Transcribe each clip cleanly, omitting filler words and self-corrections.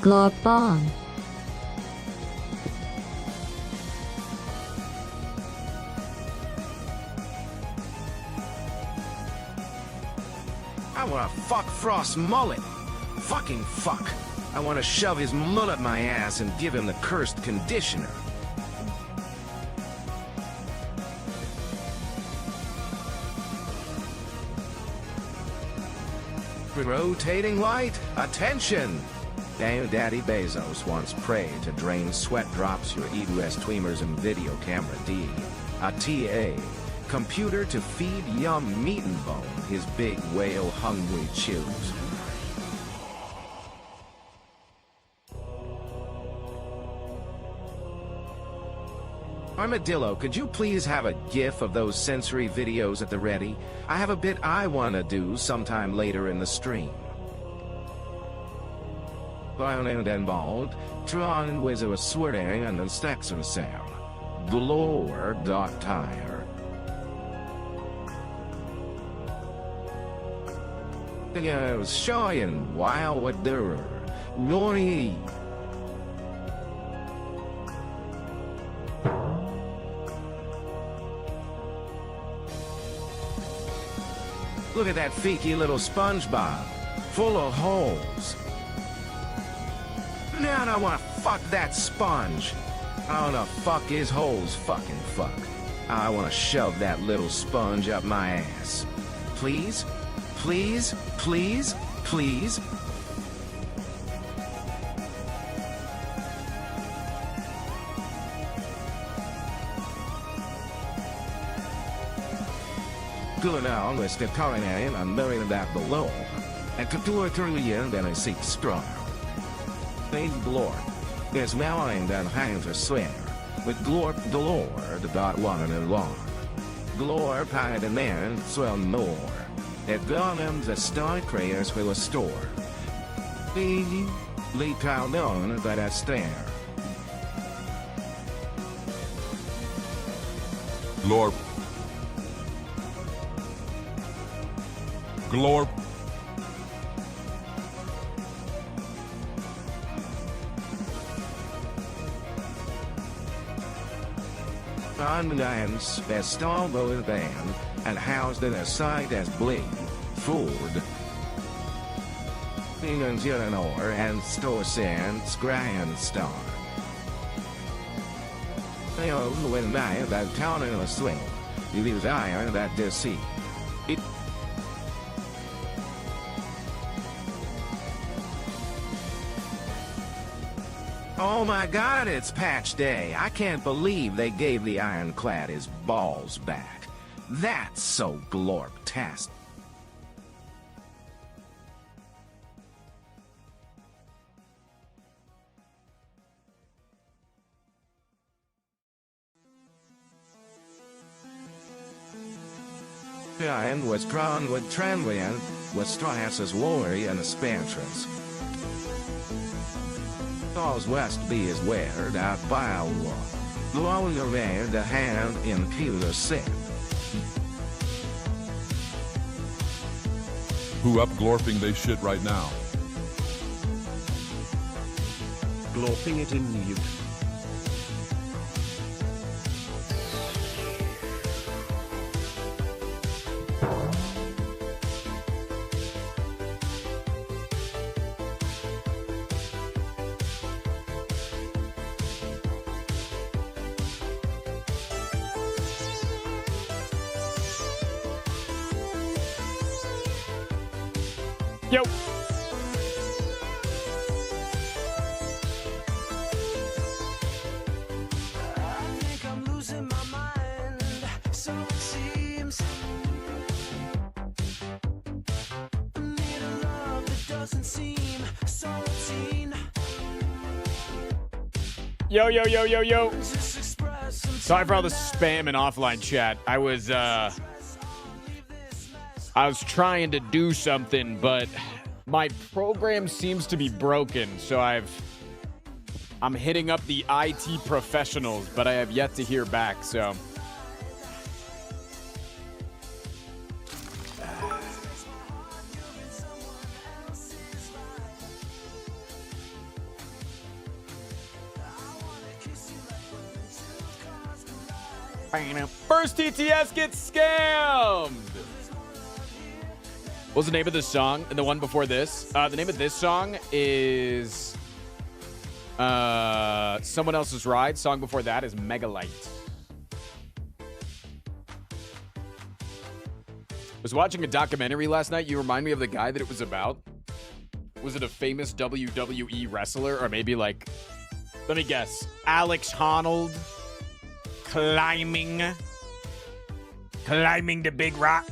glorp on. I wanna fuck Frost's mullet. Fucking fuck. I wanna shove his mullet my ass and give him the cursed conditioner. Rotating light, attention! Daddy Bezos once prayed to drain sweat drops your E2S tweamers and video camera D. A TA. Computer to feed yum meat and bone his big whale hungry chews. Armadillo, could you please have a GIF of those sensory videos at the ready? I have a bit I want to do sometime later in the stream. Violent and bald, Tron with a swearing and a Saxon sound. Glor dot tire. I was showing while with the Rory. Look at that freaky little SpongeBob, full of holes. Now I wanna fuck that sponge. I wanna fuck his holes fucking fuck. I wanna shove that little sponge up my ass. Please? Please? Please? Please? Good now, let's get culinary and marrying that below. And to do it earlier than I seek strong. Thank Lord. There's maligned and hanged to swear. With glorp galore, the dot one and long. Glore pie the man, swell more. That golems the star prayers will restore. Be leap out on that I stare. Glorp. Glorp. Unlands best stalwart band and housed in a site as bleed, Ford. England's Eleanor and Storsand's Grand Star. They own when night that town in a swing. You use iron that deceit. It Oh my God, it's patch day. I can't believe they gave the ironclad his balls back. That's so glorp-tastic. And was drawn with Tranlian, with Strass's worry and Espantrus. All's west be is where that bile was. Blowing around the hand in Peter said. Who up glorping they shit right now? Glorping it in mute. Yo. I think I'm losing my mind, so it seems. Need a love that doesn't seem so routine. Yo, yo, yo, yo, yo. Just express some Sorry for all the spam and offline chat. I was trying to do something, but my program seems to be broken, so I'm hitting up the IT professionals, but I have yet to hear back, so. First TTS gets scammed. What's the name of the song? And the one before this? The name of this song is Someone Else's Ride. Song before that is Megalite. I was watching a documentary last night. You remind me of the guy that it was about. Was it a famous WWE wrestler? Or maybe like, let me guess, Alex Honnold climbing the big rock?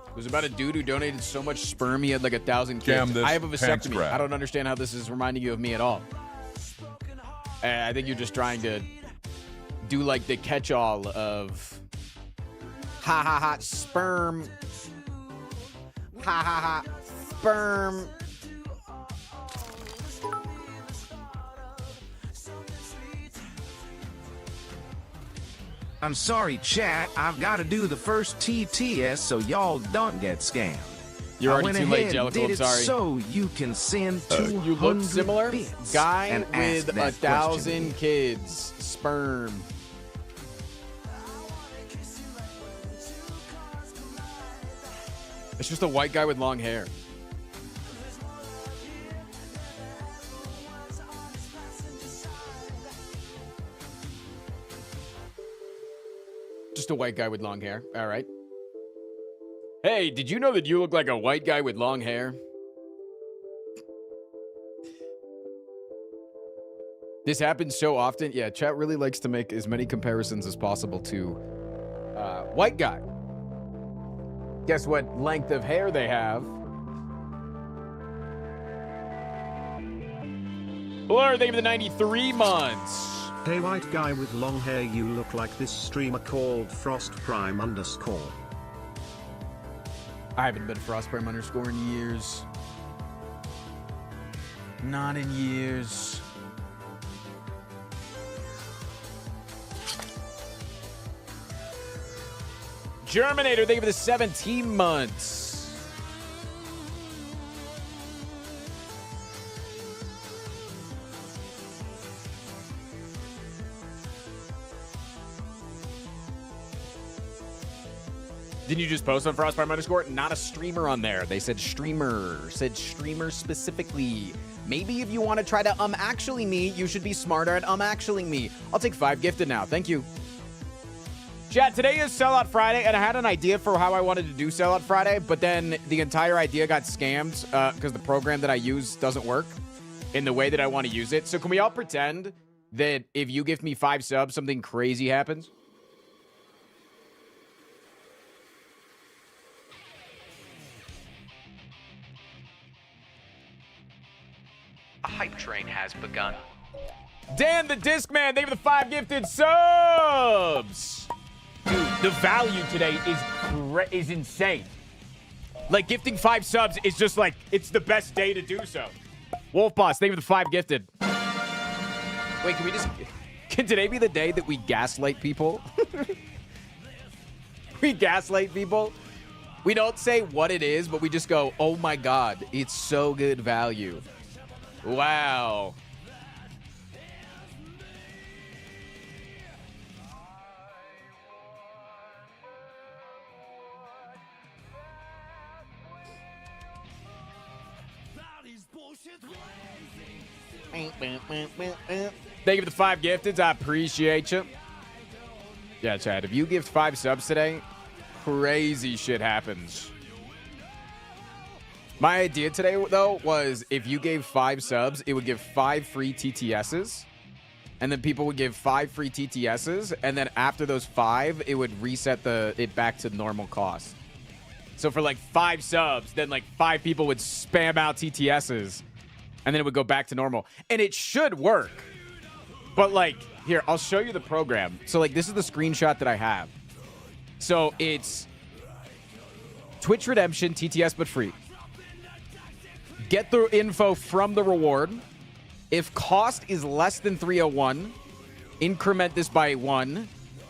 It was about a dude who donated so much sperm he had like 1,000 kids. Damn this I have a pants vasectomy. grab. I don't understand how this is reminding you of me at all. I think you're just trying to do like the catch-all of ha ha ha sperm. Ha ha ha sperm. I'm sorry, chat. I've got to do the first TTS so y'all don't get scammed. You're I already went too late, ahead Jellicle. did I'm it sorry. So you can send 200 You look similar. bits Guy and ask with that 1,000 question. kids. Sperm. It's just a white guy with long hair. Just a white guy with long hair. All right. Hey, did you know that you look like a white guy with long hair? This happens so often. Yeah, chat really likes to make as many comparisons as possible to white guy. Guess what length of hair they have? Blur, thank you for the 93 months. Hey white guy with long hair, you look like this streamer called Frost Prime _ I haven't been Frostprime _ in years. Not in years. Germinator, thank you for the 17 months. Didn't you just post on Frostprime _ Not a streamer on there. They said streamer. Said streamer specifically. Maybe if you want to try to actually me, you should be smarter at actually me. I'll take 5 gifted now. Thank you. Chat, today is Sellout Friday, and I had an idea for how I wanted to do Sellout Friday, but then the entire idea got scammed because the program that I use doesn't work in the way that I want to use it. So can we all pretend that if you give me 5 subs, something crazy happens? A hype train has begun. Dan the Discman, thank you for the 5 gifted subs. Dude, the value today is insane. Like, gifting 5 subs is just like, it's the best day to do so. Wolf Boss, thank you for the 5 gifted. Wait, can today be the day that we gaslight people? We gaslight people? We don't say what it is, but we just go, oh my God, it's so good value. Wow. Thank you for the 5 gifteds. I appreciate you. Yeah, Chad, if you gift 5 subs today, crazy shit happens. My idea today, though, was if you gave 5 subs, it would give 5 free TTSs. And then people would give 5 free TTSs. And then after those 5, it would reset it back to normal cost. So for like 5 subs, then like 5 people would spam out TTSs. And then it would go back to normal. And it should work. But like, here, I'll show you the program. So like, this is the screenshot that I have. So it's Twitch Redemption, TTS but free. Get the info from the reward. If cost is less than 301, increment this by 1,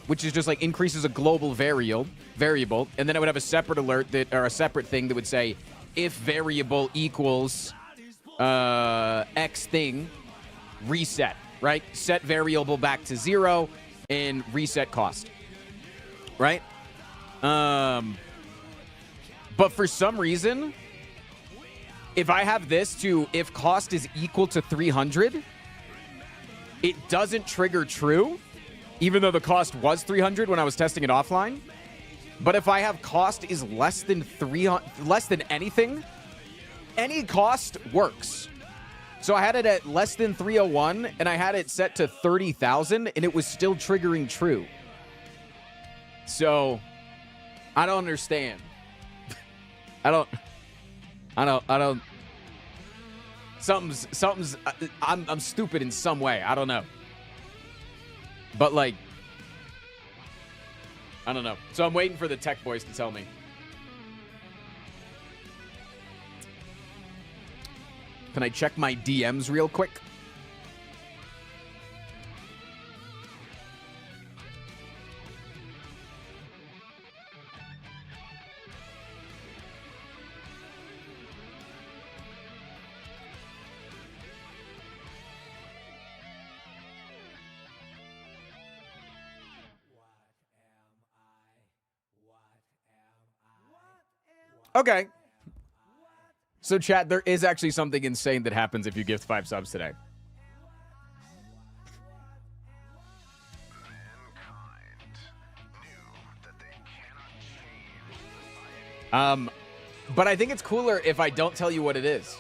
which is just like increases a global variable. And then I would have a separate alert or a separate thing that would say if variable equals X thing, reset, right? Set variable back to 0 and reset cost, right? But for some reason, if I have this to if cost is equal to 300, it doesn't trigger true, even though the cost was 300 when I was testing it offline. But if I have cost is less than anything, any cost works. So I had it at less than 301, and I had it set to 30,000, and it was still triggering true. So I don't understand. I don't. Something's. I'm stupid in some way. I don't know. But like, I don't know. So I'm waiting for the tech boys to tell me. Can I check my DMs real quick? Okay. So, chat, there is actually something insane that happens if you gift 5 subs today. But I think it's cooler if I don't tell you what it is.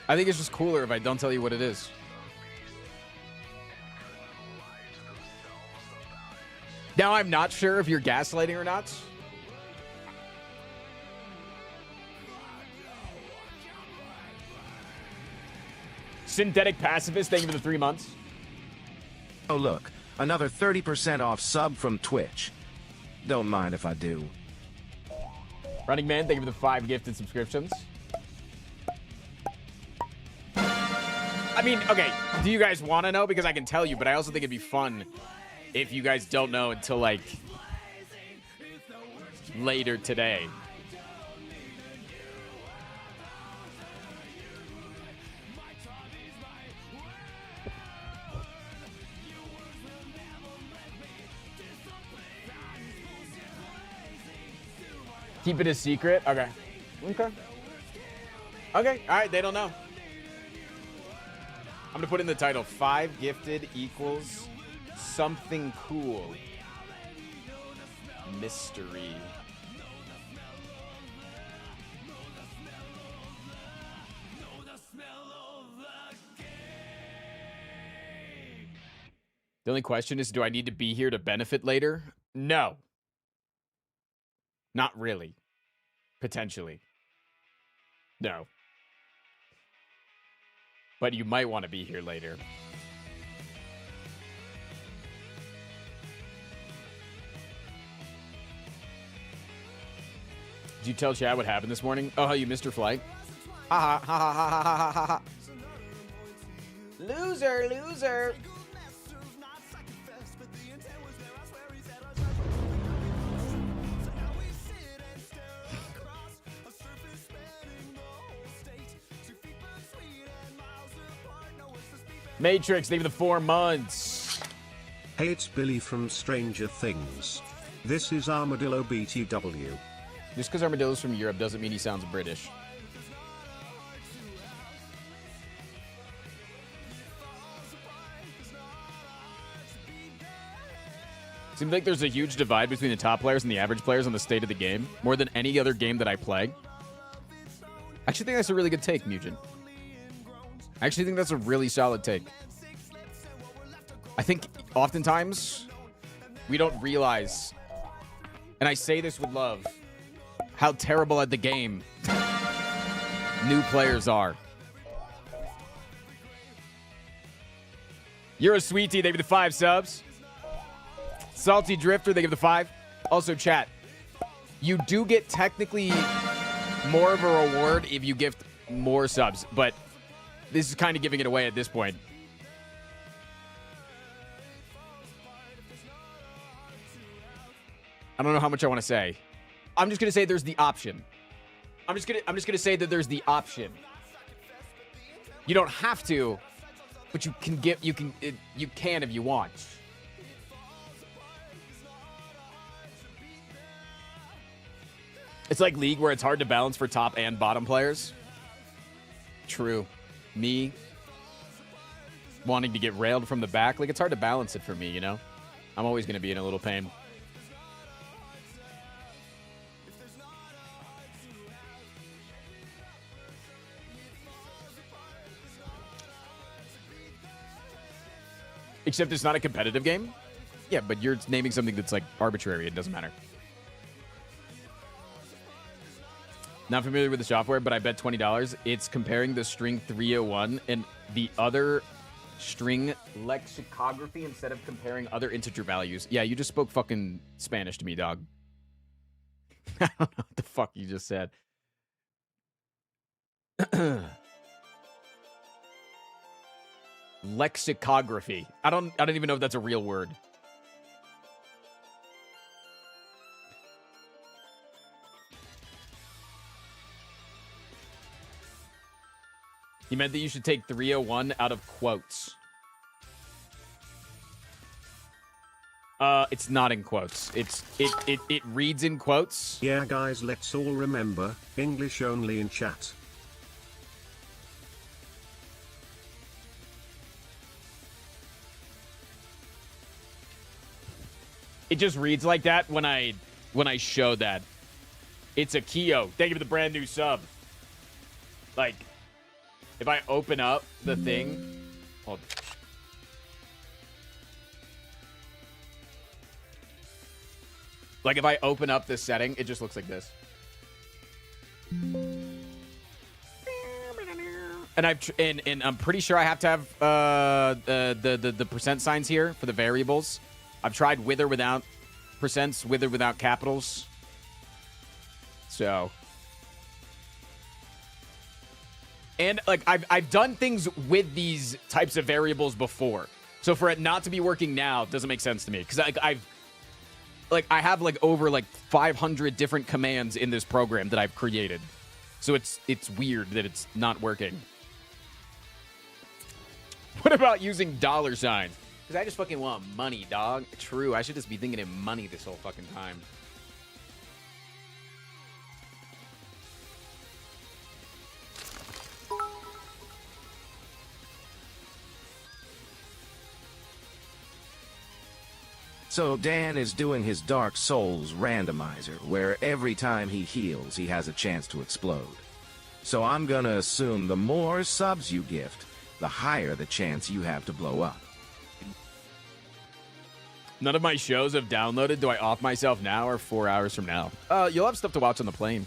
I think it's just cooler if I don't tell you what it is. Now, I'm not sure if you're gaslighting or not. Synthetic Pacifist, thank you for the 3 months. Oh look, another 30% off sub from Twitch. Don't mind if I do. Running Man, thank you for the 5 gifted subscriptions. I mean, okay, do you guys want to know? Because I can tell you, but I also think it'd be fun if you guys don't know until, like, later today. Keep it a secret? Okay. Okay. Okay. All right. They don't know. I'm going to put in the title, 5 gifted equals something cool. Mystery. The only question is, do I need to be here to benefit later? No. Not really. Potentially. No. But you might want to be here later. Did you tell Chad what happened this morning? Oh, how you missed your flight? Ha ha ha ha ha ha ha ha. Loser, loser. Matrix, thank you for the 4 months. Hey, it's Billy from Stranger Things. This is Armadillo BTW. Just because Armadillo's from Europe doesn't mean he sounds British. Seems like there's a huge divide between the top players and the average players on the state of the game, more than any other game that I play. I actually think that's a really good take, Mugen. I actually think that's a really solid take. I think oftentimes we don't realize, and I say this with love, how terrible at the game new players are. You're a sweetie, they give the 5 subs. Salty Drifter, they give the 5. Also, chat, you do get technically more of a reward if you gift more subs, but this is kind of giving it away at this point. I don't know how much I want to say. I'm just going to say there's the option. I'm just gonna say that there's the option. You don't have to, but you can if you want. It's like League where it's hard to balance for top and bottom players. True. Me wanting to get railed from the back, like it's hard to balance it for me, you know? I'm always going to be in a little pain. Except it's not a competitive game. Yeah, but you're naming something that's like arbitrary. It doesn't matter. Not familiar with the software, but I bet $20 it's comparing the string 301 and the other string lexicography instead of comparing other integer values. Yeah, you just spoke fucking Spanish to me, dog. I don't know what the fuck you just said. Lexicography. I don't even know if that's a real word. He meant that you should take 301 out of quotes. It's not in quotes. It reads in quotes. Yeah, guys, let's all remember, English only in chat. It just reads like that when I show that. It's a Keo. Thank you for the brand new sub. Like, if I open up the thing, hold. Like if I open up this setting, it just looks like this. And I'm pretty sure I have to have the percent signs here for the variables. I've tried with or without percents, with or without capitals. So. And like I've done things with these types of variables before, so for it not to be working now doesn't make sense to me because I have like over like 500 different commands in this program that I've created, so it's weird that it's not working. What about using dollar signs? Because I just fucking want money, dog. True, I should just be thinking in money this whole fucking time. So Dan is doing his Dark Souls randomizer, where every time he heals, he has a chance to explode. So I'm gonna assume the more subs you gift, the higher the chance you have to blow up. None of my shows have downloaded. Do I off myself now or 4 hours from now? You'll have stuff to watch on the plane.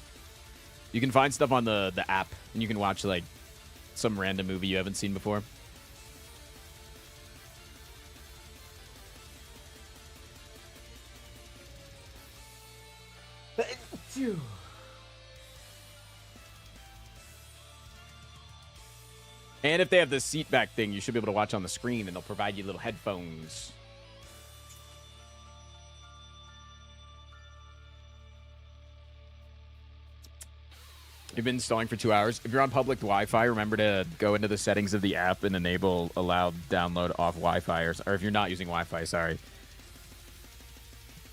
You can find stuff on the app, and you can watch, like, some random movie you haven't seen before. And if they have the seat back thing, you should be able to watch on the screen, and they'll provide you little headphones. You've been installing for 2 hours. If you're on public Wi-Fi, remember to go into the settings of the app and enable allowed download off Wi-Fi. Or if you're not using Wi-Fi, sorry.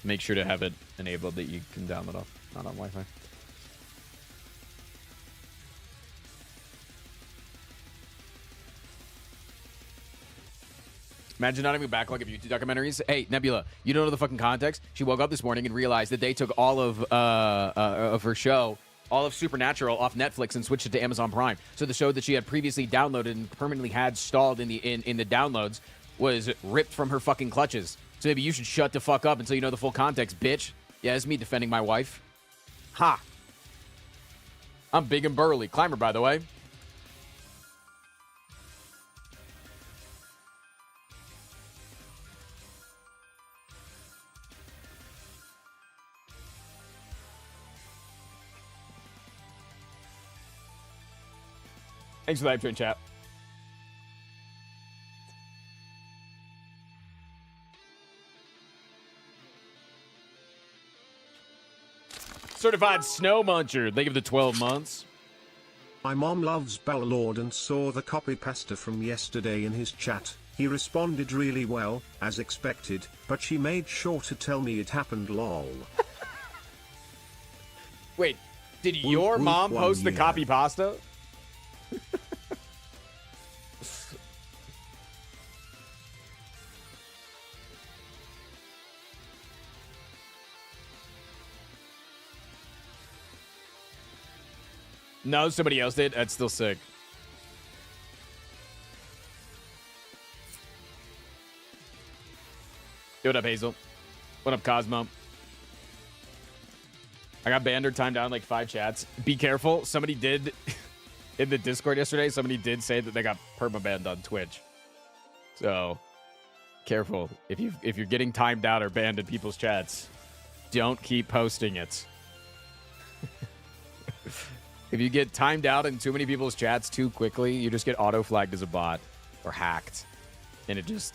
Make sure to have it enabled that you can download off, not on Wi-Fi. Imagine not having a backlog of YouTube documentaries. Hey, Nebula, you don't know the fucking context? She woke up this morning and realized that they took all of her show, all of Supernatural, off Netflix and switched it to Amazon Prime. So the show that she had previously downloaded and permanently had stalled in the downloads was ripped from her fucking clutches. So maybe you should shut the fuck up until you know the full context, bitch. Yeah, it's me defending my wife. Ha! I'm big and burly. Climber, by the way. Thanks for the live train chat. Certified snow muncher. Think of the 12 months. My mom loves Bellord and saw the copy pasta from yesterday in his chat. He responded really well, as expected, but she made sure to tell me it happened lol. Wait, did your mom post the copy pasta? No, somebody else did. That's still sick. Yo, what up, Hazel? What up, Cosmo? I got banned or timed down like 5 chats. Be careful. Somebody did in the Discord yesterday. Somebody did say that they got permabanned on Twitch. So careful. If you're getting timed out or banned in people's chats, don't keep posting it. If you get timed out in too many people's chats too quickly, you just get auto-flagged as a bot or hacked. And it just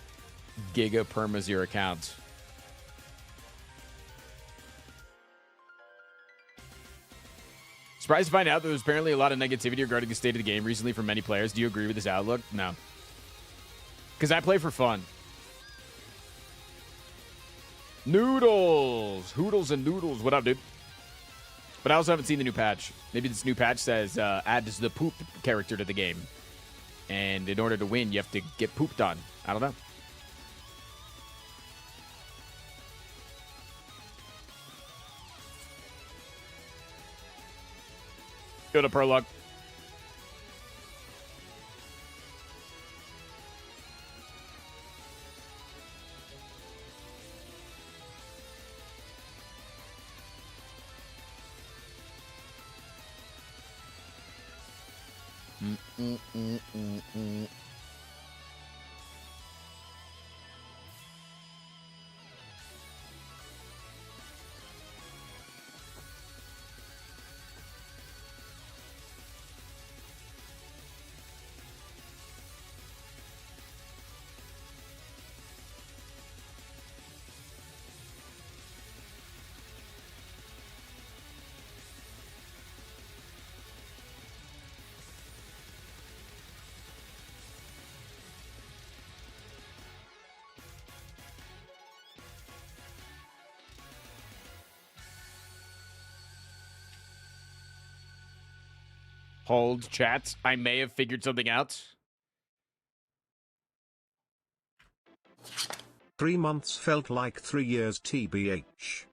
giga permas your account. Surprised to find out that there's apparently a lot of negativity regarding the state of the game recently from many players. Do you agree with this outlook? No. Because I play for fun. Noodles! Hoodles and noodles. What up, dude? But I also haven't seen the new patch. Maybe this new patch says adds the poop character to the game. And in order to win, you have to get pooped on. I don't know. Go to Prologue. Hold, chat. I may have figured something out. 3 months felt like 3 years TBH.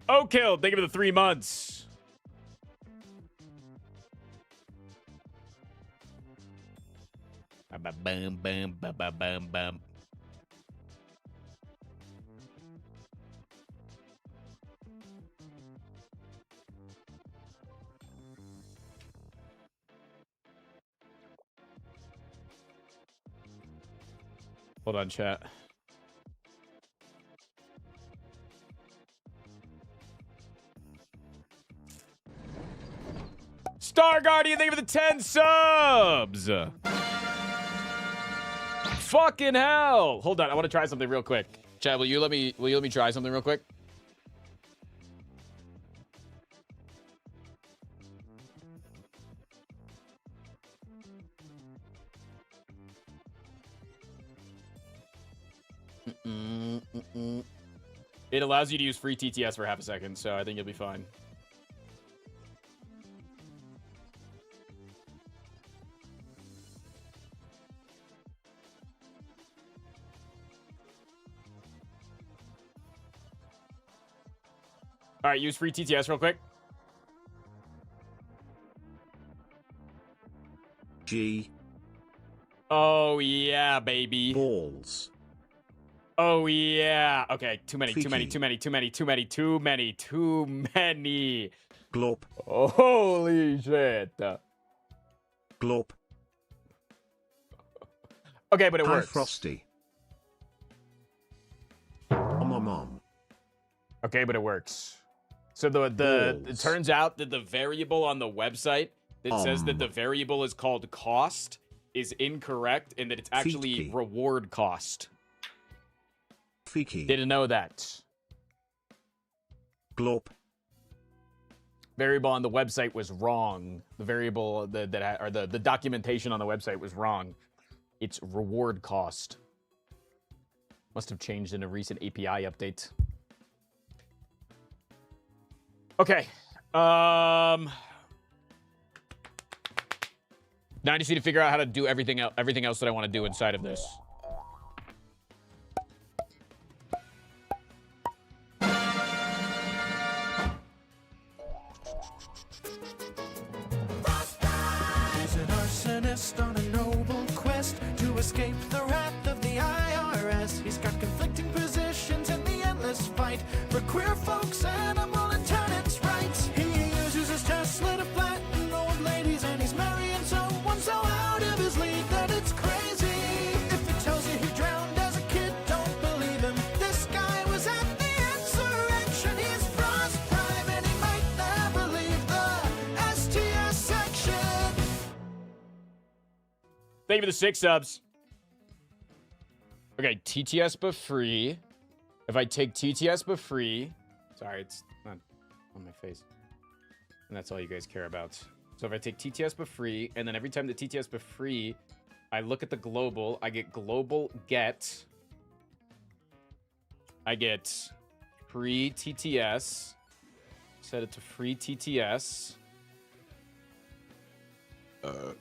Oh, kill. Think of the 3 months. Bum, bum, bum, bum, bum, bum. Hold on, chat. Star Guardian, thank you for the 10 subs. Fucking hell. Hold on, I want to try something real quick. Chad, will you let me try something real quick? It allows you to use free TTS for half a second, so I think you'll be fine. All right, use free TTS real quick. G. Oh, yeah, baby. Balls. Oh, yeah. Okay, too many. Glop. Oh, holy shit. Glop. Okay, but it Hi, works. Frosty. Mom. Okay, but it works. So it turns out that the variable on the website that says that the variable is called cost is incorrect and that it's actually Fiki. reward cost. Fiki. Didn't know that. Glorp. Variable on the website was wrong. The variable the documentation on the website was wrong. It's reward cost. Must have changed in a recent API update. Okay. Now I just need to figure out how to do everything else that I want to do inside of this. He's an arsonist on a noble quest to escape the wrath of the IRS. He's got conflicting positions in the endless fight for queer folks, animal and tenants' rights. He uses his Tesla to flatten old ladies, and he's marrying someone so out of his league that it's crazy. If it tells you he drowned as a kid, don't believe him. This guy was at the insurrection. He's Frost Prime, and he might never leave the STS section. Thank you for the 6 subs. Okay, TTS but free. If I take TTS but free, sorry, it's not on my face. And that's all you guys care about. So if I take TTS but free, and then every time the TTS but free, I look at the global, I get global get. I get free TTS. Set it to free TTS.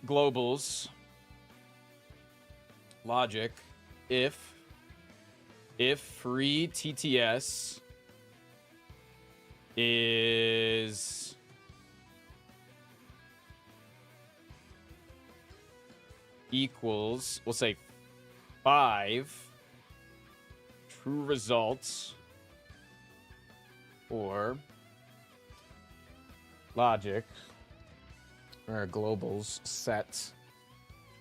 Globals. Logic. If free TTS is equals, we'll say 5 true results or logic or globals set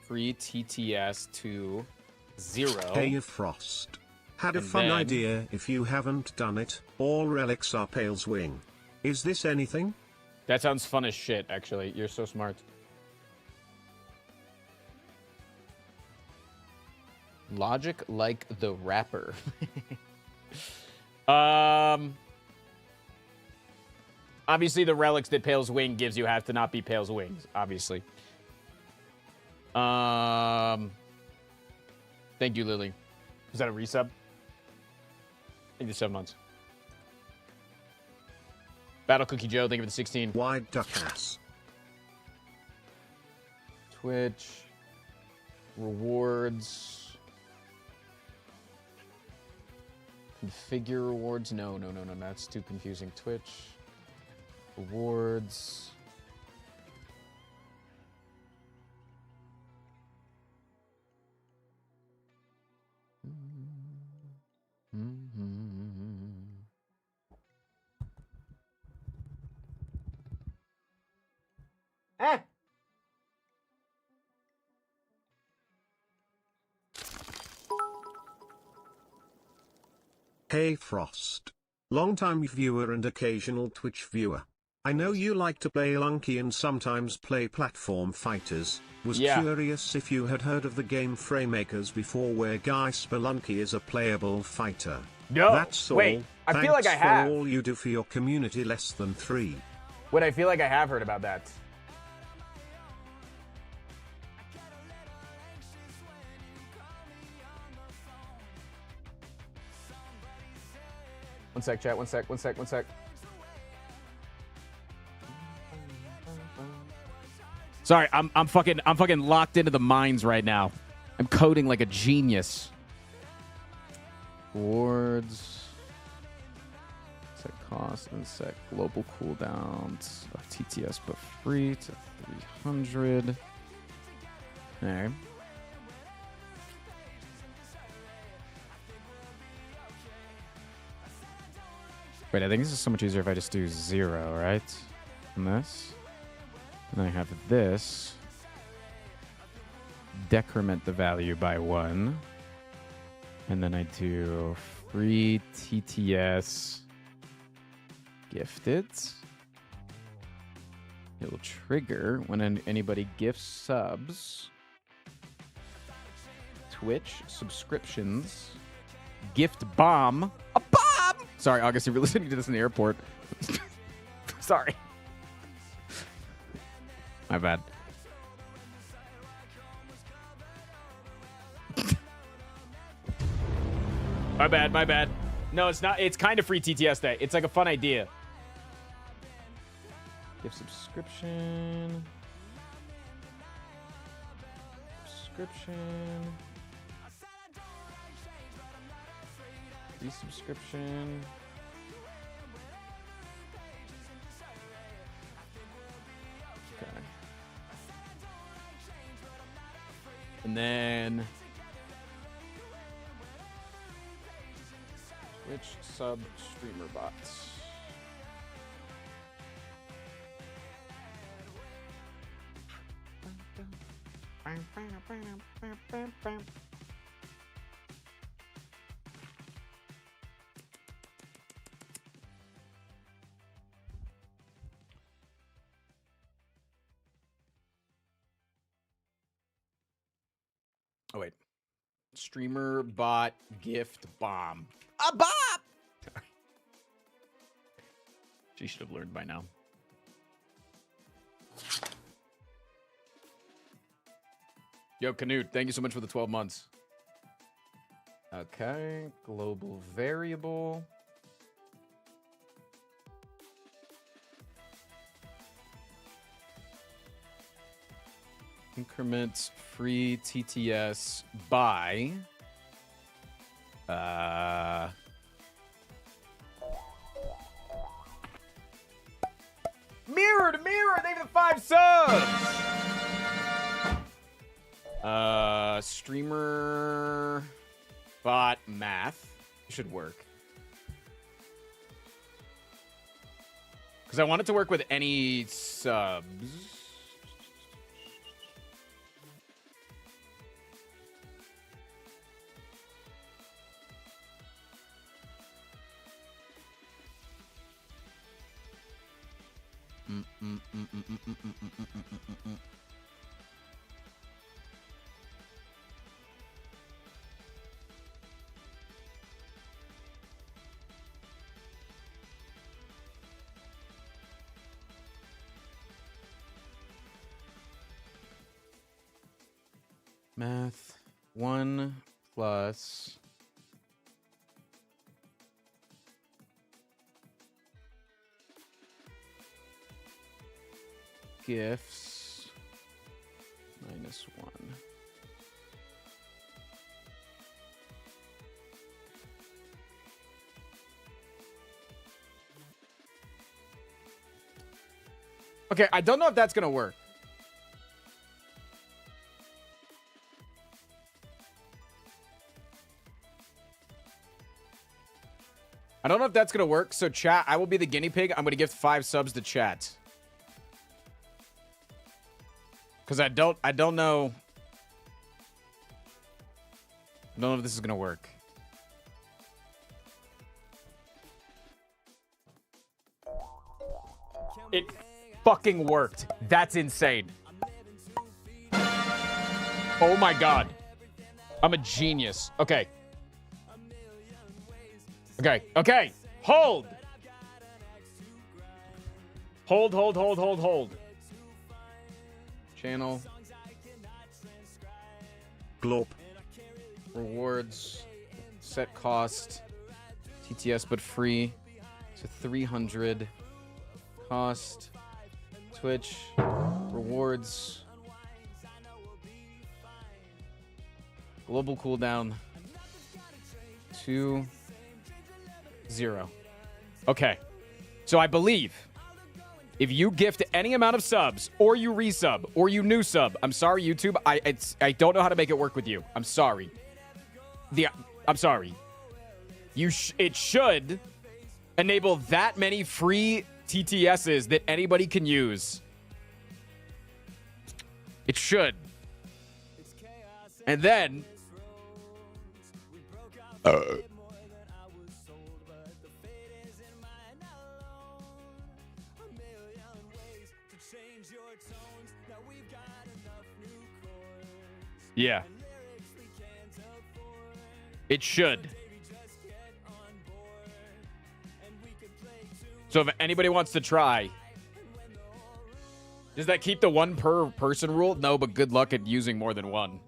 free TTS to 0. Hey Frost. Had a And fun then- idea. If you haven't done it, all relics are Pale's wing. Is this anything? That sounds fun as shit, actually. You're so smart. Logic like the rapper. Obviously, the relics that Pale's Wing gives you have to not be Pale's Wings, obviously. Thank you, Lily. Is that a resub? Thank you 7 months. Battle Cookie Joe, thank you for the 16. Wide duck ass. Twitch. Rewards. Configure rewards. No. That's too confusing. Twitch. Rewards. Hey Frost. Longtime viewer and occasional Twitch viewer. I know you like to play Lunky and sometimes play platform fighters. Was Yeah. curious if you had heard of the game Framemakers before, where Guy Spelunky is a playable fighter. No. That's all. Wait, I feel like I Thanks have. for all you do for your community. Less than 3. Wait, I feel like I have heard about that. One sec, chat. One sec. Sorry, I'm fucking locked into the mines right now. I'm coding like a genius. Rewards. Set cost and set global cooldowns of TTS but free to 300. There. Wait, I think this is so much easier if I just do 0, right? And this. And then I have this. Decrement the value by 1. And then I do free TTS gifted. It'll trigger when anybody gifts subs, Twitch subscriptions, gift bomb. A bomb! Sorry, August, if you're listening to this in the airport. Sorry. My bad. My bad. No, it's not. It's kind of free TTS day. It's like a fun idea. Gift subscription. Subscription. Free subscription. Okay. And then Twitch sub streamer bots. Oh wait. Streamer bot gift bomb. A bomb! She should have learned by now. Yo, Canute, thank you so much for the 12 months. Okay, global variable. Increment free TTS by Mirror to mirror, they have 5 subs. Streamer bot math should work. Because I want it to work with any subs. Math 1 plus gifts minus 1. Okay, I don't know if that's gonna work. I don't know if that's gonna work. So chat, I will be the guinea pig. I'm gonna give 5 subs to chat. Cause I don't know. I don't know if this is gonna work. It fucking worked. That's insane. Oh my god. I'm a genius. Okay. Okay. Hold. Hold. Channel. Glorp. Rewards. Set cost. TTS but free. To 300. Cost. Twitch. Rewards. Global cooldown. 2-0. Okay. So I believe if you gift any amount of subs, or you resub, or you new sub, I'm sorry, YouTube. I don't know how to make it work with you. I'm sorry. I'm sorry. It should enable that many free TTSs that anybody can use. It should. And then Yeah. It should. So if anybody wants to try, does that keep the one per person rule? No, but good luck at using more than one.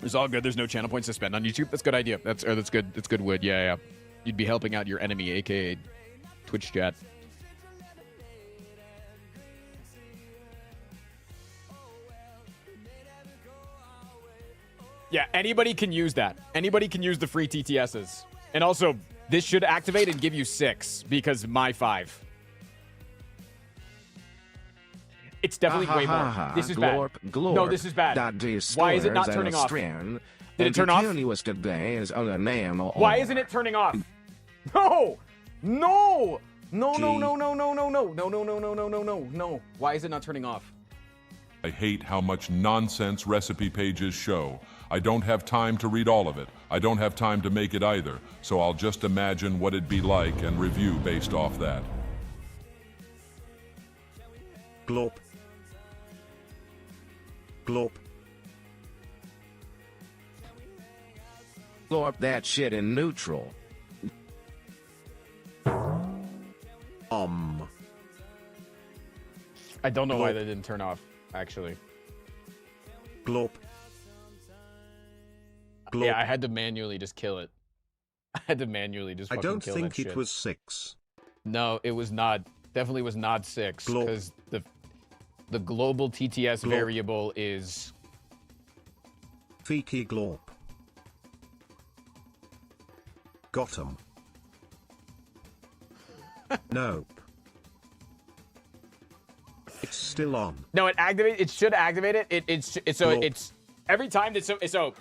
It's all good. There's no channel points to spend on YouTube. That's a good idea. That's good. That's good wood. Yeah. You'd be helping out your enemy, aka Twitch chat. Yeah, anybody can use that. Anybody can use the free TTSs. And also, this should activate and give you 6 because my 5. It's definitely way more. This is bad. No, this is bad. Why is it not turning off? Did it turn off? Why isn't it turning off? No! No! No, no, no, no, no, no, no, no, no, no, no, no, no, no, no. Why is it not turning off? I hate how much nonsense recipe pages show. I don't have time to read all of it. I don't have time to make it either, so I'll just imagine what it'd be like and review based off that. Glorp. Glorp. Glorp that shit in neutral. I don't know why that didn't turn off, actually. Glorp. Glorp. Yeah, I had to manually just kill it. I had to manually just fucking kill that shit. I don't think it was 6. No, it was not. Definitely was not 6. Because the global TTS variable is... Fiki Glorp. Got him. Nope. It's still on. No, it activates. It should activate it. It's every time that so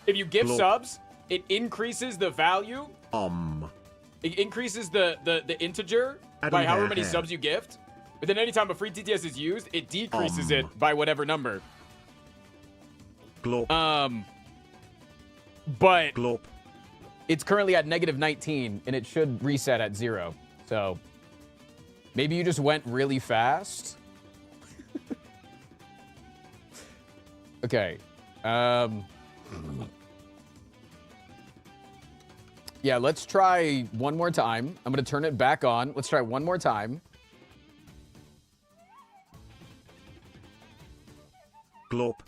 if you give subs, it increases the value. It increases the integer by however many subs you gift. But then anytime a free TTS is used, it decreases it by whatever number. Glorp. But Glorp. It's currently at -19, and it should reset at 0. So maybe you just went really fast. Okay. Yeah, let's try one more time. I'm going to turn it back on. Let's try one more time. Glorp.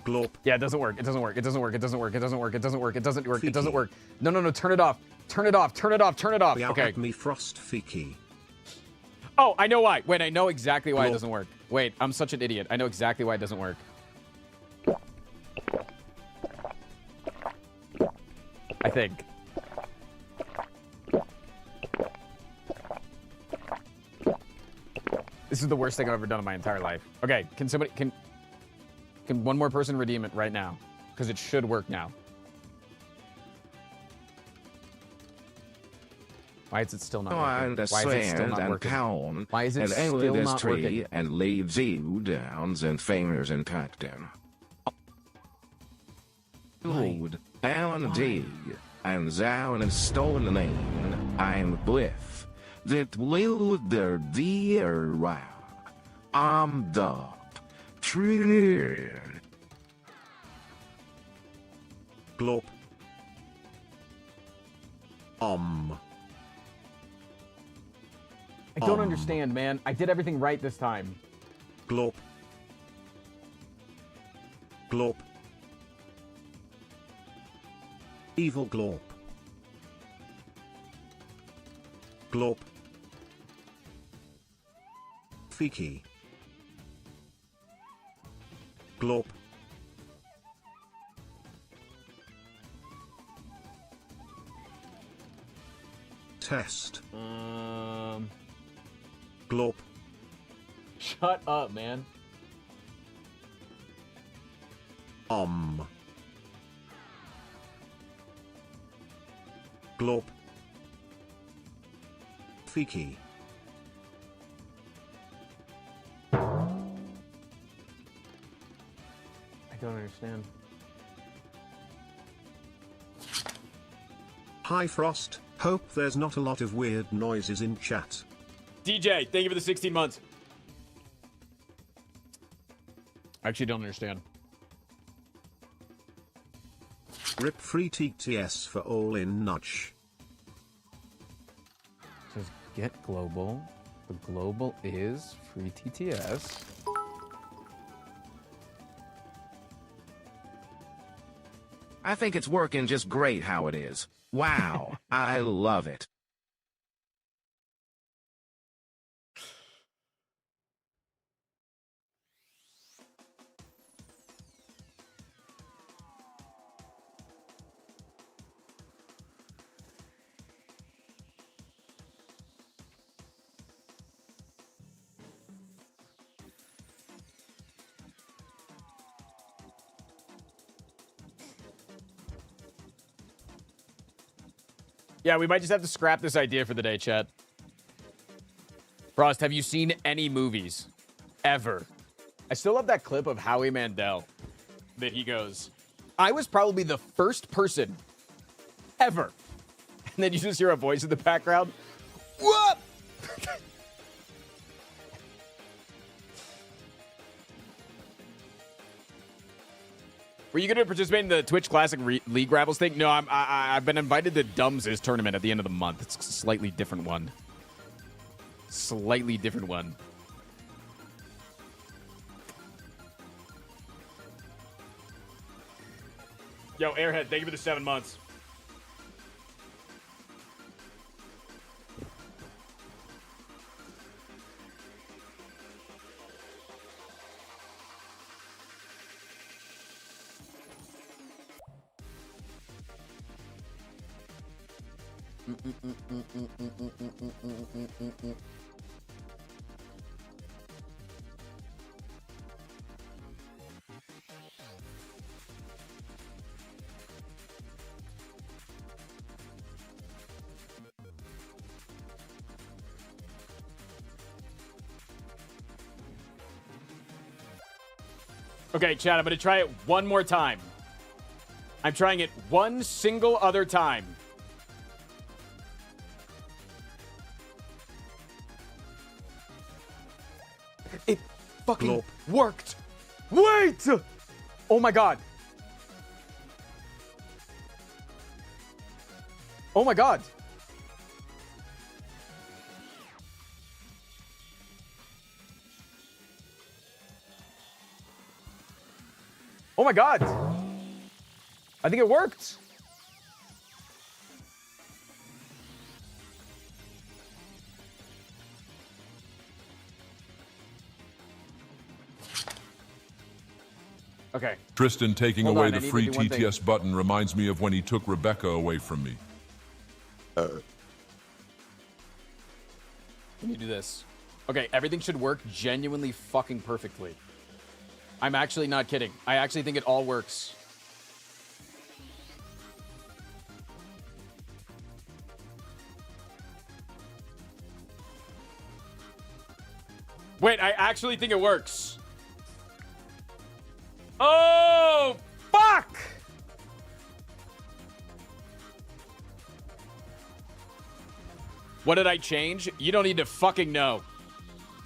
Glorp. Yeah, it doesn't work. It doesn't work. It doesn't work. It doesn't work. It doesn't work. It doesn't work. It doesn't work. It doesn't work. No, no, no. Turn it off. Turn it off. Turn it off. Turn it off. Okay. Me frost Fiki. Oh, I know why. Wait, I know exactly why it doesn't work. Wait, I'm such an idiot. I know exactly why it doesn't work. I think. This is the worst thing I've ever done in my entire life. Okay, can somebody can one more person redeem it right now? Because it should work now. Why is it still not working? Why is it still not working? Why is it still not working? And leaves you downs and fingers and touchdown. Lord, Alan D. and Zow and stolen I'm with that will der dear wow. I'm the tree. Glorp. I don't understand, man. I did everything right this time. Glorp. Glorp. Evil Glorp. Glorp. Fiki. Glorp. Test. Glorp. Shut up, man. Glorp. Fiki. I don't understand. Hi Frost, hope there's not a lot of weird noises in chat. DJ, thank you for the 16 months. I actually don't understand. Rip free TTS for all in nudge. Says get global. The global is free TTS. I think it's working just great how it is. Wow, I love it. Yeah, we might just have to scrap this idea for the day, chat. Frost, have you seen any movies? Ever? I still love that clip of Howie Mandel that he goes, I was probably the first person ever. And then you just hear a voice in the background. Whoop! Were you going to participate in the Twitch Classic League Ravels thing? No, I've been invited to Dumbs' tournament at the end of the month. It's a slightly different one. Slightly different one. Yo, Airhead, thank you for the 7 months. Okay, Chad, I'm going to try it one more time. I'm trying it one single other time. It fucking worked. Wait! Oh my god. Oh my god. Oh my god. I think it worked. Okay. Tristan taking Hold away on, I the need free to do one thing. TTS button reminds me of when he took Rebecca away from me. Can you do this? Okay, everything should work genuinely fucking perfectly. I'm actually not kidding. I actually think it all works. Wait, I actually think it works. Oh, fuck! What did I change? You don't need to fucking know.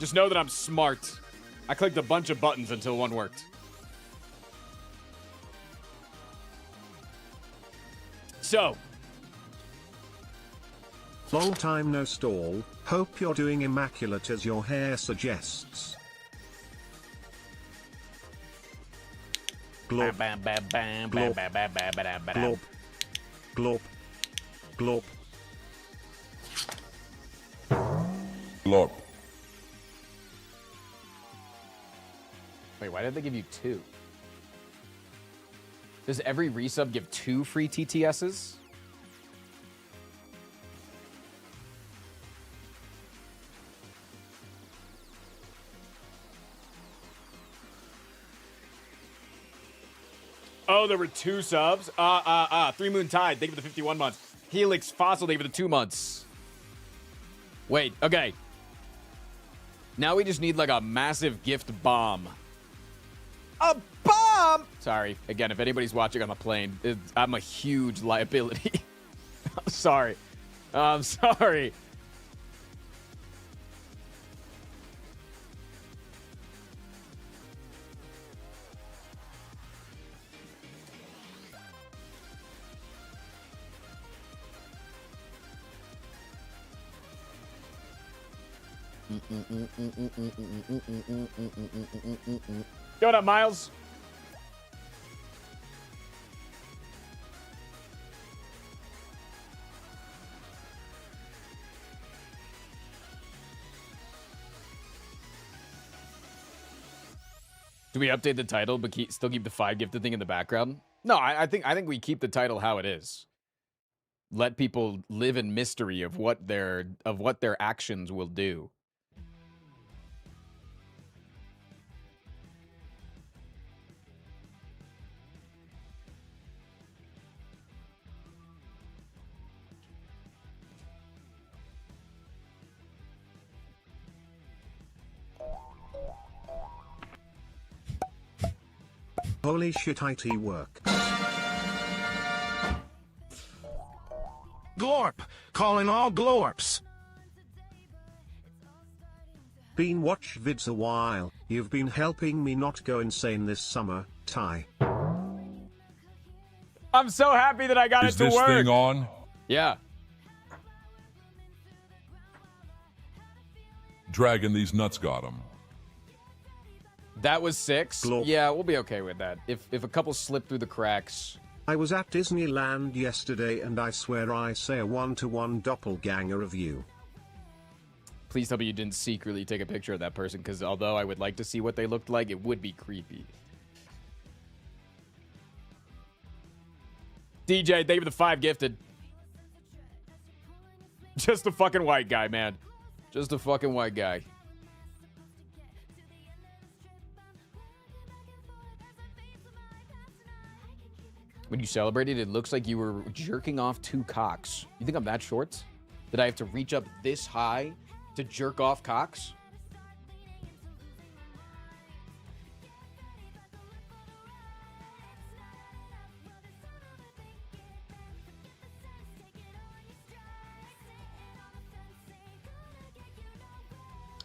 Just know that I'm smart. I clicked a bunch of buttons until one worked. So. Long time no stall. Hope you're doing immaculate as your hair suggests. Glop. Glop. Glop. Glop. Glop. Glorp. Wait, why did they give you 2? Does every resub give 2 free TTSs? Oh, there were 2 subs? 3 Moon Tide, thank you for the 51 months. Helix Fossil, thank you for the 2 months. Wait, okay. Now we just need like a massive gift bomb. A bomb! Sorry. Again, if anybody's watching on the plane, I'm a huge liability. I'm sorry. I'm sorry. What up, Miles? Do we update the title but still keep the 5 gifted thing in the background? No, I think we keep the title how it is. Let people live in mystery of what their actions will do. Holy shit, IT work. Glorp! Calling all glorps! Been watch vids a while, you've been helping me not go insane this summer, Ty. I'm so happy that I got Is it to this work. thing on? Yeah. Dragging these nuts got him. That was 6. Glorp. Yeah, we'll be okay with that. If a couple slip through the cracks. I was at Disneyland yesterday and I swear I say a 1-to-1 doppelganger of you. Please tell me you didn't secretly take a picture of that person, because although I would like to see what they looked like, it would be creepy. DJ, thank you for the 5 gifted. Just a fucking white guy, man. Just a fucking white guy. When you celebrated, it looks like you were jerking off 2 cocks. You think I'm that short? That I have to reach up this high to jerk off cocks?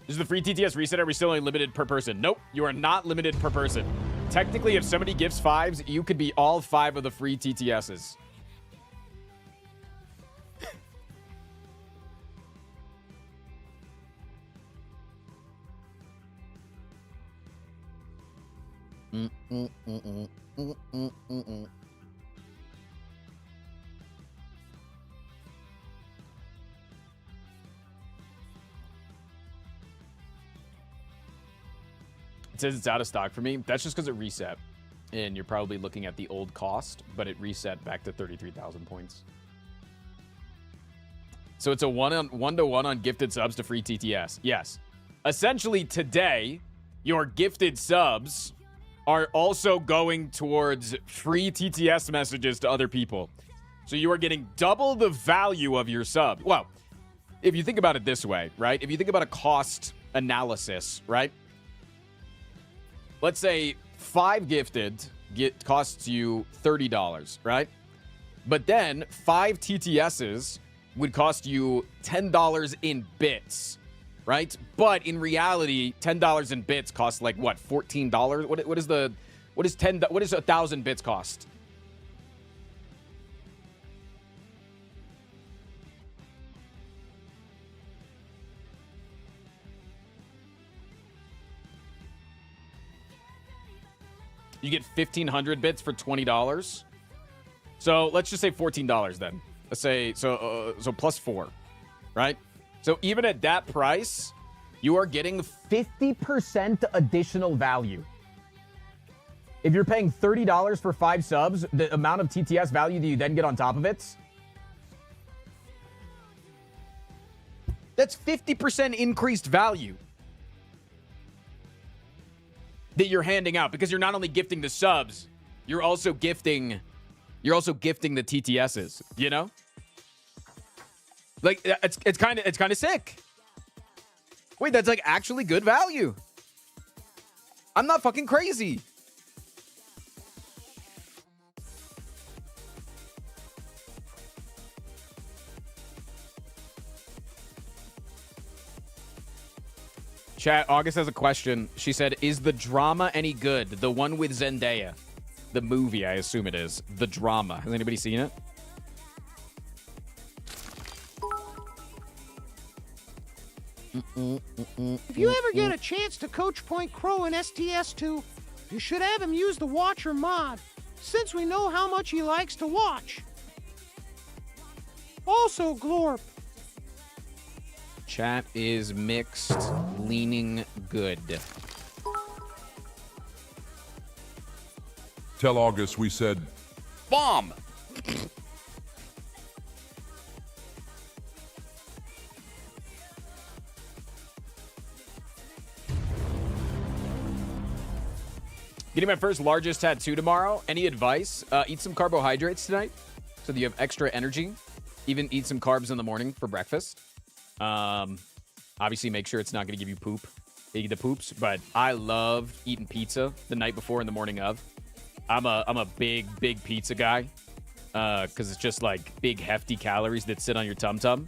Is the free TTS reset? Are we still only limited per person? Nope, you are not limited per person. Technically, if somebody gives 5s, you could be all 5 of the free TTSs. It says it's out of stock for me. That's just because it reset. And you're probably looking at the old cost, but it reset back to 33,000 points. So it's a 1-to-1 on gifted subs to free TTS. Yes. Essentially, today, your gifted subs are also going towards free TTS messages to other people. So you are getting double the value of your sub. Well, if you think about it this way, right? If you think about a cost analysis, right? Let's say 5 gifted costs you $30, right? But then 5 TTSs would cost you $10 in bits, right? But in reality, $10 in bits costs like what? $14? What is 1,000 bits cost? You get 1,500 bits for $20. So let's just say $14 then. Let's say so plus 4, right? So even at that price, you are getting 50% additional value. If you're paying $30 for 5 subs, the amount of TTS value that you then get on top of it, that's 50% increased value that you're handing out, because you're not only gifting the subs, you're also gifting the TTSs, you know? Like it's kind of sick. Wait, that's like actually good value. I'm not fucking crazy. Chat, August has a question. She said, is the drama any good? The one with Zendaya. The movie, I assume it is. The drama. Has anybody seen it? If you ever get a chance to coach Point Crow in STS2, you should have him use the Watcher mod, since we know how much he likes to watch. Also, Glorp. Chat is mixed, leaning good. Tell August we said Bomb! Getting my first largest tattoo tomorrow. Any advice? Eat some carbohydrates tonight so that you have extra energy. Even eat some carbs in the morning for breakfast. Obviously, make sure it's not going to give you the poops. But I love eating pizza the night before and the morning of. I'm a big pizza guy because it's just like big hefty calories that sit on your tum tum.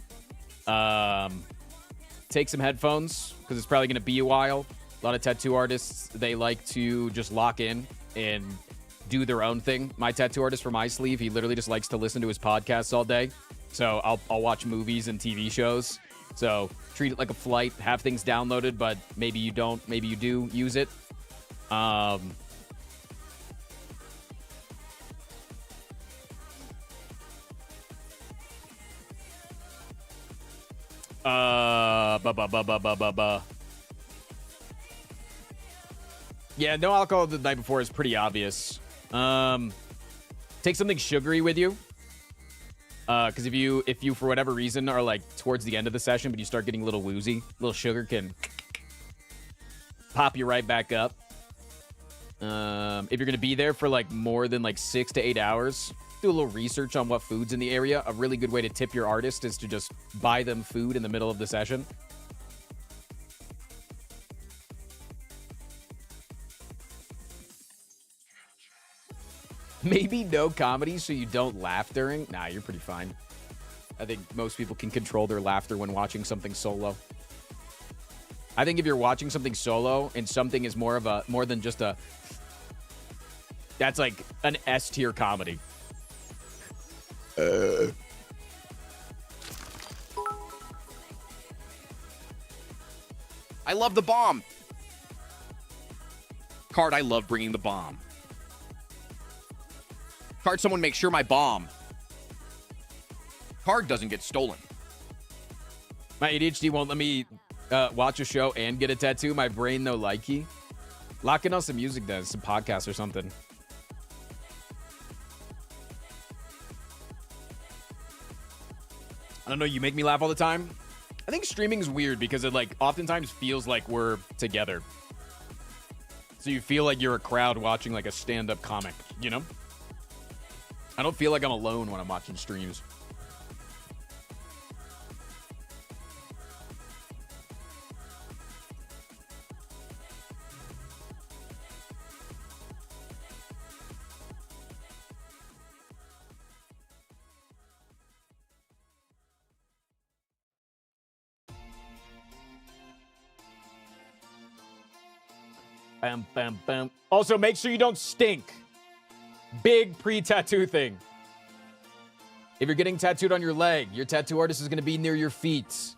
Take some headphones because it's probably going to be a while. A lot of tattoo artists, they like to just lock in and do their own thing. My tattoo artist for my sleeve, he literally just likes to listen to his podcasts all day. So I'll watch movies and TV shows. So treat it like a flight, have things downloaded, but maybe you don't, maybe you do use it. Yeah, no alcohol the night before is pretty obvious. Take something sugary with you. Because if you for whatever reason are like towards the end of the session, but you start getting a little woozy, a little sugar can pop you right back up. If you're gonna be there for like more than like 6 to 8 hours, do a little research on what food's in the area. A really good way to tip your artist is to just buy them food in the middle of the session. Maybe no comedy so you don't laugh during. Nah, you're pretty fine. I think most people can control their laughter when watching something solo. I think if you're watching something solo and something is more than just a, that's like an S tier comedy. I love the bomb. Card, I love bringing the bomb. Card, someone make sure my bomb card doesn't get stolen. My ADHD won't let me watch a show and get a tattoo. My brain no likey. Locking on some music then, some podcasts or something. I don't know, you make me laugh all the time. I think streaming is weird because it like oftentimes feels like we're together. So you feel like you're a crowd watching like a stand-up comic, you know? I don't feel like I'm alone when I'm watching streams. Bam, bam, bam. Also, make sure you don't stink. Big pre-tattoo thing. If you're getting tattooed on your leg, your tattoo artist is going to be near your feet.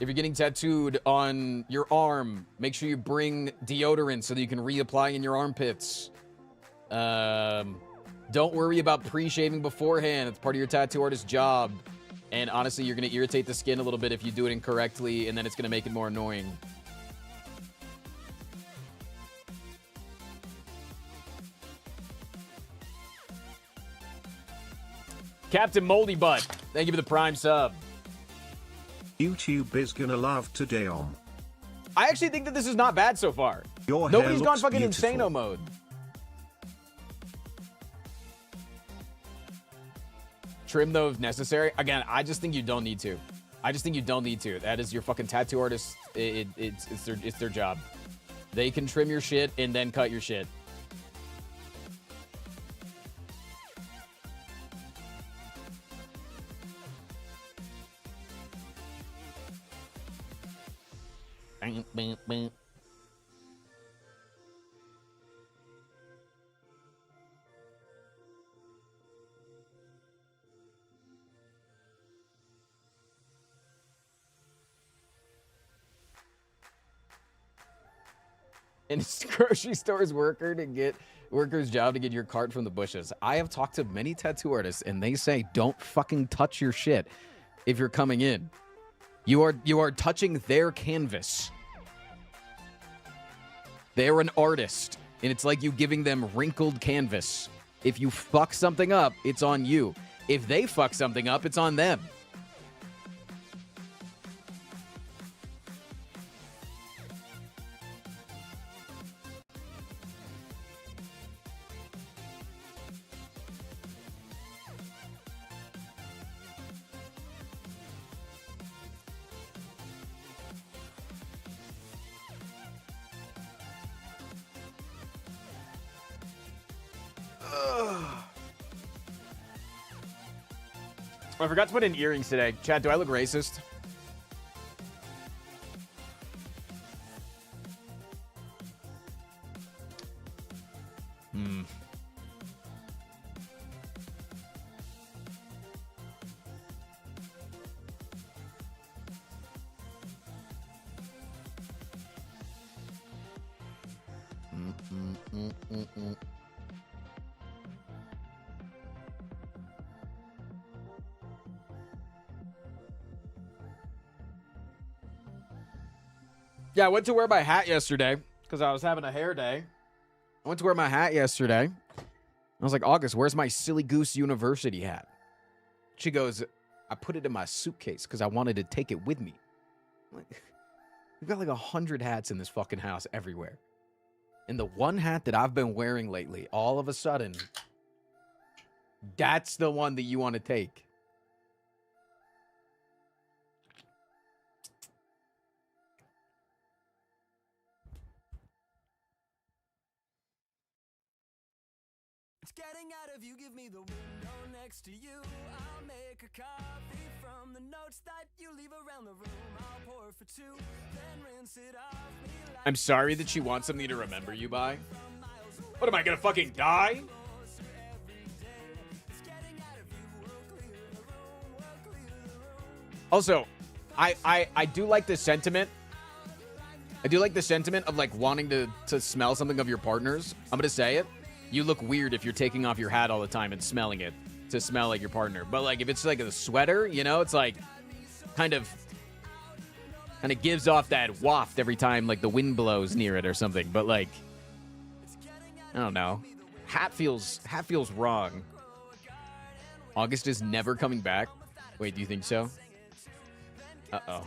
If you're getting tattooed on your arm, make sure you bring deodorant so that you can reapply in your armpits. Don't worry about pre-shaving beforehand. It's part of your tattoo artist's job. And honestly, you're going to irritate the skin a little bit if you do it incorrectly, and then it's going to make it more annoying. Captain Moldy Butt, thank you for the prime sub. YouTube is gonna love today, I actually think that this is not bad so far. Your hair Nobody's gone looks fucking beautiful. insano mode. Trim though if necessary. Again, I just think you don't need to. I just think you don't need to. That is your fucking tattoo artist. It's their job. They can trim your shit and then cut your shit. Bang, bang, bang. and it's grocery store's worker's job to get your cart from the bushes. I have talked to many tattoo artists, and they say don't fucking touch your shit if you're coming in. You are touching their canvas. They're an artist, and it's like you giving them wrinkled canvas. If you fuck something up, it's on you. If they fuck something up, it's on them. I forgot to put in earrings today. Chad, do I look racist? Yeah, I went to wear my hat yesterday because I was having a hair day. I went to wear my hat yesterday. I was like, August, where's my Silly Goose University hat? She goes, I put it in my suitcase because I wanted to take it with me. I'm like, we've got like 100 hats in this fucking house everywhere. And the one hat that I've been wearing lately, all of a sudden, that's the one that you want to take. Getting out of you, give me the window next to you. I'll make a coffee from the notes that you leave around the room. I'll pour for two, then rinse it off me like I'm sorry that she wants something to remember you by. What am I gonna fucking die? Also, I do like the sentiment. I do like the sentiment of like wanting to smell something of your partner's. I'm gonna say it. You look weird if you're taking off your hat all the time and smelling it to smell like your partner. But like if it's like a sweater, you know, it's like kind of gives off that waft every time like the wind blows near it or something. But like I don't know. Hat feels wrong. August is never coming back. Wait, do you think so? Uh-oh.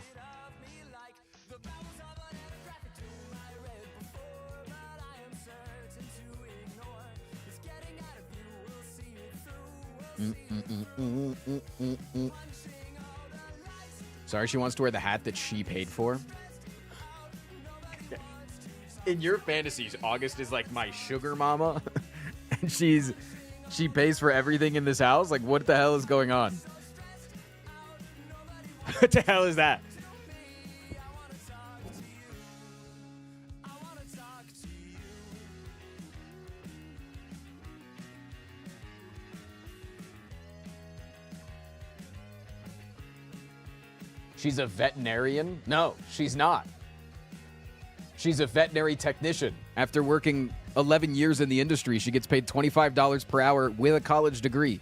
Sorry, she wants to wear the hat that she paid for. In your fantasies, August is like my sugar mama, and she pays for everything in this house. Like, what the hell is going on? What the hell is that? She's a veterinarian? No, she's not. She's a veterinary technician. After working 11 years in the industry, she gets paid $25 per hour with a college degree.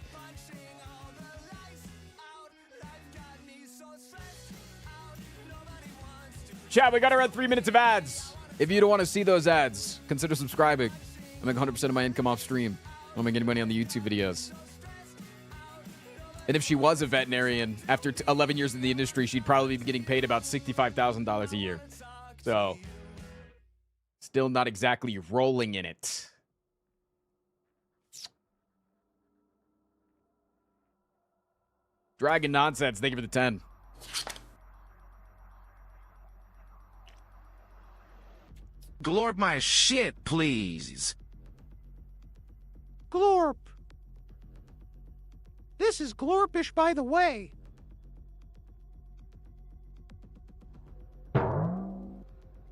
Chat, we got around 3 minutes of ads. If you don't want to see those ads, consider subscribing. I make 100% of my income off stream. I don't make any money on the YouTube videos. And if she was a veterinarian, after 11 years in the industry, she'd probably be getting paid about $65,000 a year. So, still not exactly rolling in it. Dragon Nonsense, thank you for the 10. Glorp my shit, please. Glorp. This is Glorpish, by the way.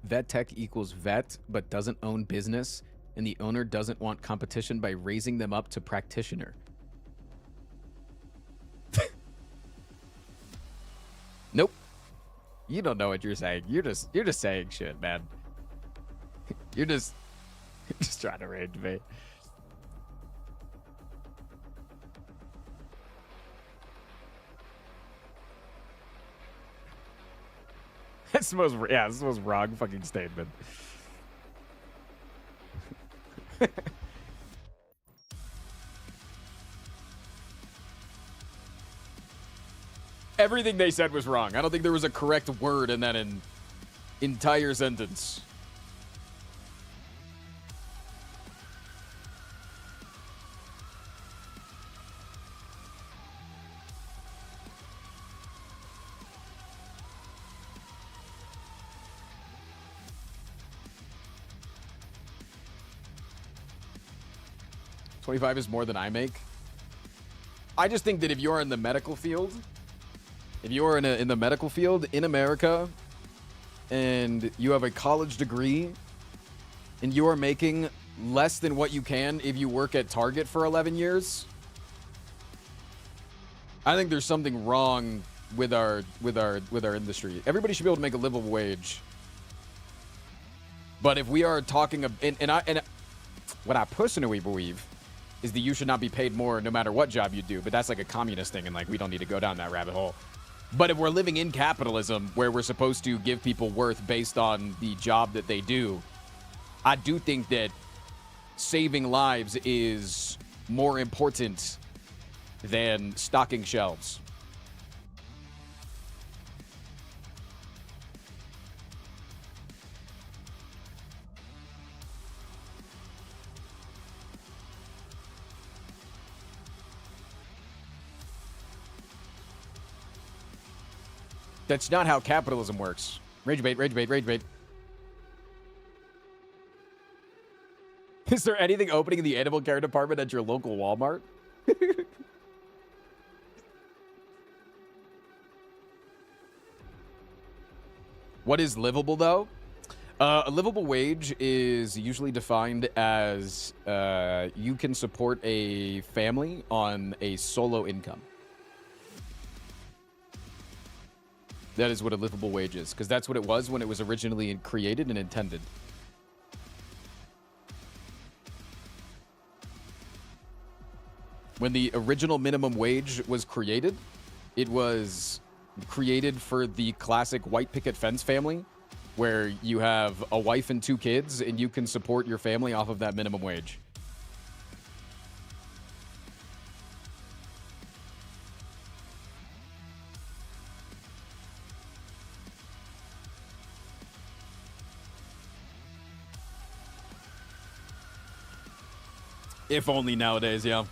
Vet tech equals vet, but doesn't own business, and the owner doesn't want competition by raising them up to practitioner. Nope. You don't know what you're saying. You're just saying shit, man. You're just trying to rage me. That's the most, yeah, this is the most wrong fucking statement. Everything they said was wrong. I don't think there was a correct word in that entire sentence. $25 is more than I make. I just think that if you're in the medical field, if you're in the medical field in America and you have a college degree and you are making less than what you can if you work at Target for 11 years, I think there's something wrong with our industry. Everybody should be able to make a livable wage. But if we are talking what I personally believe is that you should not be paid more no matter what job you do. But that's like a communist thing, and like we don't need to go down that rabbit hole. But if we're living in capitalism where we're supposed to give people worth based on the job that they do, I do think that saving lives is more important than stocking shelves. That's not how capitalism works. Rage bait, rage bait, rage bait. Is there anything opening in the animal care department at your local Walmart? What is livable, though? A livable wage is usually defined as you can support a family on a solo income. That is what a livable wage is, because that's what it was when it was originally created and intended. When the original minimum wage was created, it was created for the classic white picket fence family, where you have a wife and 2 kids, and you can support your family off of that minimum wage. If only nowadays, yeah.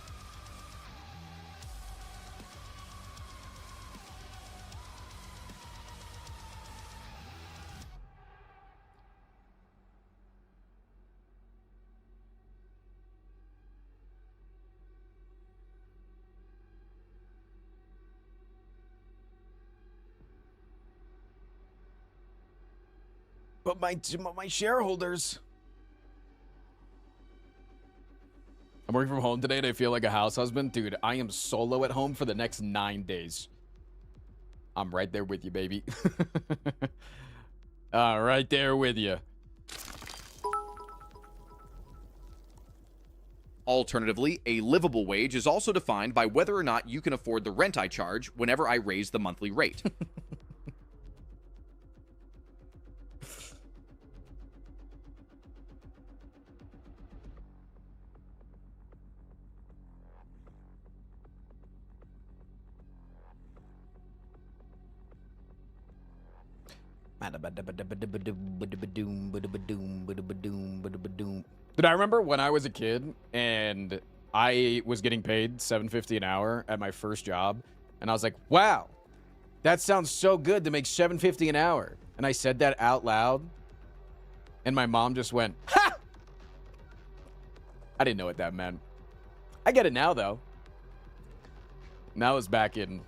But my shareholders. I'm working from home today and I feel like a house husband. Dude, I am solo at home for the next 9 days. I'm right there with you, baby. Right there with you. Alternatively, a livable wage is also defined by whether or not you can afford the rent I charge whenever I raise the monthly rate. Did I remember when I was a kid and I was getting paid $7.50 an hour at my first job, and I was like, wow, that sounds so good to make $7.50 an hour. And I said that out loud, and my mom just went, ha! I didn't know what that meant. I get it now, though. And that was back in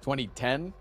2010.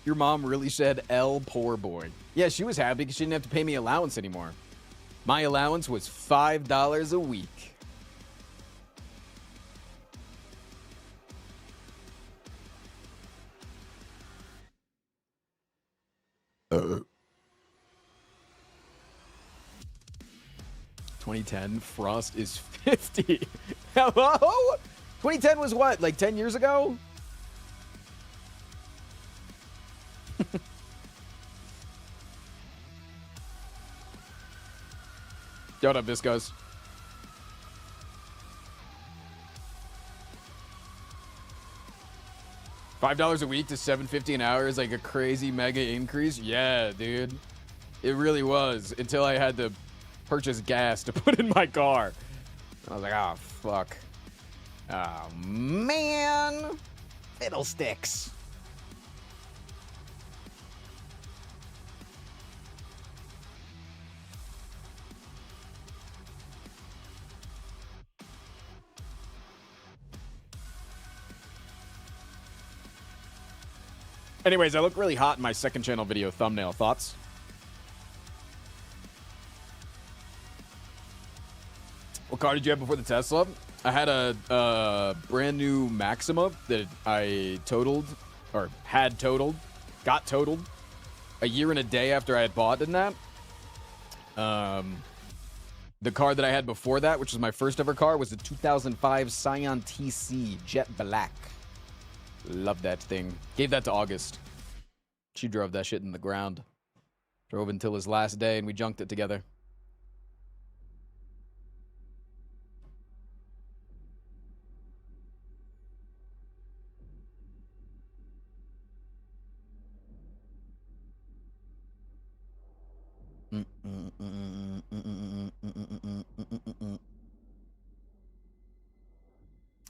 Your mom really said L poor boy. Yeah, she was happy because she didn't have to pay me allowance anymore. My allowance was $5 a week. Uh. 2010, Frost is 50. Hello? 2010 was what, like 10 years ago? Yo, what up, Viscos? $5 a week to $7.50 an hour is like a crazy mega increase. Yeah, dude. It really was until I had to purchase gas to put in my car. I was like, oh, fuck. Oh, man. Fiddlesticks. Anyways, I look really hot in my second channel video thumbnail. Thoughts? What car did you have before the Tesla? I had a brand new Maxima that I totaled, or had totaled, got totaled a year and a day after I had bought in that. The car that I had before that, which was my first ever car, was a 2005 Scion TC Jet Black. Love that thing. Gave that to August. She drove that shit in the ground. Drove until his last day, and we junked it together.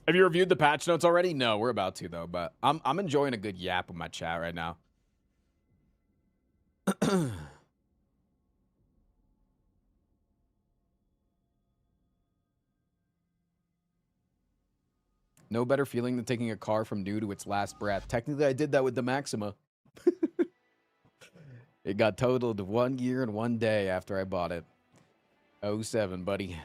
Have you reviewed the patch notes already? No, we're about to though, but I'm enjoying a good yap with my chat right now. No better feeling than taking a car from new to its last breath. Technically, I did that with the Maxima. It got totaled 1 year and 1 day after I bought it. 07, buddy.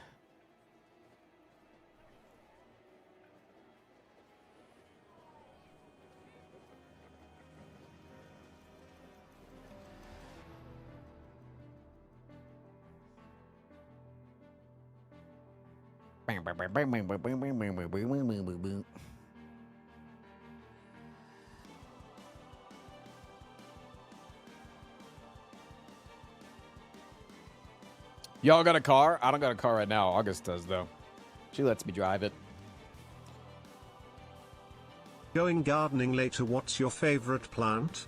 Y'all got a car? I don't got a car right now. August does, though. She lets me drive it. Going gardening later. What's your favorite plant?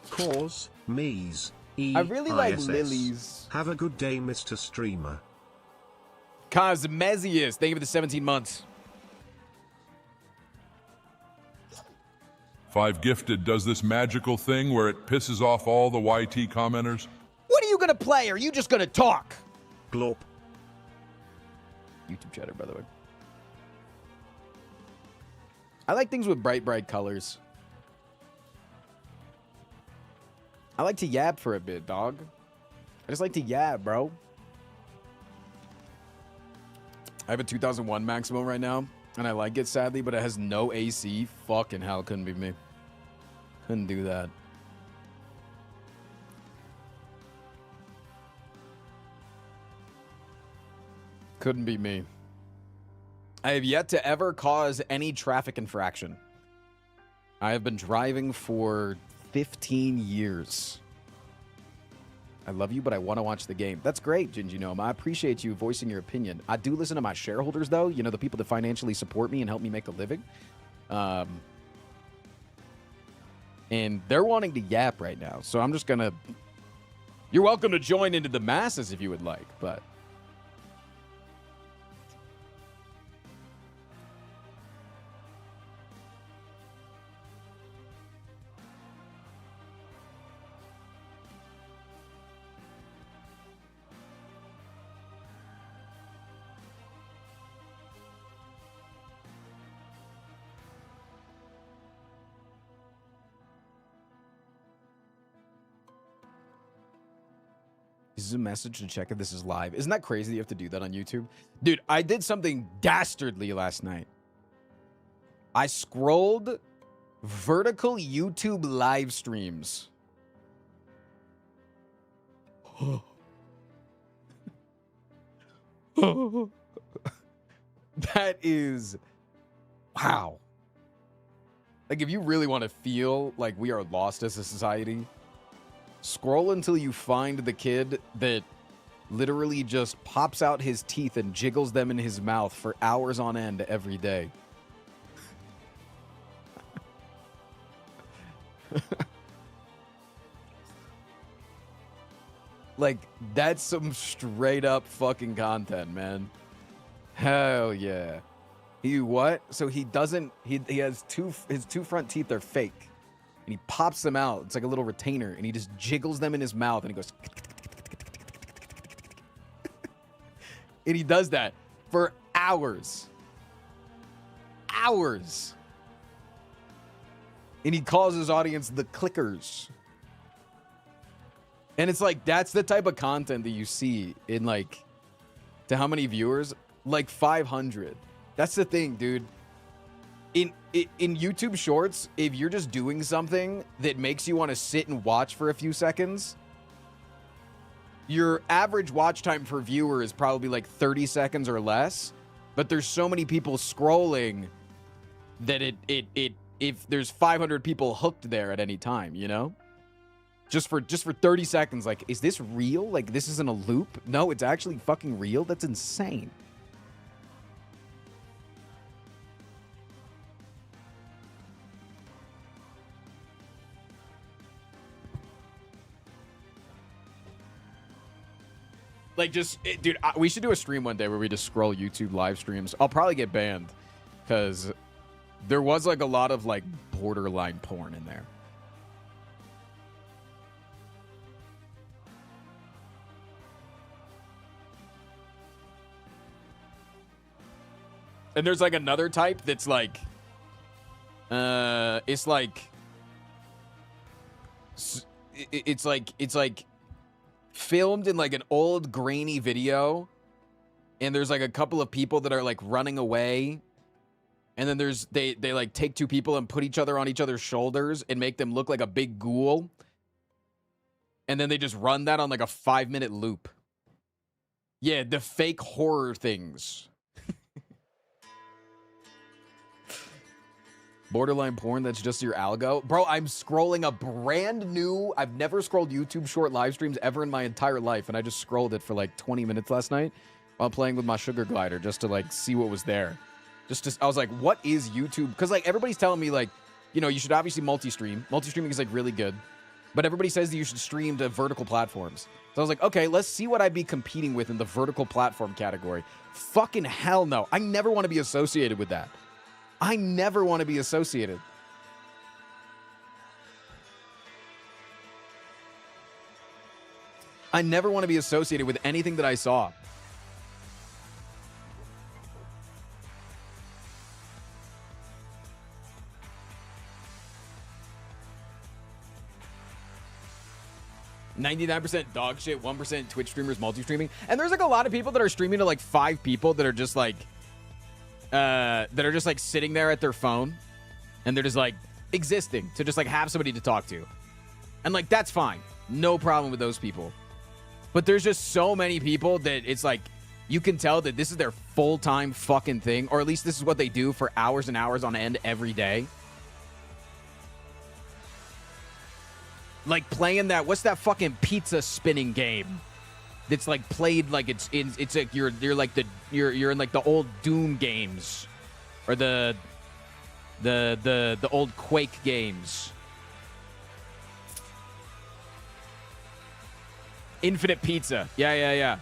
Cause, Mies, E. I really like ISS. lilies. Have a good day, Mr. Streamer. Cosmesius, thank you for the 17 months. 5 Gifted does this magical thing where it pisses off all the YT commenters. What are you gonna play? Or are you just gonna talk? Glop. YouTube chatter, by the way. I like things with bright, bright colors. I like to yab for a bit, dog. I just like to yab, bro. I have a 2001 Maximo right now, and I like it, sadly, but it has no AC. Fucking hell, couldn't be me. Couldn't do that. Couldn't be me. I have yet to ever cause any traffic infraction. I have been driving for 15 years. I love you, but I want to watch the game. That's great, Gingy Gnome. I appreciate you voicing your opinion. I do listen to my shareholders, though. You know, the people that financially support me and help me make a living. And they're wanting to yap right now. So I'm just going to... You're welcome to join into the masses if you would like, but... a message to check if this is live. Isn't that crazy that you have to do that on YouTube? Dude, I did something dastardly last night. I scrolled vertical YouTube live streams. That is... Wow. Like, if you really want to feel like we are lost as a society, scroll until you find the kid that literally just pops out his teeth and jiggles them in his mouth for hours on end every day. Like, that's some straight up fucking content, man. Hell yeah. He what? So he doesn't, he has his two front teeth are fake. And he pops them out. It's like a little retainer. And he just jiggles them in his mouth and he goes. And he does that for hours. Hours. And he calls his audience the clickers. And it's like, that's the type of content that you see in like, to how many viewers? Like 500. That's the thing, dude. In YouTube Shorts, if you're just doing something that makes you want to sit and watch for a few seconds, your average watch time per viewer is probably like 30 seconds or less. But there's so many people scrolling that if there's 500 people hooked there at any time, you know? Just for 30 seconds, like, is this real? Like, this isn't a loop? No, it's actually fucking real? That's insane. Like, dude, we should do a stream one day where we just scroll YouTube live streams. I'll probably get banned because there was, like, a lot of, like, borderline porn in there. And there's, like, another type that's, like, it's like filmed in like an old grainy video, and there's like a couple of people that are like running away, and then there's they like take two people and put each other on each other's shoulders and make them look like a big ghoul, and then they just run that on like a 5-minute loop. Yeah, the fake horror things. Borderline porn, that's just your algo? Bro, I'm scrolling a brand new... I've never scrolled YouTube short live streams ever in my entire life, and I just scrolled it for like 20 minutes last night while playing with my sugar glider just to like see what was there. I was like, what is YouTube? Because like everybody's telling me like, you know, you should obviously multi-stream. Multi-streaming is like really good. But everybody says that you should stream to vertical platforms. So I was like, okay, let's see what I'd be competing with in the vertical platform category. Fucking hell no. I never want to be associated with that. I never want to be associated. I never want to be associated with anything that I saw. %99 dog shit, 1% Twitch streamers multi-streaming. And there's like a lot of people that are streaming to like 5 people that are just like sitting there at their phone, and they're just like existing to just like have somebody to talk to. And like that's fine. No problem with those people. But there's just so many people that it's like you can tell that this is their full-time fucking thing, or at least this is what they do for hours and hours on end every day. Like playing that, what's that fucking pizza spinning game? It's like played like it's like you're in like the old Doom games, or the old Quake games. Infinite Pizza. Yeah.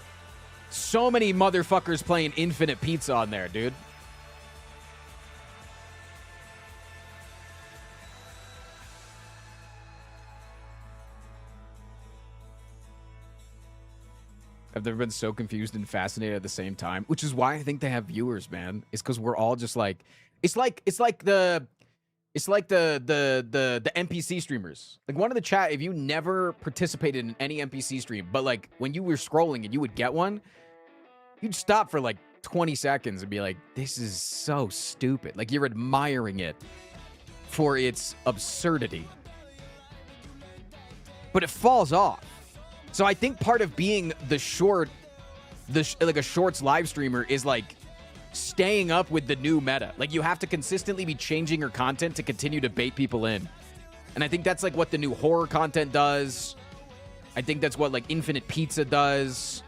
So many motherfuckers playing Infinite Pizza on there, dude. I've never been so confused and fascinated at the same time, which is why I think they have viewers, man. It's because we're all just like, it's like the It's like the NPC streamers. Like one of the chat, if you never participated in any NPC stream, but like when you were scrolling and you would get one, you'd stop for like 20 seconds and be like, this is so stupid. Like you're admiring it for its absurdity. But it falls off. So I think part of being like a shorts live streamer is like staying up with the new meta. Like you have to consistently be changing your content to continue to bait people in. And I think that's like what the new horror content does. I think that's what like Infinite Pizza does.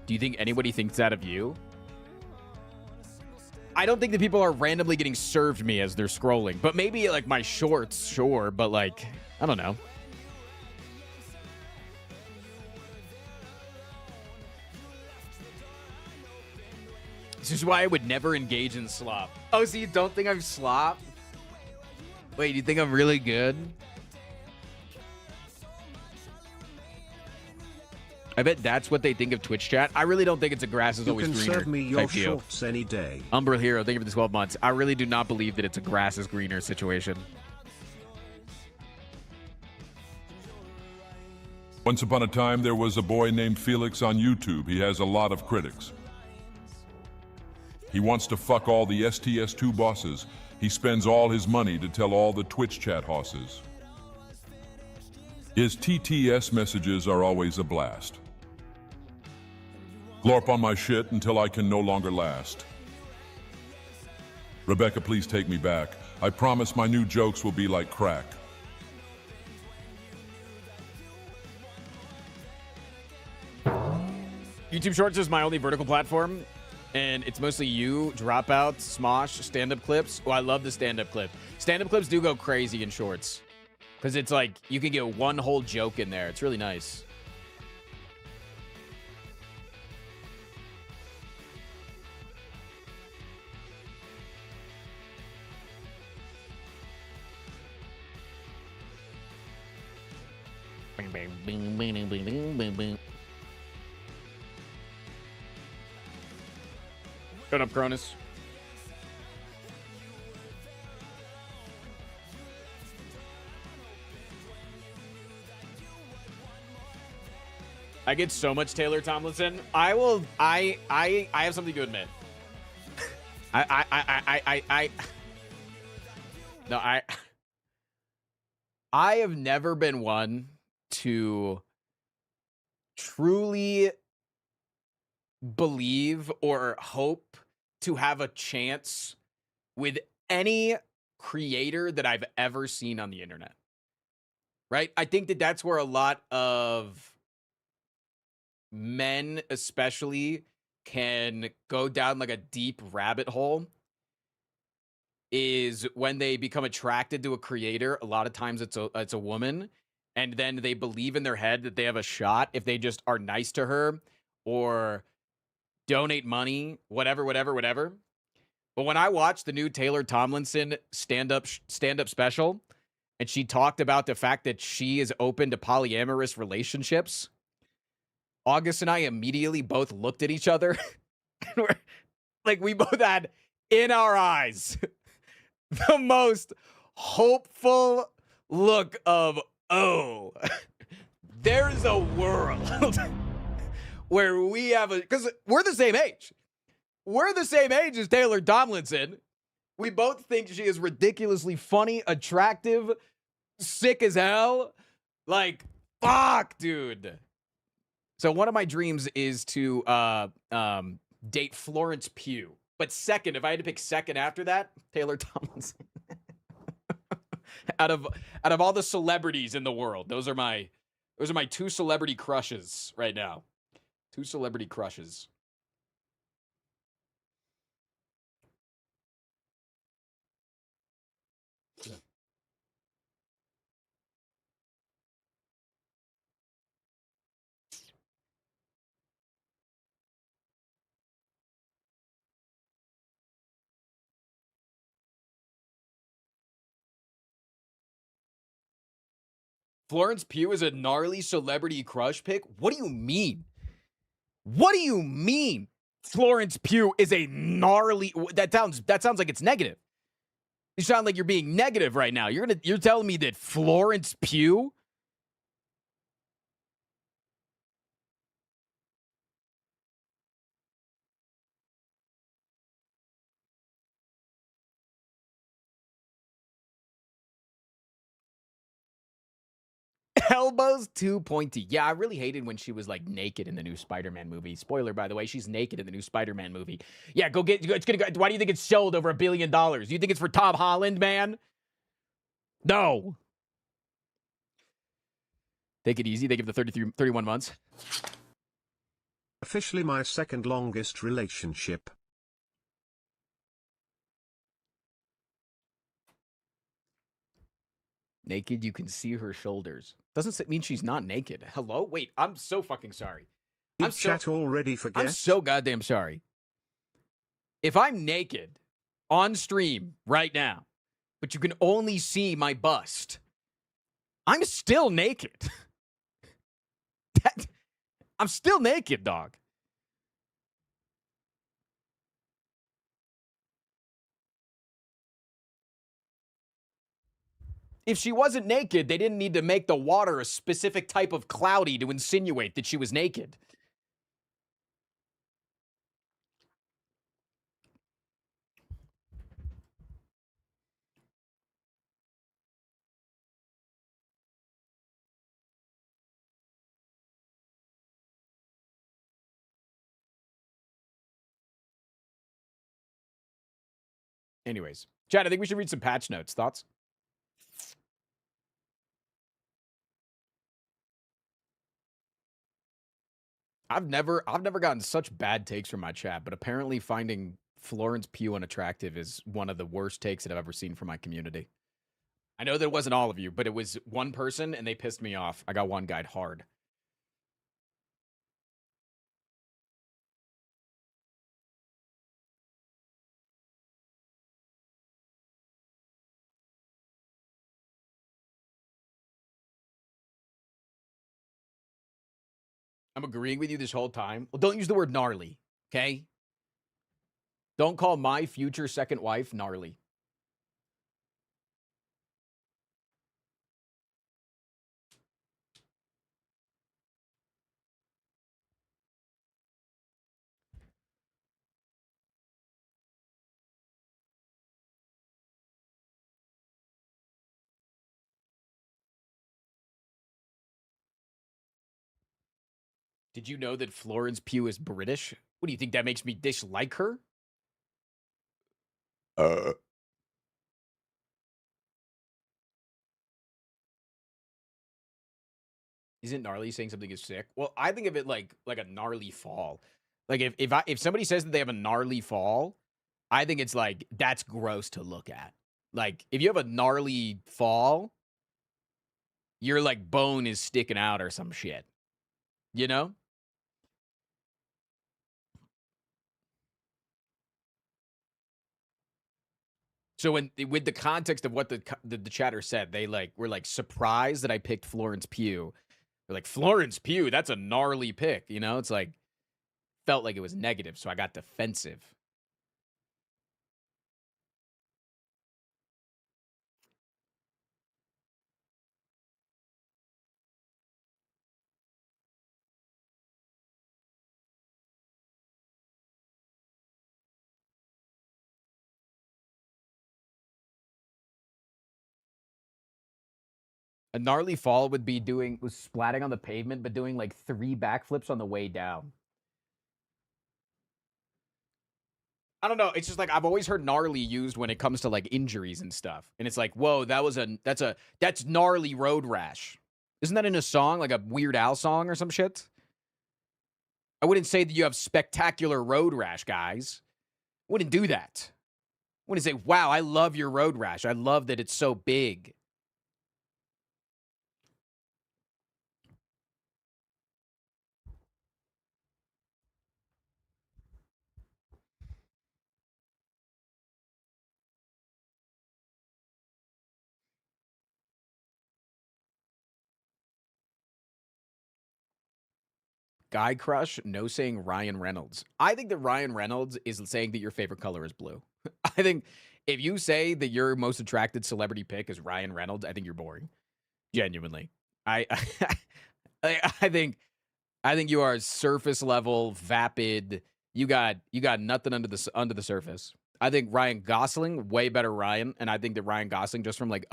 Do you think anybody thinks that of you? I don't think that people are randomly getting served me as they're scrolling, but maybe like my shorts, sure, but like, I don't know. This is why I would never engage in slop. Oh, so you don't think I'm slop? Wait, you think I'm really good? I bet that's what they think of Twitch chat. I really don't think it's a grass is always greener. You can serve me your type deal. shorts any day. Umbral Hero, thank you for the 12 months. I really do not believe that it's a grass is greener situation. Once upon a time, there was a boy named Felix on YouTube. He has a lot of critics. He wants to fuck all the STS2 bosses. He spends all his money to tell all the Twitch chat hosses. His TTS messages are always a blast. Glorp on my shit until I can no longer last. Rebecca, please take me back. I promise my new jokes will be like crack. YouTube Shorts is my only vertical platform, and it's mostly you, dropouts, Smosh, stand-up clips. Oh, I love the stand-up clip. Stand-up clips do go crazy in Shorts, because it's like you can get one whole joke in there. It's really nice. Shut up, Cronus. I get so much Taylor Tomlinson. I have something to admit. I have never been one to truly believe or hope to have a chance with any creator that I've ever seen on the internet. Right? I think that that's where a lot of men especially can go down like a deep rabbit hole, is when they become attracted to a creator. A lot of times it's a woman, and then they believe in their head that they have a shot if they just are nice to her or donate money, whatever. But when I watched the new Taylor Tomlinson stand-up special, and she talked about the fact that she is open to polyamorous relationships, August and I immediately both looked at each other. And we both had in our eyes the most hopeful look of, oh, there's a world where we have because we're the same age. We're the same age as Taylor Tomlinson. We both think she is ridiculously funny, attractive, sick as hell. Like, fuck, dude. So one of my dreams is to date Florence Pugh. But second, if I had to pick second after that, Taylor Tomlinson. out of all the celebrities in the world, those are my two celebrity crushes right now. Two celebrity crushes. Florence Pugh is a gnarly celebrity crush pick? What do you mean? What do you mean? Florence Pugh is a gnarly. That sounds like it's negative. You sound like you're being negative right now. You're telling me that Florence Pugh. Elbows too pointy. Yeah, I really hated when she was like naked in the new Spider-Man movie. Spoiler, by the way, she's naked in the new Spider-Man movie. Yeah, go get. It's gonna go. Why do you think it's sold over $1 billion? You think it's for Tom Holland, man? No. Take it easy. They give the 31 months. Officially my second longest relationship. Naked, you can see her shoulders. Doesn't mean she's not naked. Hello? Wait, I'm so fucking sorry. Did chat already forget? I'm so goddamn sorry. If I'm naked on stream right now, but you can only see my bust, I'm still naked. I'm still naked, dog. If she wasn't naked, they didn't need to make the water a specific type of cloudy to insinuate that she was naked. Anyways, Chad, I think we should read some patch notes. Thoughts? I've never gotten such bad takes from my chat, but apparently finding Florence Pugh unattractive is one of the worst takes that I've ever seen from my community. I know that it wasn't all of you, but it was one person and they pissed me off. I got one guy hard. I'm agreeing with you this whole time. Well, don't use the word gnarly, okay? Don't call my future second wife gnarly. Did you know that Florence Pugh is British? What do you think that makes me dislike her? Isn't gnarly saying something is sick? Well, I think of it like a gnarly fall. Like if somebody says that they have a gnarly fall, I think it's like that's gross to look at. Like if you have a gnarly fall, your like bone is sticking out or some shit. You know? So with the context of what the chatter said, they like were like surprised that I picked Florence Pugh. They're like, Florence Pugh, that's a gnarly pick. You know, it's like felt like it was negative, so I got defensive. A gnarly fall would be splatting on the pavement, but doing like 3 backflips on the way down. I don't know. It's just like I've always heard gnarly used when it comes to like injuries and stuff. And it's like, whoa, that's gnarly road rash. Isn't that in a song, like a Weird Al song or some shit? I wouldn't say that you have spectacular road rash, guys. I wouldn't do that. I wouldn't say, wow, I love your road rash. I love that it's so big. Guy crush, no saying Ryan Reynolds. I think that Ryan Reynolds is saying that your favorite color is blue. I think if you say that your most attracted celebrity pick is Ryan Reynolds, I think you're boring. Genuinely. I I think you are surface level, vapid. You got nothing under the surface. I think Ryan Gosling, way better Ryan, and I think that Ryan Gosling, just from like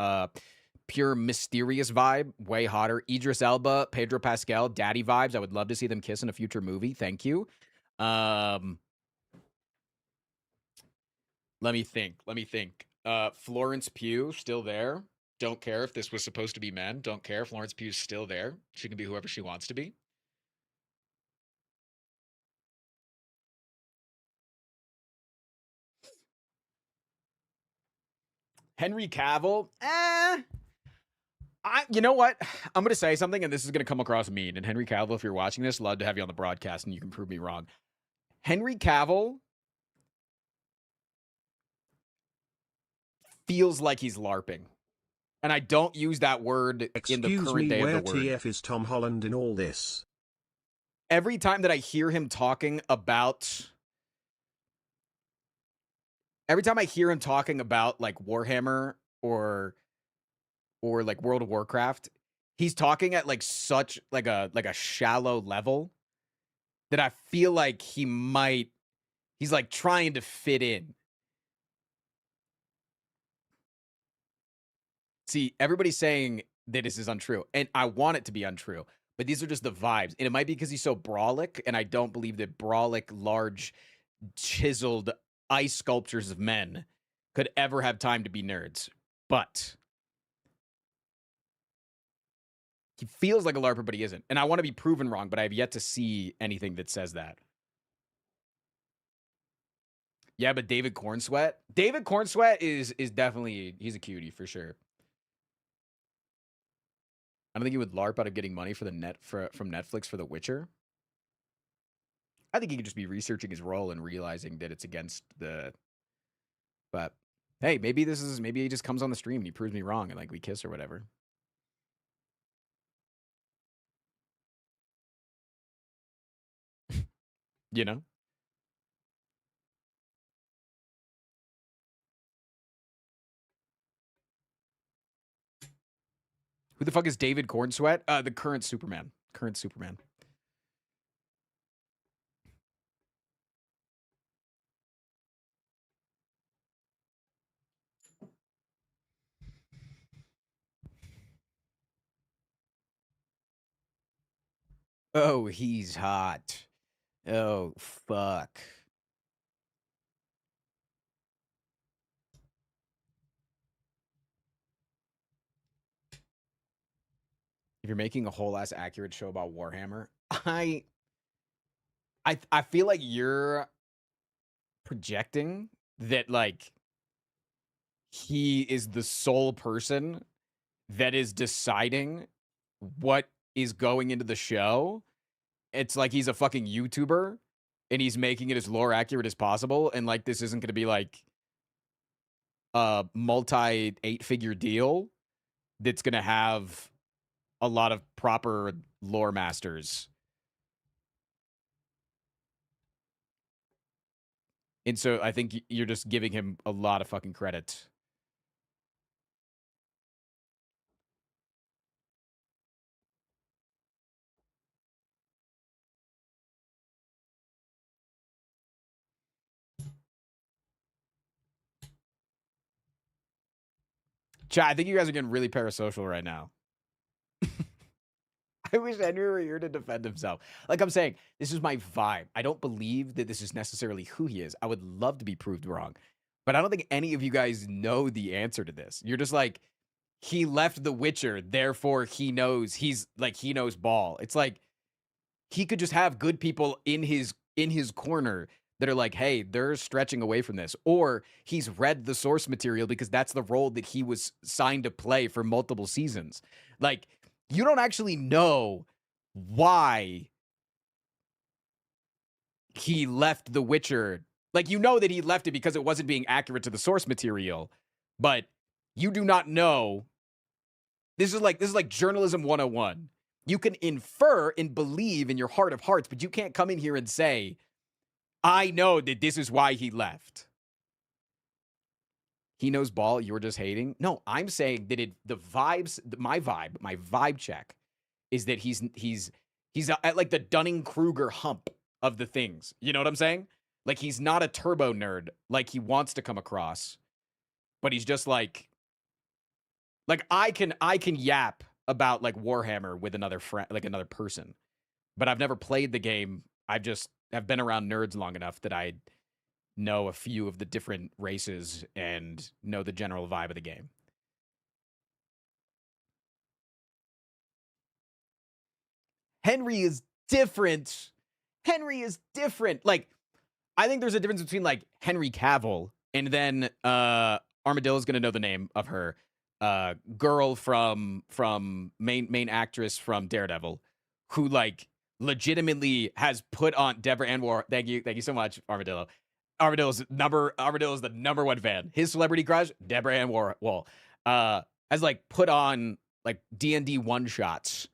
pure mysterious vibe, way hotter. Idris Elba, Pedro Pascal, daddy vibes. I would love to see them kiss in a future movie. Thank you. Let me think. Florence Pugh, still there. Don't care if this was supposed to be men. Don't care. Florence Pugh's still there. She can be whoever she wants to be. Henry Cavill, you know what? I'm going to say something, and this is going to come across mean. And Henry Cavill, if you're watching this, love to have you on the broadcast, and you can prove me wrong. Henry Cavill feels like he's LARPing. And I don't use that word in the current day of the word. Excuse me, where TF is Tom Holland in all this? Every time that I hear him talking about... Every time I hear him talking about, like, Warhammer or like World of Warcraft, he's talking at like such like a shallow level that I feel like he's like trying to fit in. See, everybody's saying that this is untrue, and I want it to be untrue, but these are just the vibes. And it might be because he's so brolic, and I don't believe that brolic, large, chiseled ice sculptures of men could ever have time to be nerds. But he feels like a LARPer, but he isn't. And I want to be proven wrong, but I have yet to see anything that says that. Yeah, but David Cornsweat? David Cornsweat is definitely, he's a cutie for sure. I don't think he would LARP out of getting money from Netflix for The Witcher. I think he could just be researching his role and realizing that it's against the... But, hey, maybe he just comes on the stream and he proves me wrong and like we kiss or whatever. You know? Who the fuck is David Cornsweat? The current Superman. Oh, he's hot. Oh, fuck. If you're making a whole ass accurate show about Warhammer, I feel like you're projecting that like he is the sole person that is deciding what is going into the show. It's like he's a fucking YouTuber and he's making it as lore accurate as possible, and like this isn't going to be like a multi 8-figure deal that's going to have a lot of proper lore masters. And so I think you're just giving him a lot of fucking credit. Chat, I think you guys are getting really parasocial right now. I wish Henry were here to defend himself. Like I'm saying, this is my vibe. I don't believe that this is necessarily who he is. I would love to be proved wrong. But I don't think any of you guys know the answer to this. You're just like, he left The Witcher, therefore he knows he knows ball. It's like he could just have good people in his corner that are like, hey, they're stretching away from this. Or he's read the source material because that's the role that he was signed to play for multiple seasons. Like, you don't actually know why he left The Witcher. Like, you know that he left it because it wasn't being accurate to the source material, but you do not know. This is like journalism 101. You can infer and believe in your heart of hearts, but you can't come in here and say, I know that this is why he left. He knows ball, you're just hating. No, I'm saying that my vibe check is that he's at like the Dunning-Kruger hump of the things. You know what I'm saying? Like he's not a turbo nerd like he wants to come across, but he's just like I can yap about like Warhammer with another friend, like another person, but I've never played the game. I've been around nerds long enough that I know a few of the different races and know the general vibe of the game. Henry is different. Like, I think there's a difference between like Henry Cavill and then Armadillo's gonna know the name of her girl from main actress from Daredevil, who like legitimately has put on Deborah Ann War. Thank you so much, Armadillo. Armadillo's the number one fan. His celebrity crush, Deborah Ann Wall, has like put on like D&D one shots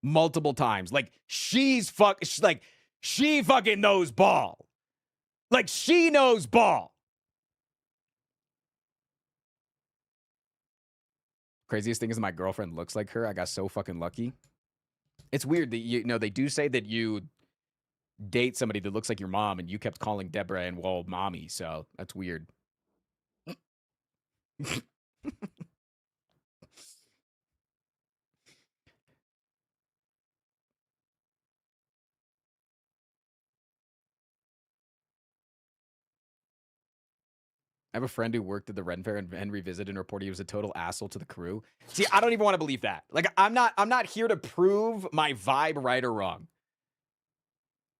multiple times. Like she fucking knows ball. Like she knows ball. Craziest thing is my girlfriend looks like her. I got so fucking lucky. It's weird that they do say that you date somebody that looks like your mom, and you kept calling Deborah and Wall mommy, so that's weird. I have a friend who worked at the Ren Fair and Henry visited and reported he was a total asshole to the crew. See, I don't even want to believe that. Like, I'm not here to prove my vibe right or wrong.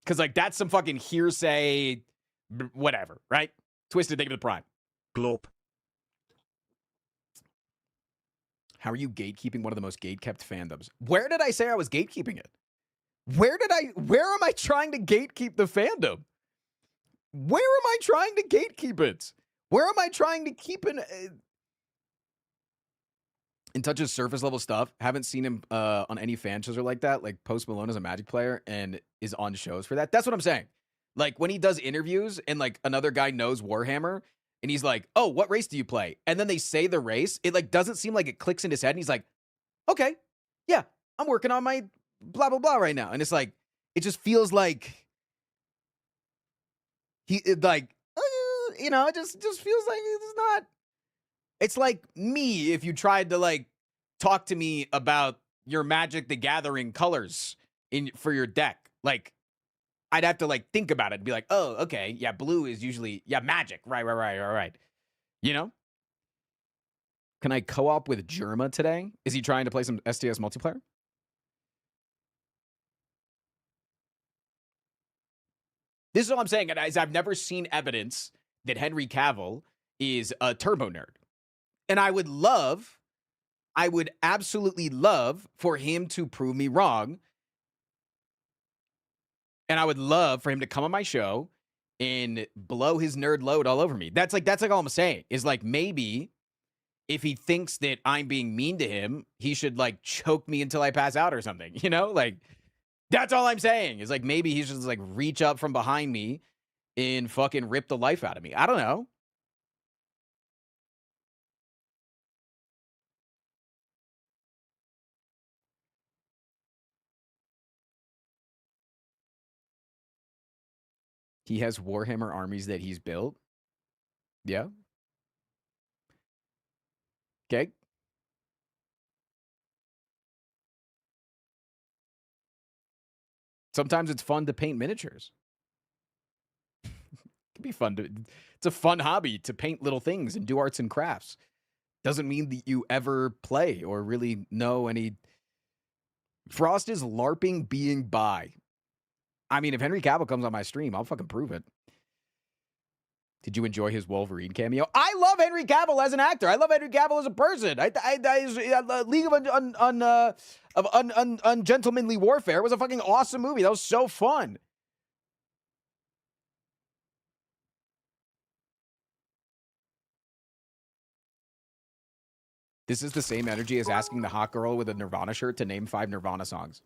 Because, like, that's some fucking hearsay, whatever, right? Twisted Thing of the Prime. Glorp. How are you gatekeeping one of the most gatekept fandoms? Where did I say I was gatekeeping it? Where am I trying to gatekeep the fandom? Where am I trying to gatekeep it? Where am I trying to keep it? In touch with surface level stuff. Haven't seen him on any fan shows or like that. Like Post Malone is a Magic player and is on shows for that. That's what I'm saying. Like when he does interviews and like another guy knows Warhammer and he's like, oh, what race do you play? And then they say the race. It like doesn't seem like it clicks in his head. And he's like, okay, yeah, I'm working on my blah, blah, blah right now. And it's like, it just feels like it just feels like it's not. It's like me if you tried to like talk to me about your Magic the Gathering colors for your deck. Like I'd have to like think about it and be like, oh, okay, yeah, blue is usually Magic, right. You know? Can I co-op with Germa today? Is he trying to play some STS multiplayer? This is all I'm saying, is I've never seen evidence that Henry Cavill is a turbo nerd. And I would absolutely love for him to prove me wrong. And I would love for him to come on my show and blow his nerd load all over me. That's like all I'm saying is like maybe if he thinks that I'm being mean to him, he should like choke me until I pass out or something, you know? Like that's all I'm saying is like maybe he should just like reach up from behind me and fucking rip the life out of me. I don't know. He has Warhammer armies that he's built. Yeah. Okay. Sometimes it's fun to paint miniatures. It can be fun it's a fun hobby to paint little things and do arts and crafts. Doesn't mean that you ever play or really know any. Frost is LARPing being bi. I mean, if Henry Cavill comes on my stream, I'll fucking prove it. Did you enjoy his Wolverine cameo? I love Henry Cavill as an actor. I love Henry Cavill as a person. League of Ungentlemanly Warfare was a fucking awesome movie. That was so fun. This is the same energy as asking the hot girl with a Nirvana shirt to name 5 Nirvana songs.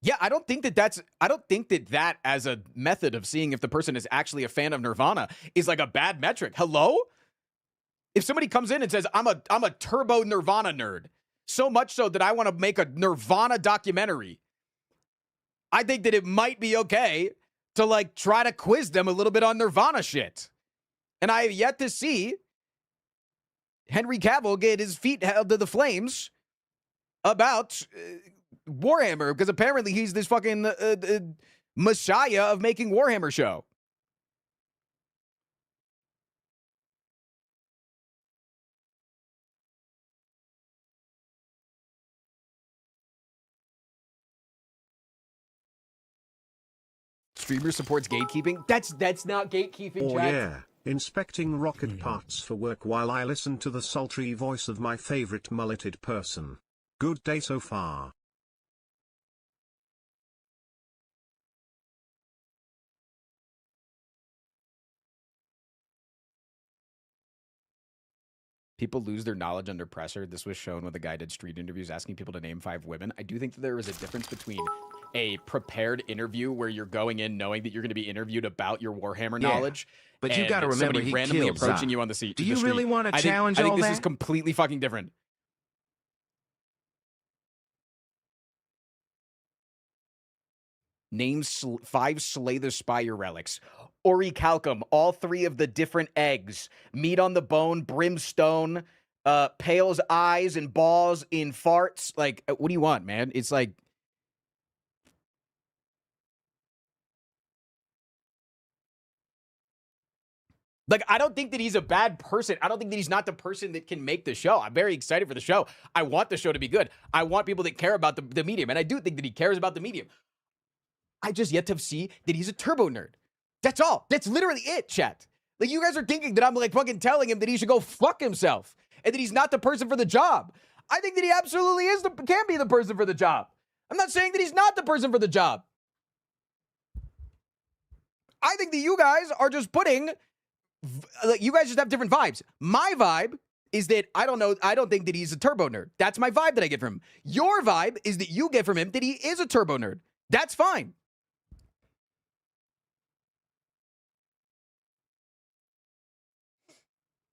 Yeah, I don't think that as a method of seeing if the person is actually a fan of Nirvana is like a bad metric. Hello? If somebody comes in and says, I'm a turbo Nirvana nerd, so much so that I want to make a Nirvana documentary, I think that it might be okay to like try to quiz them a little bit on Nirvana shit. And I have yet to see Henry Cavill get his feet held to the flames about Warhammer, because apparently he's this fucking messiah of making Warhammer show. Streamer supports gatekeeping. That's not gatekeeping, Oh chat. yeah, inspecting rocket parts for work while I listen to the sultry voice of my favorite mulleted person. Good day so far. People lose their knowledge under pressure. This was shown when the guy did street interviews asking people to name 5 women. I do think that there is a difference between a prepared interview where you're going in knowing that you're going to be interviewed about your Warhammer knowledge. but you and gotta remember, somebody he randomly killed approaching Zod. you on the seat. Do you really want to challenge I think all this that? is completely fucking different. Name 5 Slay the Spire relics. Orichalcum, all 3 of the different eggs. Meat on the bone, brimstone, Pale's eyes and balls in farts. Like, what do you want, man? It's like... Like, I don't think that he's a bad person. I don't think that he's not the person that can make the show. I'm very excited for the show. I want the show to be good. I want people that care about the medium. And I do think that he cares about the medium. I just yet to see that he's a turbo nerd. That's all. That's literally it, chat. Like, you guys are thinking that I'm like fucking telling him that he should go fuck himself and that he's not the person for the job. I think that he absolutely can be the person for the job. I'm not saying that he's not the person for the job. I think that you guys are just putting, you guys just have different vibes. My vibe is that I don't think that he's a turbo nerd. That's my vibe that I get from him. Your vibe is that you get from him that he is a turbo nerd. That's fine.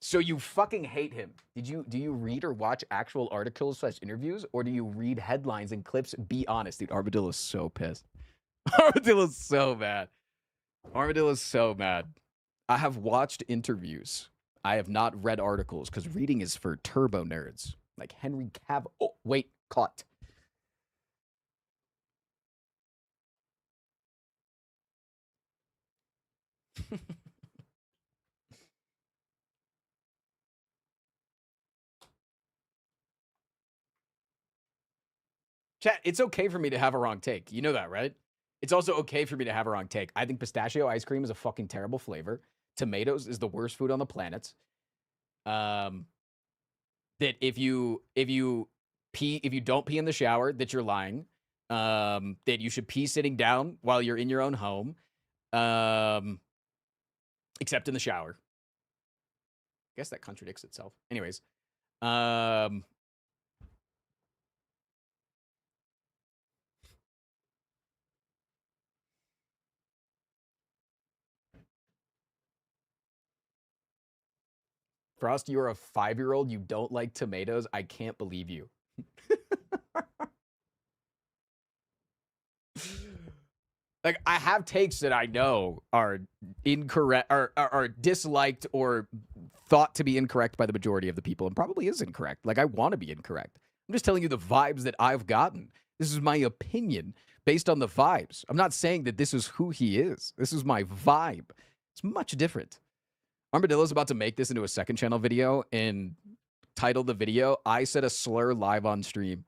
So you fucking hate him. Do you read or watch actual articles / interviews, or do you read headlines and clips? Be honest, dude. Armadillo's so pissed. Armadillo's so mad. Armadillo's so mad. I have watched interviews. I have not read articles because reading is for turbo nerds like Henry Cavill. Oh, wait, caught. Chat, it's okay for me to have a wrong take. You know that, right? It's also okay for me to have a wrong take. I think pistachio ice cream is a fucking terrible flavor. Tomatoes is the worst food on the planet. That if you don't pee in the shower, that you're lying. That you should pee sitting down while you're in your own home. Except in the shower. I guess that contradicts itself. Anyways. Frost, you're a 5-year-old. You don't like tomatoes. I can't believe you. Like, I have takes that I know are incorrect, are disliked or thought to be incorrect by the majority of the people, and probably is incorrect. Like, I want to be incorrect. I'm just telling you the vibes that I've gotten. This is my opinion based on the vibes. I'm not saying that this is who he is. This is my vibe. It's much different. Armadillo's about to make this into a second channel video and title the video, I Said a Slur Live on Stream.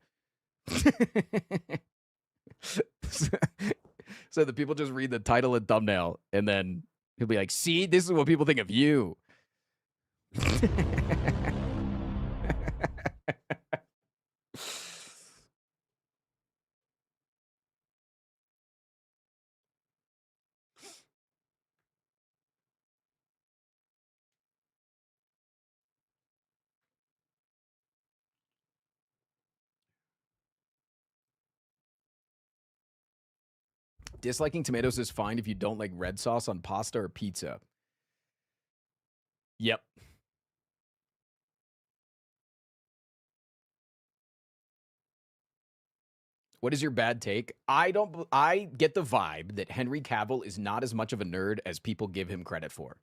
So the people just read the title and thumbnail, and then he'll be like, see, this is what people think of you. Disliking tomatoes is fine if you don't like red sauce on pasta or pizza. Yep. What is your bad take? I get the vibe that Henry Cavill is not as much of a nerd as people give him credit for.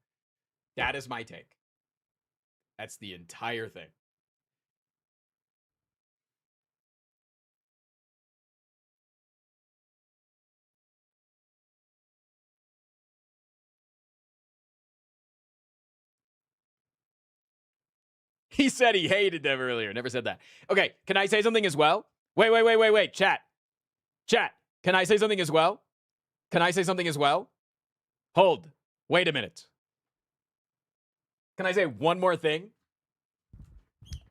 That is my take. That's the entire thing. He said he hated them earlier. Never said that. Okay, can I say something as well? Wait. Chat. Can I say something as well? Can I say something as well? Hold. Wait a minute. Can I say one more thing?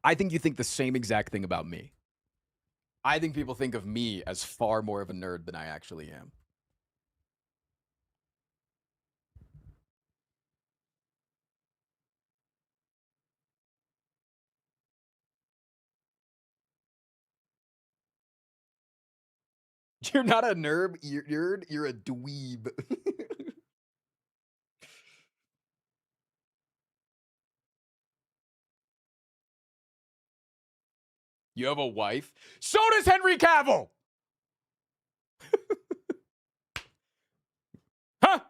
I think you think the same exact thing about me. I think people think of me as far more of a nerd than I actually am. You're not a nerd. You're a dweeb. You have a wife? So does Henry Cavill! Huh?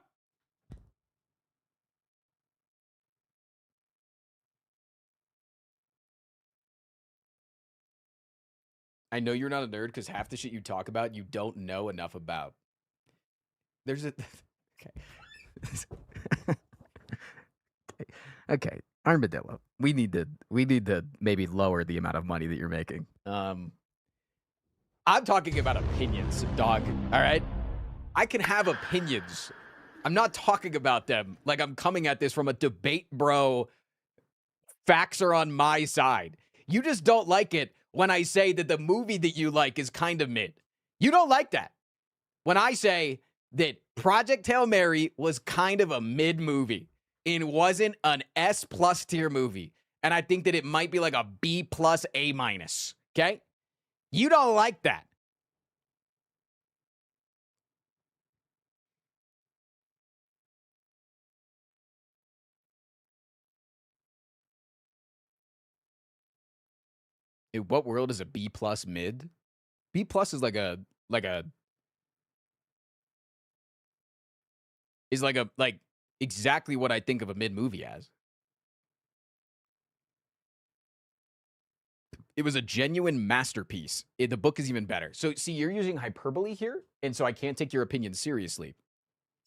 I know you're not a nerd because half the shit you talk about you don't know enough about. There's a... Okay. Okay. Armadillo. We need to maybe lower the amount of money that you're making. I'm talking about opinions, dog. All right? I can have opinions. I'm not talking about them like I'm coming at this from a debate, bro. Facts are on my side. You just don't like it when I say that the movie that you like is kind of mid. You don't like that. When I say that Project Hail Mary was kind of a mid movie and wasn't an S+ tier movie, and I think that it might be like a B+ A-, okay? You don't like that. In what world is a B+ mid? B+ is like exactly what I think of a mid movie as. It was a genuine masterpiece. The book is even better. So, see, you're using hyperbole here, and so I can't take your opinion seriously.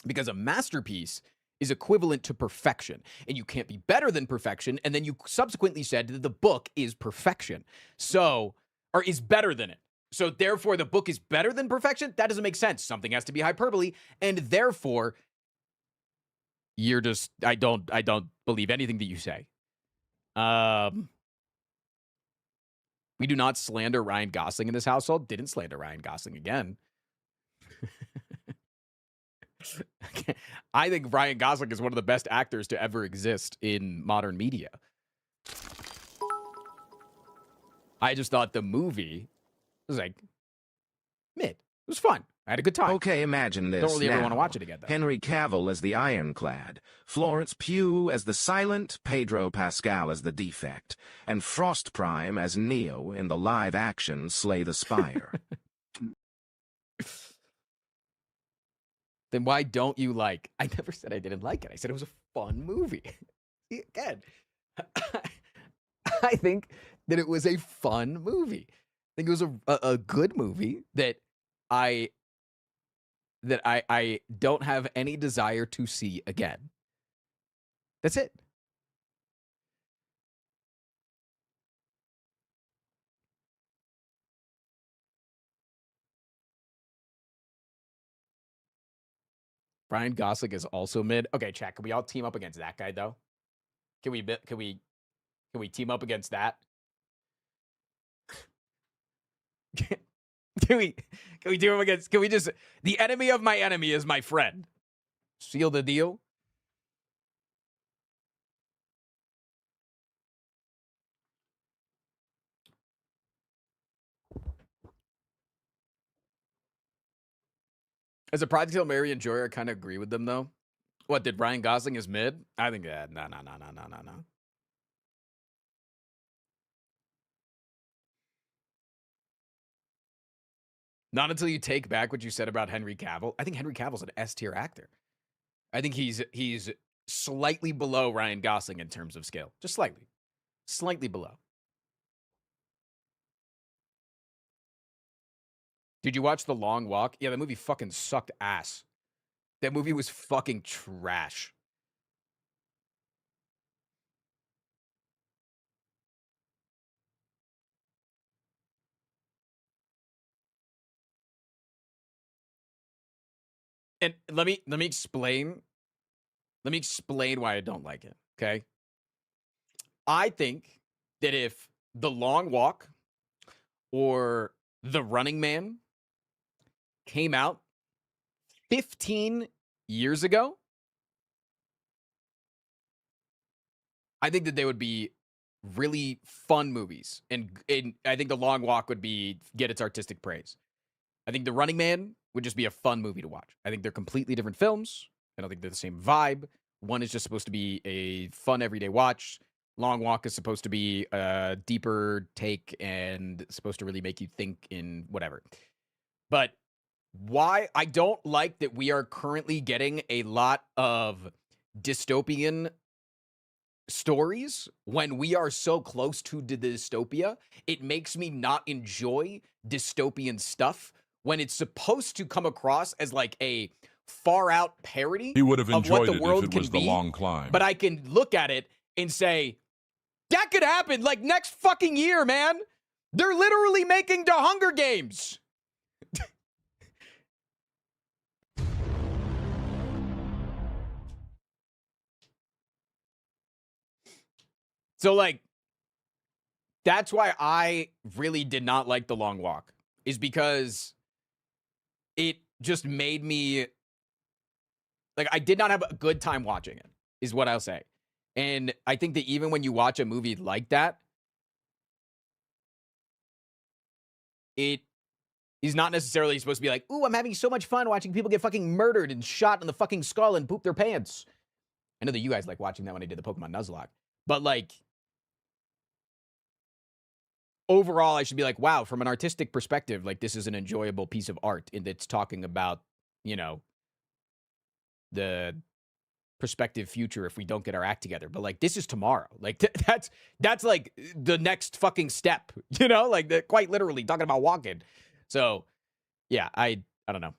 Because a masterpiece is equivalent to perfection, and you can't be better than perfection, and then you subsequently said that the book is perfection. So, or is better than it. So, therefore, the book is better than perfection? That doesn't make sense. Something has to be hyperbole, and therefore, you're just, I don't believe anything that you say. We do not slander Ryan Gosling in this household. Didn't slander Ryan Gosling again. I think Ryan Gosling is one of the best actors to ever exist in modern media. I just thought the movie was like mid. It was fun. I had a good time. Okay, imagine this. Don't really ever now. want to watch it again, though. Henry Cavill as the Ironclad, Florence Pugh as the Silent, Pedro Pascal as the Defect, and Frost Prime as Neo in the live-action Slay the Spire. Then why don't you like? I never said I didn't like it. I said it was a fun movie. Again, I think that it was a fun movie. I think it was a good movie that I don't have any desire to see again. That's it. Ryan Gosling is also mid. Okay, chat. Can we all team up against that guy though? Can we team up against that? Can we team up against? Can we just? The enemy of my enemy is my friend. Seal the deal. As a Practical Mary enjoyer, I kind of agree with them, though. What, did Ryan Gosling is mid? I think that, no. Not until you take back what you said about Henry Cavill. I think Henry Cavill's an S-tier actor. I think he's slightly below Ryan Gosling in terms of skill. Just slightly. Slightly below. Did you watch The Long Walk? Yeah, that movie fucking sucked ass. That movie was fucking trash. And let me explain. Let me explain why I don't like it, okay? I think that if The Long Walk or The Running Man came out 15 years ago, I think that they would be really fun movies. And I think The Long Walk would get its artistic praise. I think The Running Man would just be a fun movie to watch. I think they're completely different films. I don't think they're the same vibe. One is just supposed to be a fun everyday watch. Long Walk is supposed to be a deeper take and supposed to really make you think in whatever. But why I don't like that we are currently getting a lot of dystopian stories when we are so close to the dystopia. It makes me not enjoy dystopian stuff when it's supposed to come across as like a far out parody He would have of what enjoyed the it world if it can was The be. Long Climb. But I can look at it and say, that could happen like next fucking year, man. They're literally making the Hunger Games. So, like, that's why I really did not like The Long Walk, is because it just made me, like, I did not have a good time watching it, is what I'll say. And I think that even when you watch a movie like that, it is not necessarily supposed to be like, ooh, I'm having so much fun watching people get fucking murdered and shot in the fucking skull and poop their pants. I know that you guys like watching that when I did the Pokemon Nuzlocke. But, like, overall, I should be like, wow, from an artistic perspective, like, this is an enjoyable piece of art and it's talking about, you know, the prospective future if we don't get our act together. But, like, this is tomorrow. Like, that's like the next fucking step, you know, like, quite literally talking about walking. So, yeah, I don't know.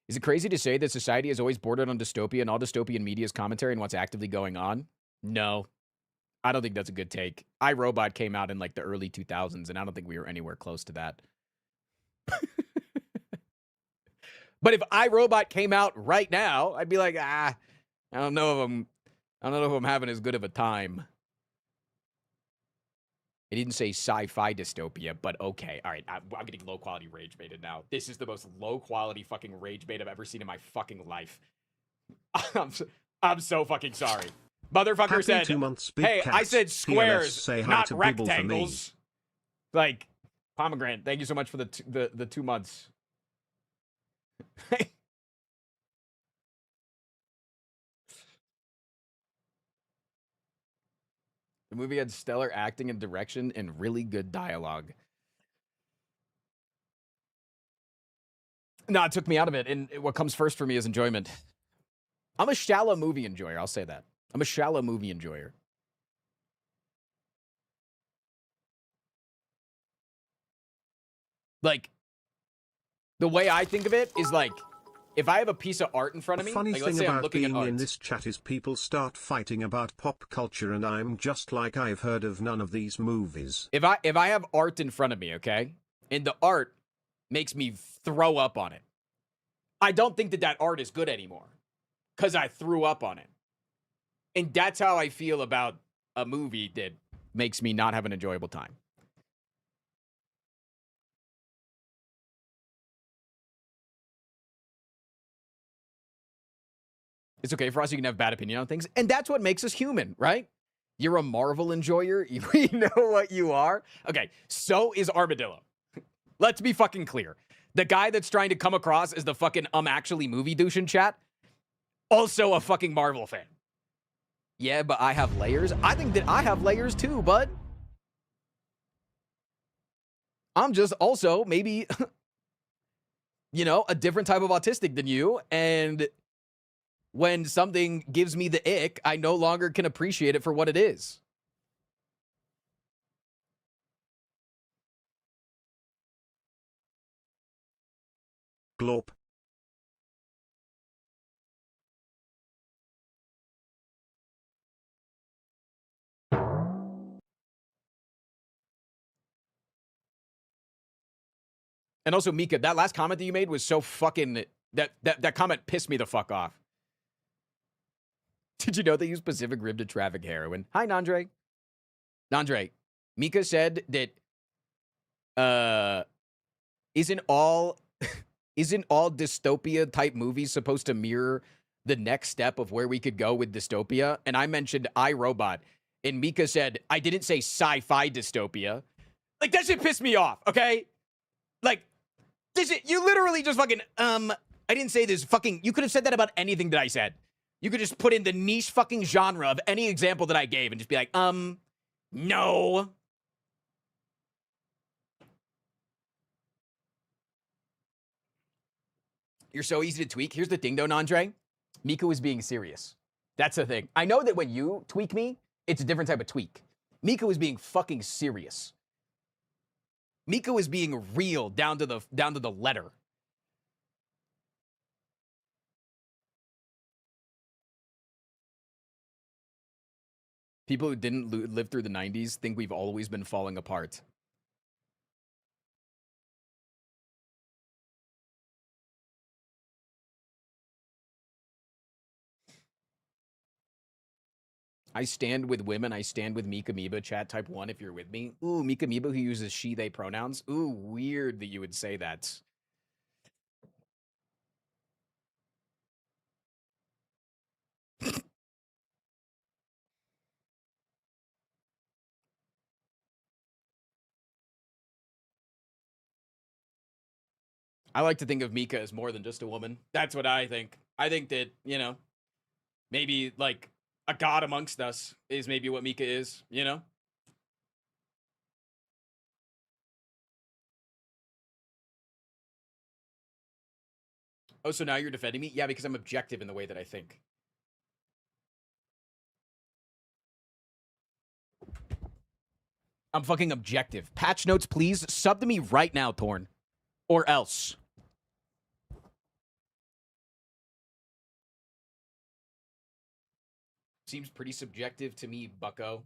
Is it crazy to say that society has always bordered on dystopia and all dystopian media's commentary and what's actively going on? No. I don't think that's a good take. iRobot came out in like the early 2000s, and I don't think we were anywhere close to that. But if iRobot came out right now, I'd be like, I don't know if I'm having as good of a time. It didn't say sci-fi dystopia, but okay. All right, I'm getting low-quality rage baited now. This is the most low-quality fucking rage bait I've ever seen in my fucking life. I'm so fucking sorry. Motherfucker Happy said, 2 months, big hey, cat. I said squares, Say hi not to Bibble for me. rectangles. Like, Pomegranate, thank you so much for the 2 months. The movie had stellar acting and direction and really good dialogue. No, it took me out of it. And what comes first for me is enjoyment. I'm a shallow movie enjoyer. I'll say that. I'm a shallow movie enjoyer. Like, the way I think of it is like, if I have a piece of art in front of me, The funny like, let's thing say I'm about looking at being art. in this chat is people start fighting about pop culture and I'm just like, I've heard of none of these movies. If I have art in front of me, okay, and the art makes me throw up on it, I don't think that art is good anymore because I threw up on it. And that's how I feel about a movie that makes me not have an enjoyable time. It's okay for us. You can have bad opinion on things. And that's what makes us human, right? You're a Marvel enjoyer. We know what you are. Okay, so is Armadillo. Let's be fucking clear. The guy that's trying to come across as the fucking actually movie douche in chat, also a fucking Marvel fan. Yeah, but I have layers. I think that I have layers too, bud. I'm just also maybe, you know, a different type of autistic than you. And when something gives me the ick, I no longer can appreciate it for what it is. Glorp. And also, Mika, that last comment that you made was so fucking... That comment pissed me the fuck off. Did you know they use Pacific Rim to traffic heroin? Hi, Nandre. Nandre, Mika said that isn't all dystopia type movies supposed to mirror the next step of where we could go with dystopia? And I mentioned iRobot, and Mika said, I didn't say sci-fi dystopia. Like, that shit pissed me off, okay? Like, this shit, you literally just fucking, I didn't say this fucking, you could have said that about anything that I said. You could just put in the niche fucking genre of any example that I gave and just be like, no. You're so easy to tweak. Here's the thing, though, Nandre. Mika was being serious. That's the thing. I know that when you tweak me, it's a different type of tweak. Mika was being fucking serious. Mika was being real down to the letter. People who didn't live through the 90s think we've always been falling apart. I stand with women. I stand with Mika Miba. Chat type 1 if you're with me. Ooh, Mika Miba who uses she, they pronouns. Ooh, weird that you would say that. I like to think of Mika as more than just a woman. That's what I think. I think that, you know, maybe like a god amongst us is maybe what Mika is, you know? Oh, so now you're defending me? Yeah, because I'm objective in the way that I think. I'm fucking objective. Patch notes, please. Sub to me right now, Torn. Or else. Seems pretty subjective to me, bucko.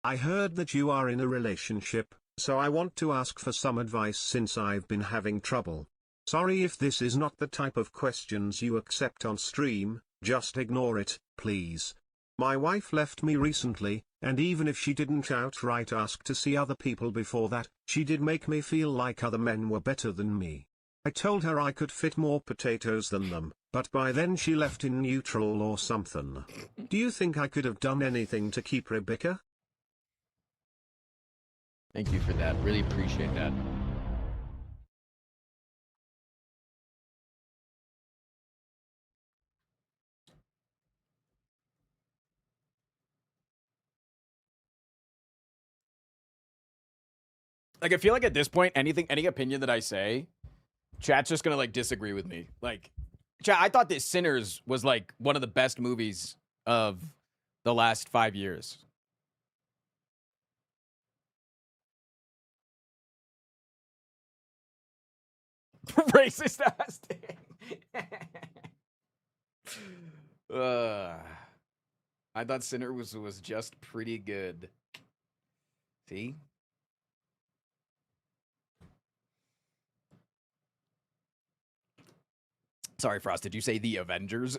I heard that you are in a relationship, so I want to ask for some advice since I've been having trouble. Sorry if this is not the type of questions you accept on stream, just ignore it, please. My wife left me recently, and even if she didn't outright ask to see other people before that, she did make me feel like other men were better than me. I told her I could fit more potatoes than them, but by then she left in neutral or something. Do you think I could have done anything to keep Rebecca? Thank you for that. Really appreciate that. Like, I feel like at this point, any opinion that I say, chat's just gonna, like, disagree with me. Like, chat, I thought that Sinners was, like, one of the best movies of the last 5 years. Racist ass thing. I thought Sinner was just pretty good. See? Sorry, Frost, did you say the Avengers?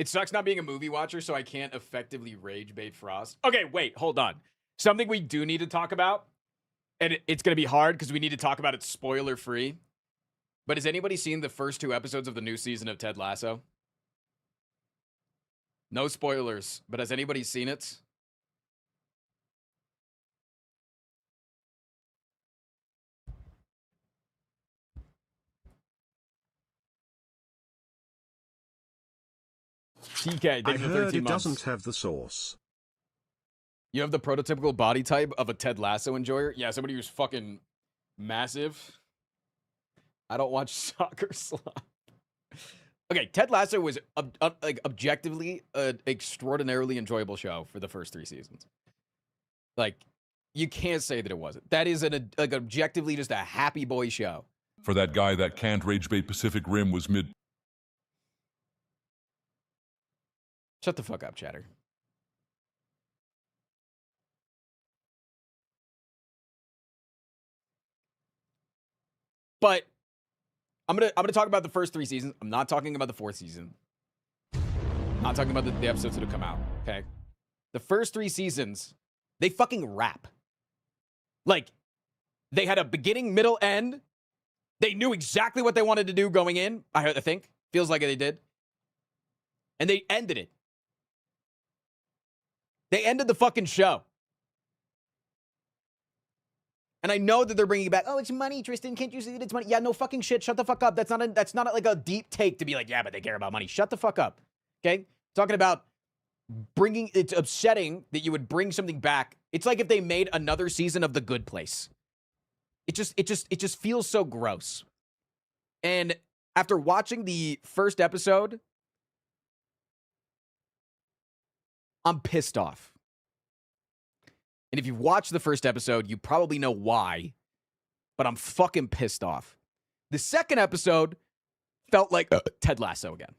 It sucks not being a movie watcher, so I can't effectively rage bait Frost. Okay, wait, hold on. Something we do need to talk about, and it's going to be hard because we need to talk about it spoiler-free. But has anybody seen the first 2 episodes of the new season of Ted Lasso? No spoilers, but has anybody seen it? TK, I thank you for heard 13 it months. doesn't have the sauce. You have the prototypical body type of a Ted Lasso enjoyer? Yeah, somebody who's fucking massive. I don't watch soccer slop. Okay, Ted Lasso was like objectively an extraordinarily enjoyable show for the first 3 seasons. Like, you can't say that it wasn't. That is like objectively just a happy boy show. For that guy that can't rage bait Pacific Rim was mid. Shut the fuck up, chatter. But I'm gonna talk about the first 3 seasons. I'm not talking about the 4th season. I'm not talking about the episodes that have come out. Okay, the first 3 seasons, they fucking rap. Like, they had a beginning, middle, end. They knew exactly what they wanted to do going in. I think feels like they did, and they ended it. They ended the fucking show. And I know that they're bringing it back. Oh, it's money, Tristan. Can't you see that it's money? Yeah, no fucking shit. Shut the fuck up. That's not like a deep take to be like, yeah, but they care about money. Shut the fuck up. Okay? Talking about bringing, it's upsetting that you would bring something back. It's like if they made another season of The Good Place. It just feels so gross. And after watching the first episode, I'm pissed off. And if you've watched the first episode, you probably know why, but I'm fucking pissed off. The second episode felt like Ted Lasso again.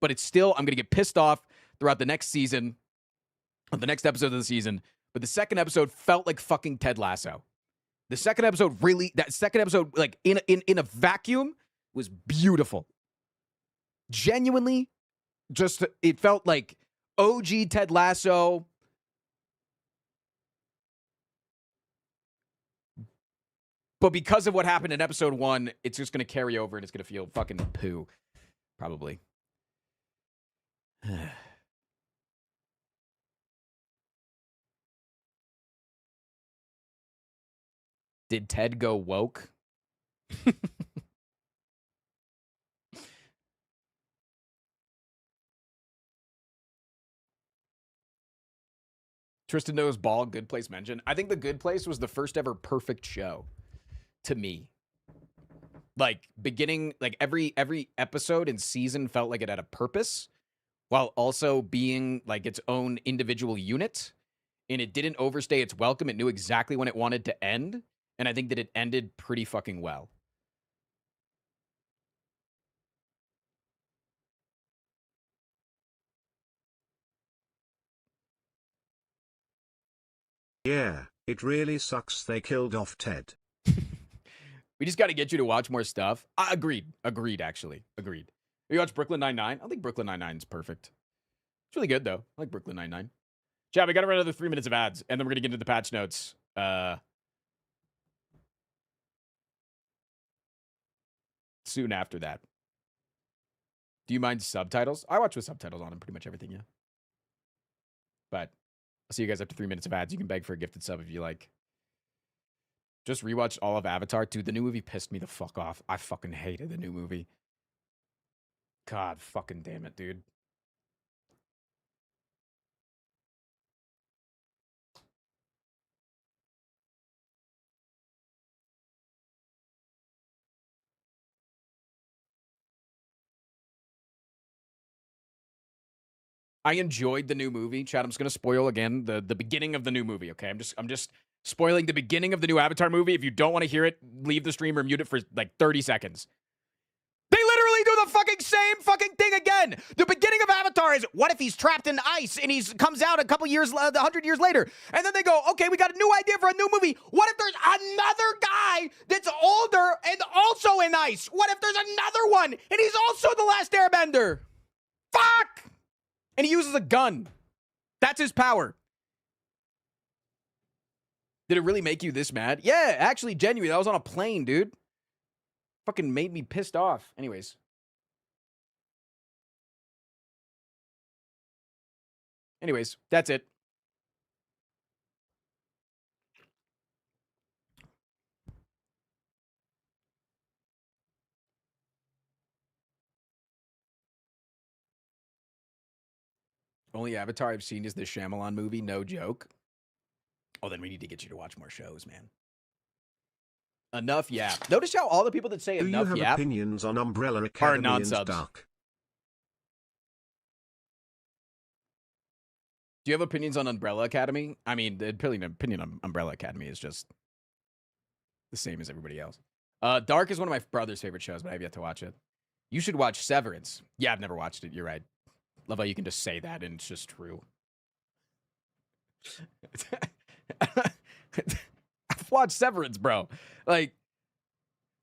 But it's still, I'm going to get pissed off throughout the next season, or the next episode of the season. But the second episode felt like fucking Ted Lasso. The second episode like in a vacuum was beautiful. Genuinely, just, it felt like OG Ted Lasso. But because of what happened in episode 1, it's just going to carry over and it's going to feel fucking poo. Probably. Did Ted go woke? Tristan knows ball, Good Place mentioned. I think The Good Place was the first ever perfect show to me. Like, beginning, like every episode and season felt like it had a purpose while also being like its own individual unit. And it didn't overstay its welcome. It knew exactly when it wanted to end. And I think that it ended pretty fucking well. Yeah, it really sucks they killed off Ted. We just got to get you to watch more stuff. Agreed, actually. Agreed. You watch Brooklyn Nine-Nine? I don't think Brooklyn Nine-Nine is perfect. It's really good, though. I like Brooklyn Nine-Nine. Chad, we got to run another 3 minutes of ads, and then we're going to get into the patch notes. Soon after that. Do you mind subtitles? I watch with subtitles on and pretty much everything, yeah. But I'll see you guys after 3 minutes of ads. You can beg for a gifted sub if you like. Just rewatched all of Avatar. Dude, the new movie pissed me the fuck off. I fucking hated the new movie. God fucking damn it, dude. I enjoyed the new movie. Chad, I'm just gonna spoil again the beginning of the new movie, okay? I'm just spoiling the beginning of the new Avatar movie. If you don't want to hear it, leave the stream or mute it for like 30 seconds. They literally do the fucking same fucking thing again. The beginning of Avatar is, what if he's trapped in ice and he comes out a couple years, 100 years later? And then they go, okay, we got a new idea for a new movie. What if there's another guy that's older and also in ice? What if there's another one and he's also the last airbender? Fuck! And he uses a gun. That's his power. Did it really make you this mad? Yeah, actually, genuinely. I was on a plane, dude. Fucking made me pissed off. Anyways. That's it. Only Avatar I've seen is the Shyamalan movie, no joke. Oh, then we need to get you to watch more shows, man. Enough yap. Notice how all the people that say Do enough you have yap opinions on Umbrella Academy and non-subs. Dark? Do you have opinions on Umbrella Academy? I mean, the opinion on Umbrella Academy is just the same as everybody else. Dark is one of my brother's favorite shows, but I have yet to watch it. You should watch Severance. Yeah, I've never watched it. You're right. Love how you can just say that and it's just true. I've watched Severance, bro. Like,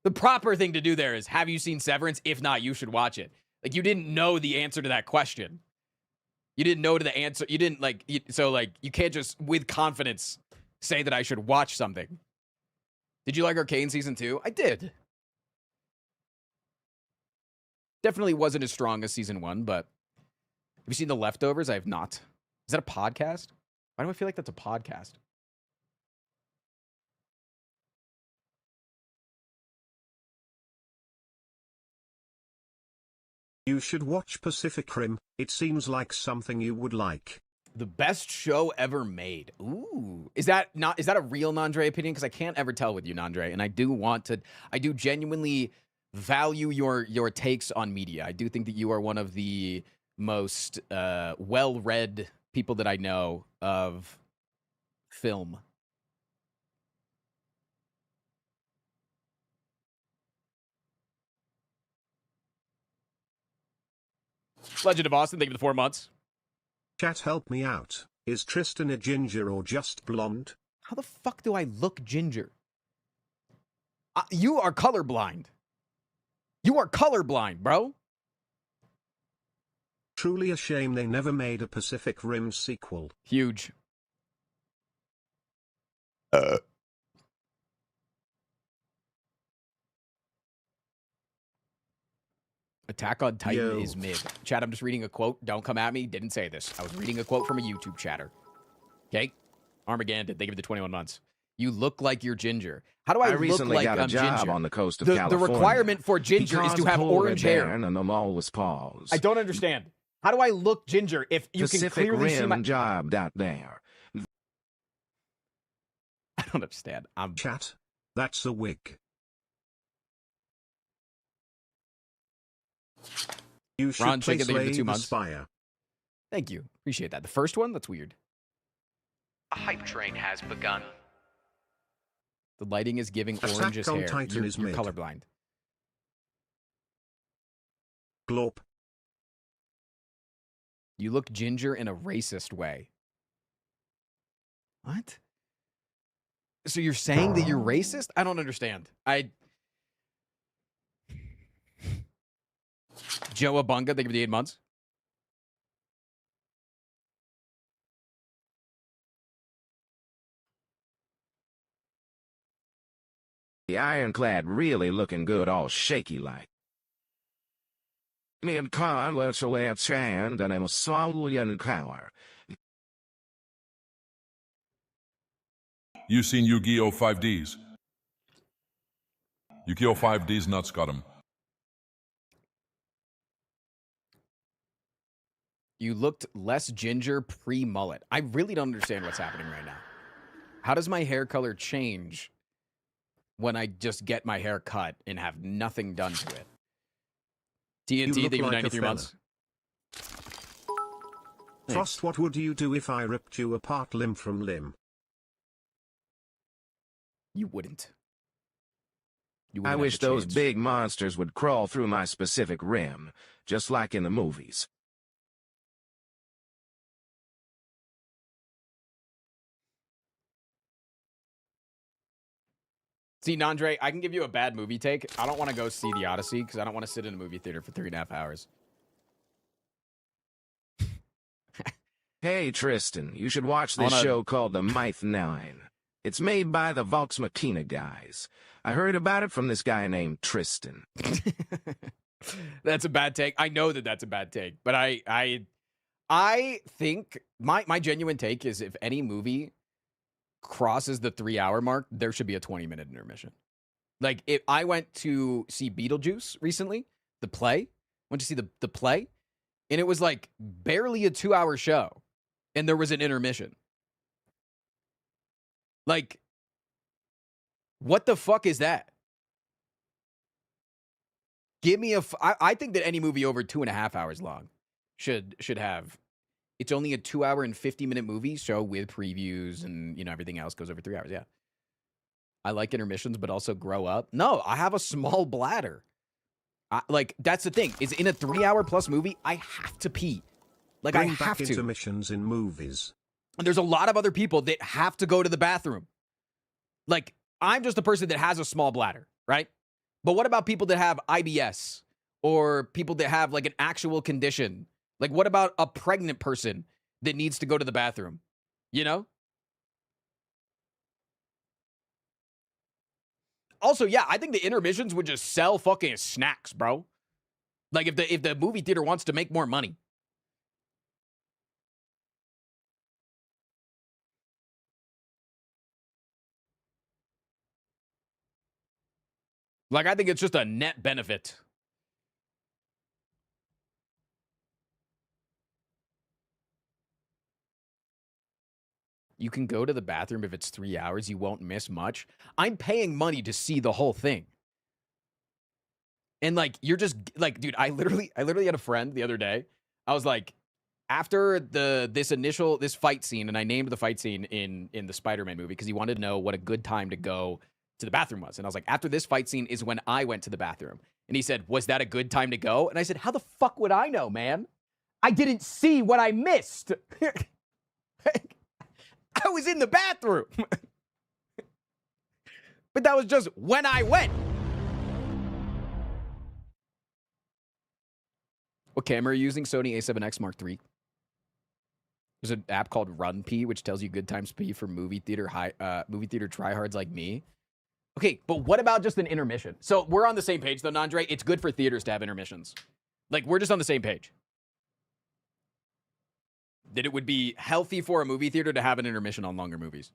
the proper thing to do there is, have you seen Severance? If not, you should watch it. Like, you didn't know the answer to that question. You didn't know the answer. You didn't, like, you can't just, with confidence, say that I should watch something. Did you like Arcane Season 2? I did. Definitely wasn't as strong as Season 1, but have you seen The Leftovers? I have not. Is that a podcast? Why do I feel like that's a podcast? You should watch Pacific Rim. It seems like something you would like. The best show ever made. Ooh. Is that a real Nandre opinion? Because I can't ever tell with you, Nandre. And I do genuinely value your takes on media. I do think that you are one of the most well-read people that I know of film. Legend of Austin, thank you for the 4 months. Chat, help me out. Is Tristan a ginger or just blonde? How the fuck do I look ginger? You are colorblind. You are colorblind, bro. Truly a shame they never made a Pacific Rim sequel. Huge. Attack on Titan is mid. Chat, I'm just reading a quote. Don't come at me. Didn't say this. I was reading a quote from a YouTube chatter. Okay? Armageddon, they give it the 21 months. You look like you're ginger. How do I look recently like got a I'm job ginger? on the coast of The California. requirement for ginger is to have orange hair. And the mall was paused. I don't understand. How do I look ginger if you Pacific can clearly see Rim my... job out there. I don't understand. Chat, that's a wig. You should Ron, play check it, they give it Slay 2 the months. Spire. Thank you. Appreciate that. The first one? That's weird. A hype train has begun. The lighting is giving Attack orange on hair. Titan is You're mid. colorblind. Glorp. You look ginger in a racist way. What? So you're saying that you're racist? I don't understand. Joe Abunga, thank you for the 8 months. The ironclad really looking good, all shaky like. Me and Carl were so and I'm a Saulian cower. You seen Yu-Gi-Oh! 5Ds? Yu-Gi-Oh! 5Ds nuts got him. You looked less ginger pre-mullet. I really don't understand what's happening right now. How does my hair color change when I just get my hair cut and have nothing done to it? TNT, look thank you for like a 93 fella. months. Frost, what would you do if I ripped you apart limb from limb? You wouldn't. You I wouldn't have wish a those chance. big monsters would crawl through my specific rim, just like in the movies. See, Nandre, I can give you a bad movie take. I don't want to go see The Odyssey because I don't want to sit in a movie theater for 3.5 hours. Hey Tristan, you should watch this Wanna- show called The Myth 9. It's made by the Vox Machina guys. I heard about it from this guy named Tristan. That's a bad take. I know that that's a bad take, but I think my genuine take is if any movie crosses the 3-hour mark, there should be a 20-minute intermission. Like if I went to see Beetlejuice recently, the play, went to see the play, and it was like barely a 2-hour show, and there was an intermission. Like, what the fuck is that? Give me I think that any movie over 2.5 hours long should have. It's only a 2-hour and 50-minute movie show with previews and everything else goes over 3 hours. Yeah, I like intermissions, but also grow up. No, I have a small bladder. Like that's the thing. Is in a 3-hour plus movie, I have to pee. Like Bring I have back to. intermissions in movies. And there's a lot of other people that have to go to the bathroom. Like, I'm just a person that has a small bladder, right? But what about people that have IBS or people that have like an actual condition? Like, what about a pregnant person that needs to go to the bathroom? You know? Also, yeah, I think the intermissions would just sell fucking snacks, bro. Like, if the movie theater wants to make more money. Like, I think it's just a net benefit. You can go to the bathroom if it's 3 hours. You won't miss much. I'm paying money to see the whole thing. And like, you're just like, dude, I literally had a friend the other day. I was like, after this fight scene, and I named the fight scene in the Spider-Man movie because he wanted to know what a good time to go to the bathroom was. And I was like, after this fight scene is when I went to the bathroom. And he said, was that a good time to go? And I said, how the fuck would I know, man? I didn't see what I missed. I was in the bathroom. But that was just when I went. What camera are you using? Sony A7X Mark III. There's an app called Run P, which tells you good times to pee for movie theater tryhards like me. Okay, but what about just an intermission? So we're on the same page, though, Nandre. It's good for theaters to have intermissions. Like, we're just on the same page. That it would be healthy for a movie theater to have an intermission on longer movies.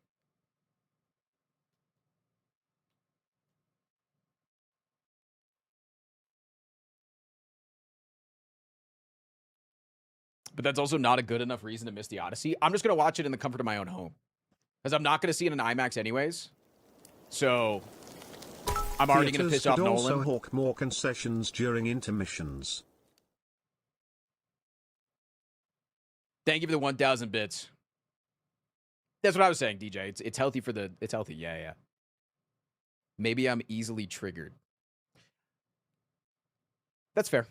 But that's also not a good enough reason to miss the Odyssey. I'm just going to watch it in the comfort of my own home. Because I'm not going to see it in IMAX anyways. So, I'm already going to piss off Theaters could Nolan. also hawk more concessions during intermissions. Thank you for the 1,000 bits. That's what I was saying, DJ. It's healthy for the... It's healthy, yeah. Maybe I'm easily triggered. That's fair.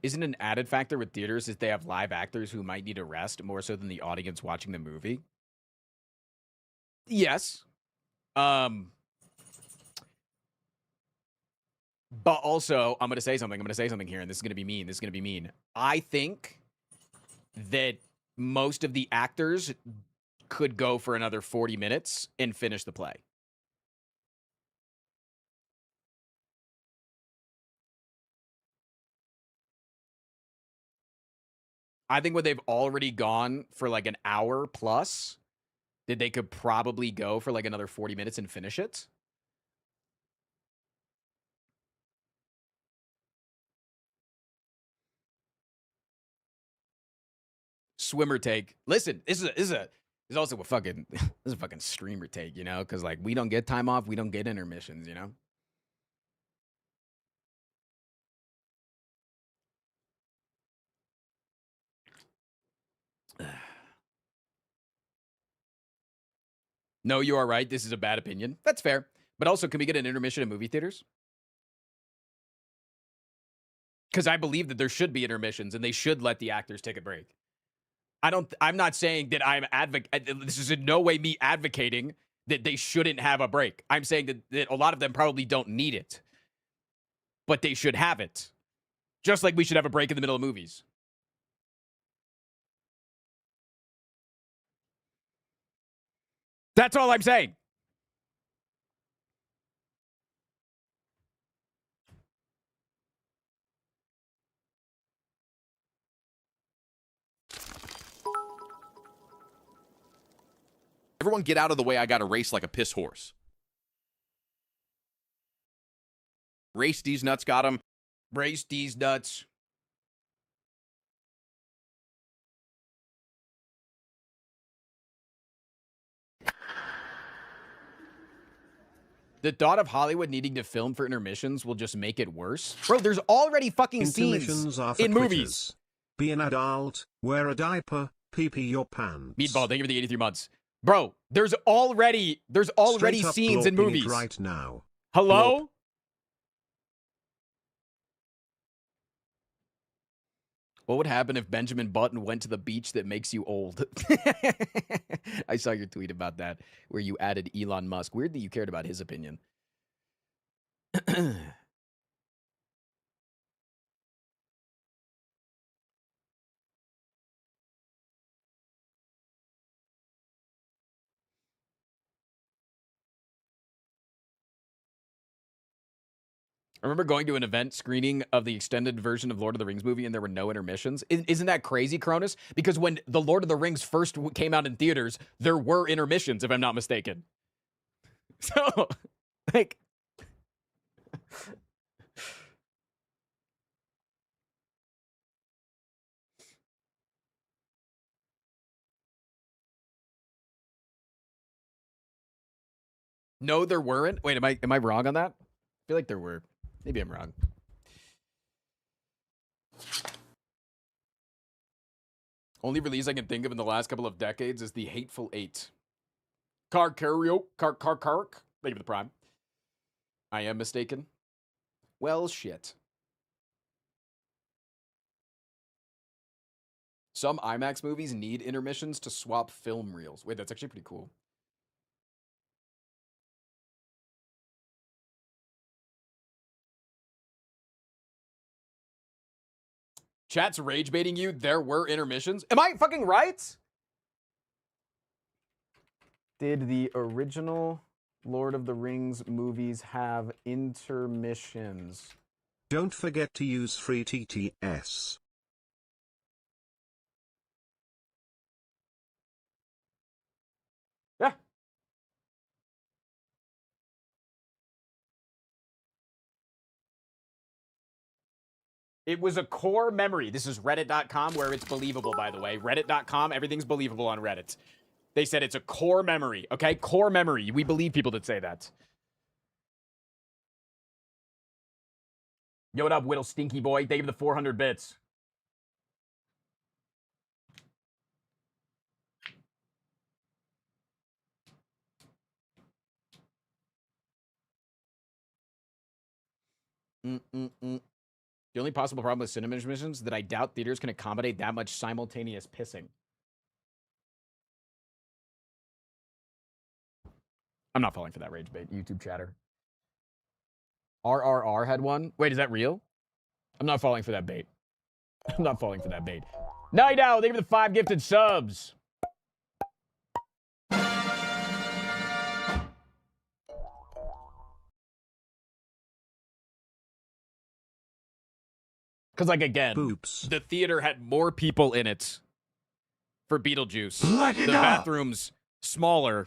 Isn't an added factor with theaters is they have live actors who might need a rest more so than the audience watching the movie? Yes. But also, I'm going to say something here, and this is going to be mean. I think that most of the actors could go for another 40 minutes and finish the play. I think when they've already gone for like an hour plus, that they could probably go for like another 40 minutes and finish it. Swimmer take. Listen, this is also a fucking this is a fucking streamer take, you know, because like we don't get time off, we don't get intermissions, you know. No, you are right. This is a bad opinion. That's fair. But also, can we get an intermission in movie theaters? Because I believe that there should be intermissions and they should let the actors take a break. I'm not saying that this is in no way me advocating that they shouldn't have a break. I'm saying that a lot of them probably don't need it. but they should have it. Just like we should have a break in the middle of movies. That's all I'm saying. Everyone get out of the way. I got to race like a piss horse. Race these nuts got him. Race these nuts. The thought of Hollywood needing to film for intermissions will just make it worse. Bro, there's already fucking scenes Intermissions are for in quitters. movies. Be an adult, wear a diaper, pee your pants. Meatball, thank you for the 83 months. Bro, there's already Straight up scenes in blorping it movies. right now. Hello? What would happen if Benjamin Button went to the beach that makes you old? I saw your tweet about that, where you added Elon Musk. Weird that you cared about his opinion. I remember going to an event screening of the extended version of Lord of the Rings movie and there were no intermissions. Isn't that crazy, Cronus? Because when the Lord of the Rings first came out in theaters, there were intermissions, if I'm not mistaken. So, like... No, there weren't. Wait, am I wrong on that? I feel like there were. Maybe I'm wrong. Only release I can think of in the last couple of decades is The Hateful Eight. Kark. Thank you for the prime. I am mistaken. Well, shit. Some IMAX movies need intermissions to swap film reels. Wait, that's actually pretty cool. Chat's rage baiting you. There were intermissions. Am I fucking right? Did the original Lord of the Rings movies have intermissions? Don't forget to use free TTS. Yeah. It was a core memory. This is Reddit.com, where it's believable, by the way. Reddit.com, everything's believable on Reddit. They said it's a core memory, okay? Core memory. We believe people that say that. Yo, what up, Whittle Stinky Boy? Thank you for the 400 bits. The only possible problem with cinema intermissions is that I doubt theaters can accommodate that much simultaneous pissing. I'm not falling for that rage bait, YouTube chatter. RRR had one. Wait, is that real? I'm not falling for that bait. I'm not falling for that bait. Night Owl, thank you for the 5 gifted subs. Because, like, again, Oops. the theater had more people in it for Beetlejuice. The bathrooms smaller,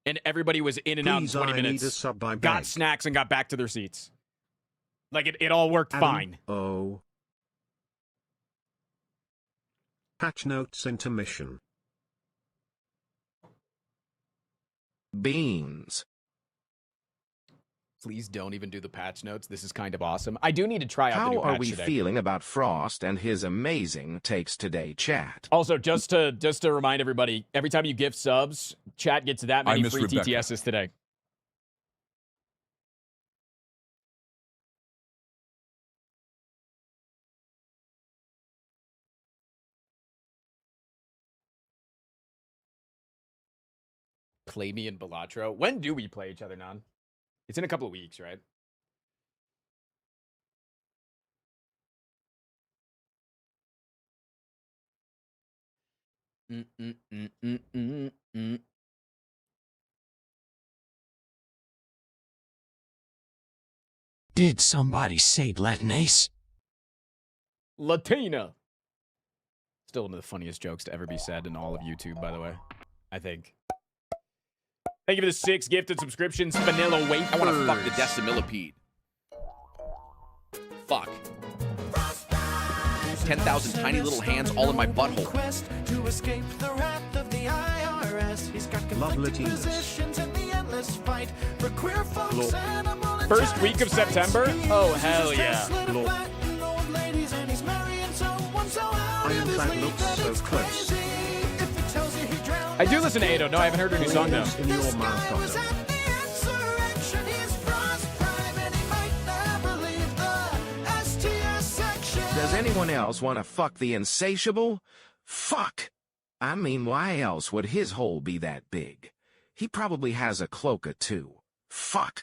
and everybody was in and out in Please, 20 I need a minutes. sub by Got bag. snacks and got back to their seats. Like, it all worked Adam, fine. Oh. Patch notes intermission. Beans. Please don't even do the patch notes. This is kind of awesome. I do need to try out the How new patch are we today. feeling about Frost and his amazing takes today, chat? Also, just to remind everybody, every time you gift subs, chat gets that I many miss free Rebecca. TTSs today. Play me in Balatro. When do we play each other, Nan? It's in a couple of weeks, right? Mm, mm, mm, mm, mm, mm. Did somebody say Latinace? Latina. Still one of the funniest jokes to ever be said in all of YouTube, by the way. I think. Thank you for the 6 gifted subscriptions, Vanilla Wafers. I want to fuck the decimillipede. Fuck. 10,000 tiny little hands all in my butthole. Quest to escape the wrath of the IRS. He's got conflicting Latinas. positions in the endless fight for queer folks and a mullet First giant week of stripes. September? He Oh, uses hell his yeah. bracelet of Lord. Latin old ladies, and he's marrying someone so out I of am his that league looks that so it's close. crazy. If he tells you he drowned I do listen to Ado. No, I haven't heard her new song, though. In your this mouth, guy was Otto. at the insurrection. He's cross-crime and he might never leave the STS section. Does anyone else want to fuck the insatiable? Fuck! I mean, why else would his hole be that big? He probably has a cloaca too. Fuck!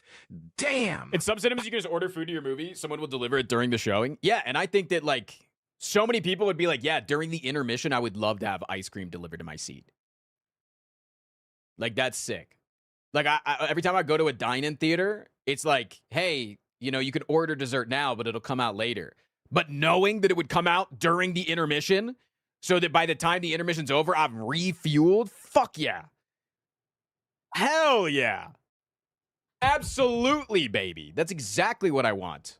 Damn! In some cinemas, you can just order food to your movie. Someone will deliver it during the showing. Yeah, and I think that, like, so many people would be like, yeah, during the intermission, I would love to have ice cream delivered to my seat. Like, that's sick. Like, I every time I go to a dine-in theater, it's like, hey, you know, you can order dessert now, but it'll come out later. But knowing that it would come out during the intermission, so that by the time the intermission's over, I've refueled, fuck yeah. Hell yeah. Absolutely, baby. That's exactly what I want.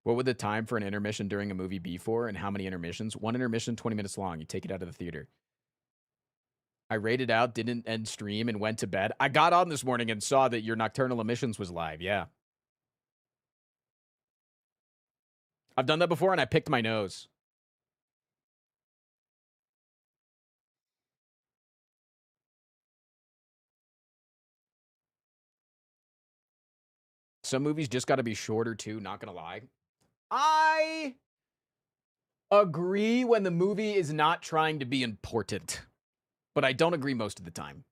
What would the time for an intermission during a movie be for, and how many intermissions? One intermission, 20 minutes long. You take it out of the theater. I rated out, didn't end stream, and went to bed. I got on this morning and saw that your Nocturnal Emissions was live. Yeah. I've done that before, and I picked my nose. Some movies just got to be shorter, too. Not going to lie. I agree when the movie is not trying to be important, but I don't agree most of the time.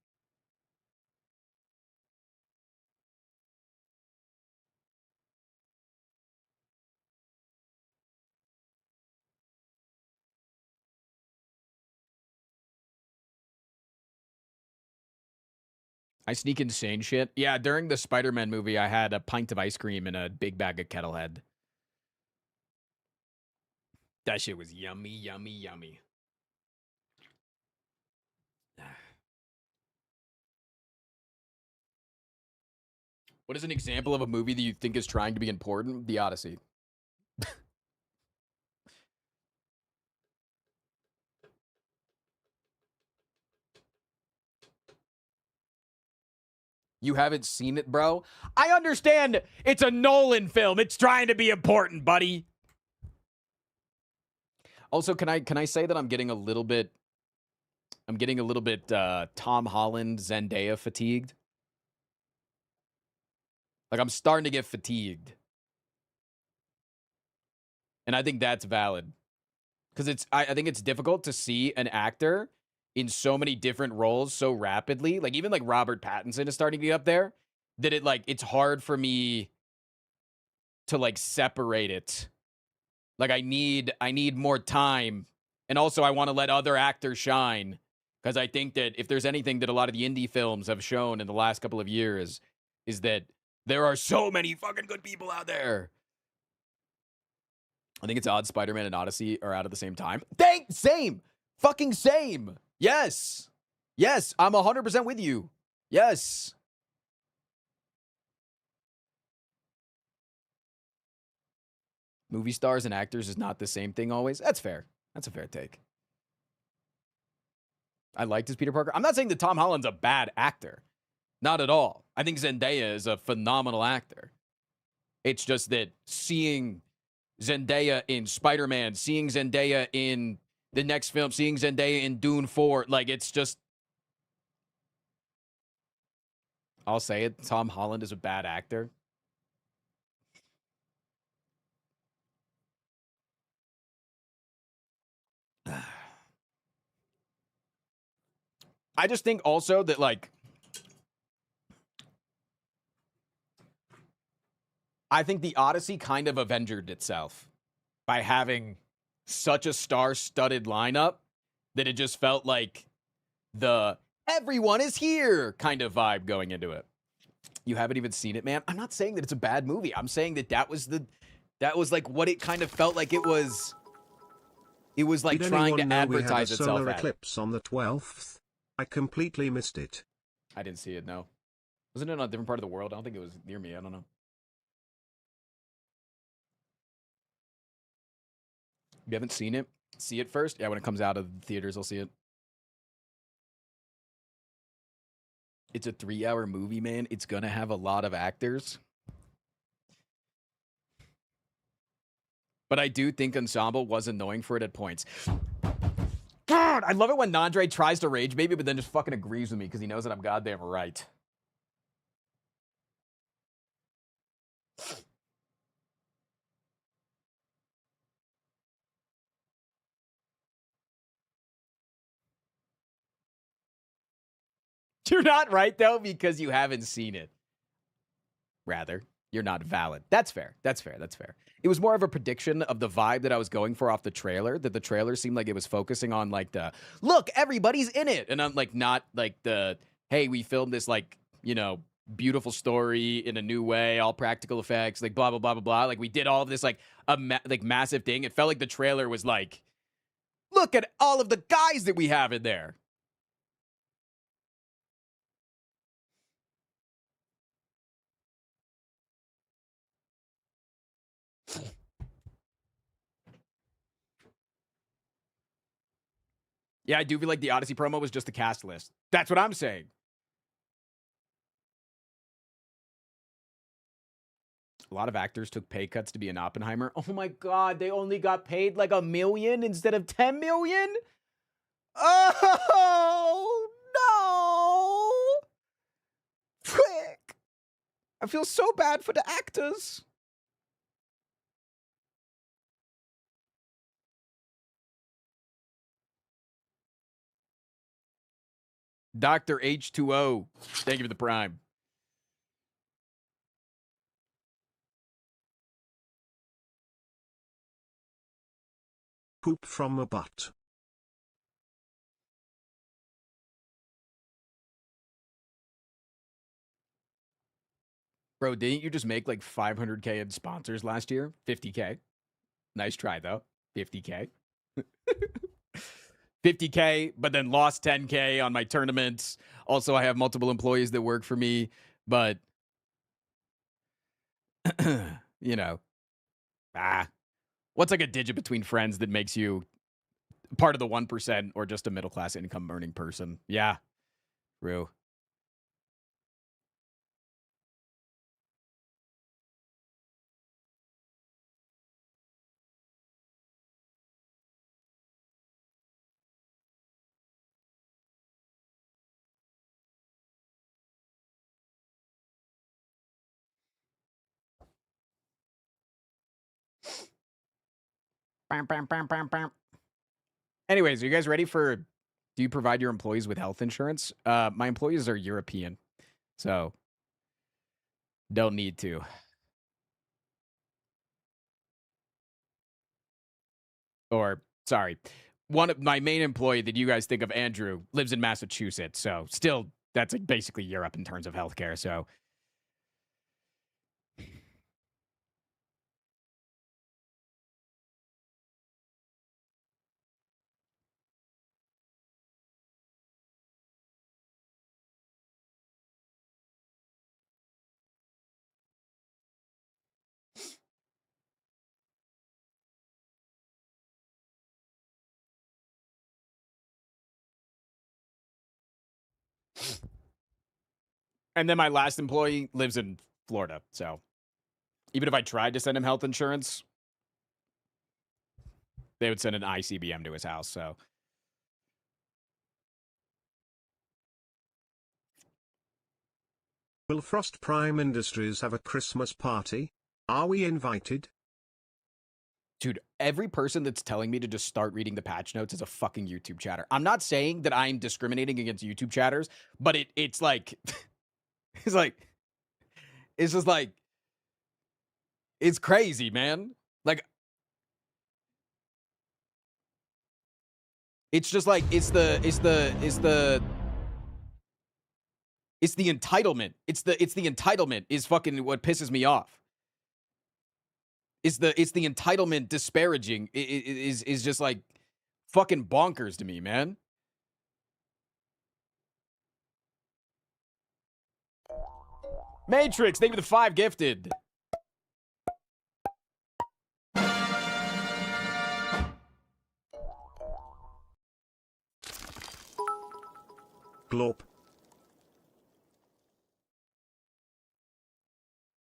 I sneak insane shit. Yeah, during the Spider-Man movie, I had a pint of ice cream and a big bag of Kettlehead. That shit was yummy, yummy, yummy. What is an example of a movie that you think is trying to be important? The Odyssey. You haven't seen it, bro? I understand it's a Nolan film. It's trying to be important, buddy. Also, can I say that I'm getting a little bit Tom Holland Zendaya fatigued? Like, I'm starting to get fatigued. And I think that's valid. Because I think it's difficult to see an actor in so many different roles so rapidly. Like, even like Robert Pattinson is starting to get up there. That it's hard for me to like separate it. Like, I need more time. And also I want to let other actors shine. Because I think that if there's anything that a lot of the indie films have shown in the last couple of years, is that there are so many fucking good people out there. I think it's odd Spider-Man and Odyssey are out at the same time. Same! Fucking same! Yes! Yes, I'm 100% with you. Yes! Movie stars and actors is not the same thing always. That's fair. That's a fair take. I liked his Peter Parker. I'm not saying that Tom Holland's a bad actor. Not at all. I think Zendaya is a phenomenal actor. It's just that seeing Zendaya in Spider-Man, seeing Zendaya in the next film, seeing Zendaya in Dune 4, like, it's just... I'll say it, Tom Holland is a bad actor. I just think also that, like, I think the Odyssey kind of avengered itself by having such a star-studded lineup that it just felt like the everyone is here kind of vibe going into it. You haven't even seen it, man. I'm not saying that it's a bad movie. I'm saying that was like what it kind of felt like it was. It was like Did trying to anyone know advertise we had a itself. solar eclipse on the 12th? I completely missed it. I didn't see it. No, wasn't it on a different part of the world? I don't think it was near me. I don't know. You haven't seen it? See it first? Yeah, when it comes out of the theaters, I'll see it. It's a 3-hour movie, man. It's gonna have a lot of actors. But I do think Ensemble was annoying for it at points. God, I love it when Nandre tries to rage baby, but then just fucking agrees with me because he knows that I'm goddamn right. You're not right, though, because you haven't seen it. Rather, you're not valid. That's fair. That's fair. That's fair. It was more of a prediction of the vibe that I was going for off the trailer, that the trailer seemed like it was focusing on, like, the, look, everybody's in it. And I'm, like, not, like, the, hey, we filmed this, like, you know, beautiful story in a new way, all practical effects, like, blah, blah, blah, blah, blah. Like, we did all of this, like, massive thing. It felt like the trailer was, like, look at all of the guys that we have in there. Yeah, I do feel like the Odyssey promo was just the cast list. That's what I'm saying. A lot of actors took pay cuts to be an Oppenheimer. Oh my God, they only got paid like $1 million instead of 10 million? Oh, no. Frick. I feel so bad for the actors. Dr. H2O, thank you for the prime. Poop from a butt. Bro, didn't you just make like 500K in sponsors last year? 50K. Nice try, though. 50K. 50K, but then lost 10K on my tournaments. Also, I have multiple employees that work for me, but, you know, what's like a digit between friends that makes you part of the 1% or just a middle-class income earning person? Yeah, true. Anyways, are you guys ready for, do you provide your employees with health insurance? My employees are European, so don't need to. Or, sorry, one of my main employee that you guys think of, Andrew, lives in Massachusetts, so still, that's like basically Europe in terms of healthcare, so. And then my last employee lives in Florida, so even if I tried to send him health insurance, they would send an ICBM to his house, so. Will Frost Prime Industries have a Christmas party? Are we invited? Dude, every person that's telling me to just start reading the patch notes is a fucking YouTube chatter. I'm not saying that I'm discriminating against YouTube chatters, but it's like, it's just like, It's crazy, man. Like, it's just like it's the entitlement. It's the entitlement is fucking what pisses me off. It's the entitlement disparaging is just like fucking bonkers to me, man. Matrix, thank you for the 5 gifted. Glop.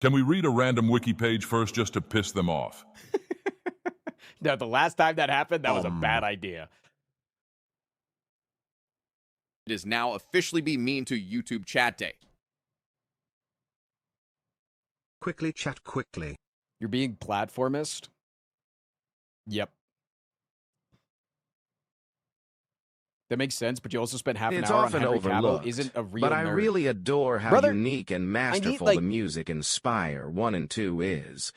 Can we read a random wiki page first just to piss them off? No, the last time that happened, that was a bad idea. It is now officially Be Mean to YouTube Chat Day. Quickly chat quickly. You're being platformist? Yep. That makes sense, but you also spent half an It's hour on often Henry Cavill. overlooked, Isn't a real but I nerd. really adore how Brother, unique and masterful like- the music Inspire 1 and 2 is.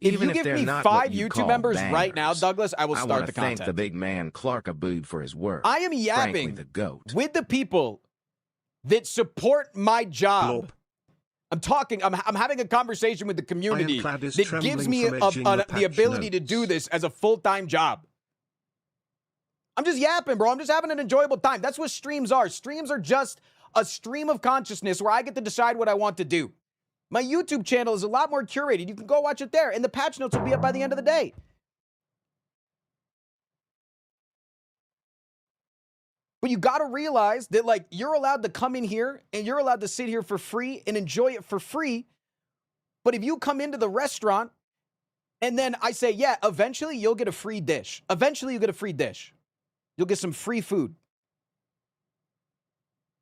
If Even you give they're me not 5 what you YouTube call members right bangers. now, Douglas, I will I start want the to thank content. the big man Clark Abood for his work. I am Frankly, yapping the GOAT. with the people that support my job. Glop. I'm talking, I'm having a conversation with the community Ironclad is that gives trembling me from edging the the patch ability to notes. do this as a full-time job. I'm just yapping, bro. I'm just having an enjoyable time. That's what streams are. Streams are just a stream of consciousness where I get to decide what I want to do. My YouTube channel is a lot more curated. You can go watch it there, and the patch notes will be up by the end of the day. But you got to realize that, like, you're allowed to come in here and you're allowed to sit here for free and enjoy it for free. But if you come into the restaurant and then I say, yeah, eventually you'll get a free dish. Eventually you get a free dish. You'll get some free food.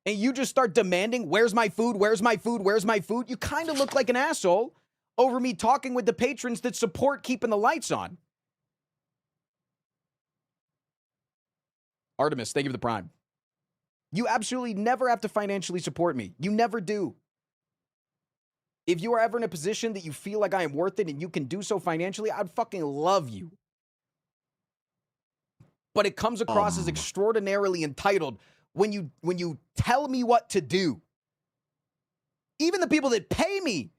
And you just start demanding, where's my food? Where's my food? Where's my food? You kind of look like an asshole over me talking with the patrons that support keeping the lights on. Artemis, thank you for the prime. You absolutely never have to financially support me. You never do. If you are ever in a position that you feel like I am worth it and you can do so financially, I'd fucking love you. But it comes across as extraordinarily entitled when you tell me what to do. Even the people that pay me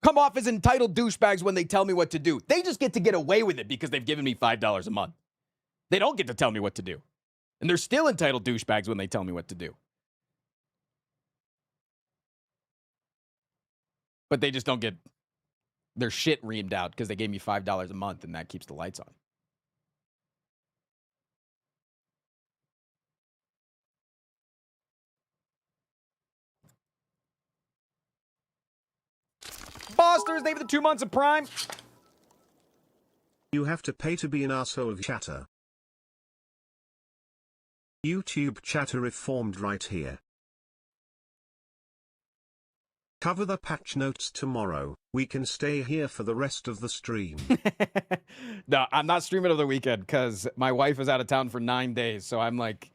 come off as entitled douchebags when they tell me what to do. They just get to get away with it because they've given me $5 a month. They don't get to tell me what to do. And they're still entitled douchebags when they tell me what to do. But they just don't get their shit reamed out because they gave me $5 a month and that keeps the lights on. Bosters, they for the 2 months of Prime. You have to pay to be an asshole chatter. YouTube chatter reformed right here. Cover the patch notes tomorrow. We can stay here for the rest of the stream. No, I'm not streaming over the weekend because my wife is out of town for 9 days. So I'm like,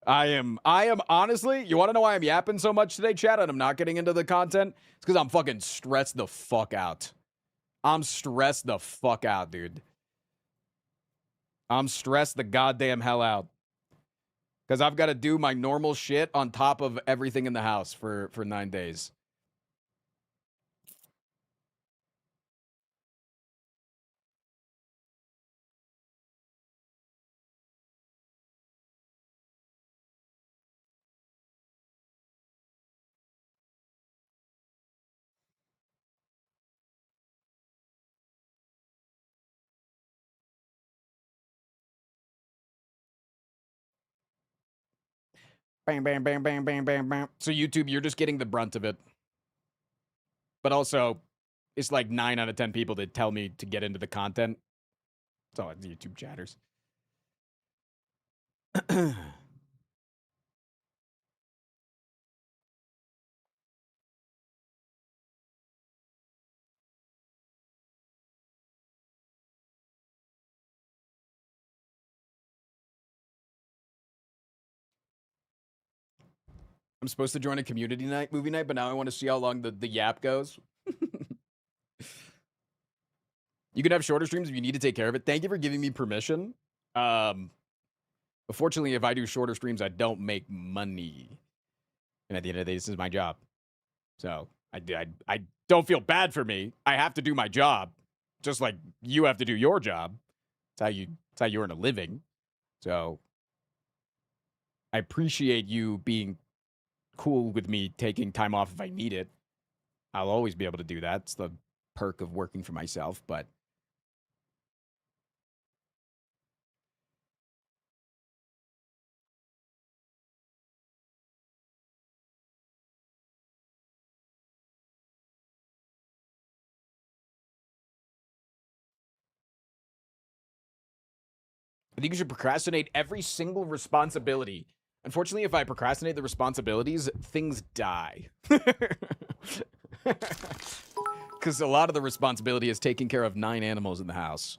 I am honestly, you want to know why I'm yapping so much today, chat, and I'm not getting into the content? It's because I'm fucking stressed the fuck out. I'm stressed the fuck out, dude. I'm stressed the goddamn hell out. Because I've got to do my normal shit on top of everything in the house for 9 days. Bam, bam, bam, bam, bam, bam, bam. So YouTube, you're just getting the brunt of it. But also, it's like 9 out of 10 people that tell me to get into the content. It's all YouTube chatters. I'm supposed to join a community night, movie night, but now I want to see how long the yap goes. You can have shorter streams if you need to take care of it. Thank you for giving me permission. Unfortunately, if I do shorter streams, I don't make money. And at the end of the day, this is my job. So I don't feel bad for me. I have to do my job, just like you have to do your job. It's how you earn a living. So I appreciate you being cool with me taking time off if I need it. I'll always be able to do that. It's the perk of working for myself, but I think you should procrastinate every single responsibility. Unfortunately, if I procrastinate the responsibilities, things die. Because a lot of the responsibility is taking care of 9 animals in the house.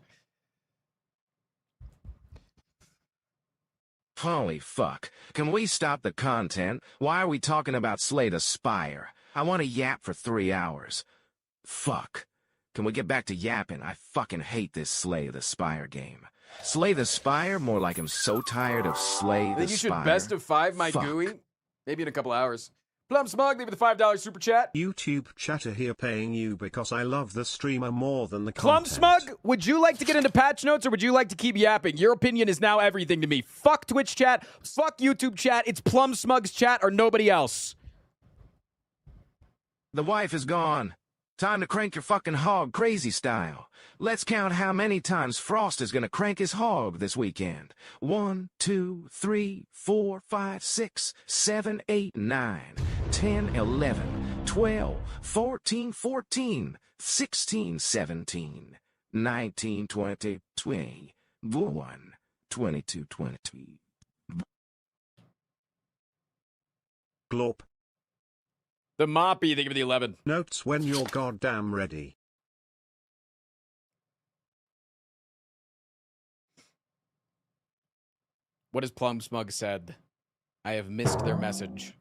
Holy fuck. Can we stop the content? Why are we talking about Slay the Spire? I want to yap for 3 hours. Fuck. Can we get back to yapping? I fucking hate this Slay the Spire game. Slay the Spire? More like I'm so tired of Slay the Spire. I think you should best of 5 my Fuck. GUI. Maybe in a couple hours. Plum Smug, maybe the $5 super chat. YouTube chatter here paying you because I love the streamer more than the Plum content. Smug, would you like to get into patch notes or would you like to keep yapping? Your opinion is now everything to me. Fuck Twitch chat. Fuck YouTube chat. It's Plum Smug's chat or nobody else. The wife is gone. Time to crank your fucking hog crazy style. Let's count how many times Frost is gonna crank his hog this weekend. 1, 2, 3, 4, 5, 6, 7, 8, 9, 10, 11, 12, 14, 14, 16, 17, 19, 20, 21, 22, 20. Glorp. The Moppy, they give it the 11. Notes when you're goddamn ready. What has Plum Smug said? I have missed their message.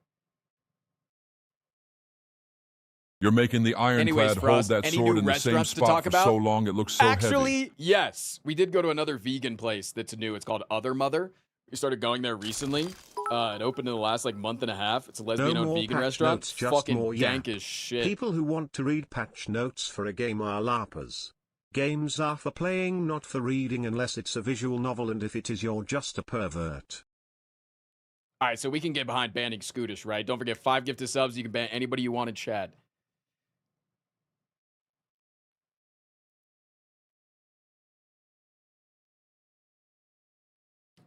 You're making the Anyways, ironclad hold Frost, that any sword new in the same restaurants to spot talk for about? so long it looks so heavy. Actually, yes. We did go to another vegan place that's new. It's called Other Mother. We started going there recently. It opened in the last month and a half. It's a lesbian-owned vegan patch restaurant. notes, just Fucking more dank yap. as shit. People who want to read patch notes for a game are LARPers. Games are for playing, not for reading unless it's a visual novel, and if it is, you're just a pervert. All right, so we can get behind banning Scootish, right? Don't forget, 5 gifted subs. You can ban anybody you want in chat.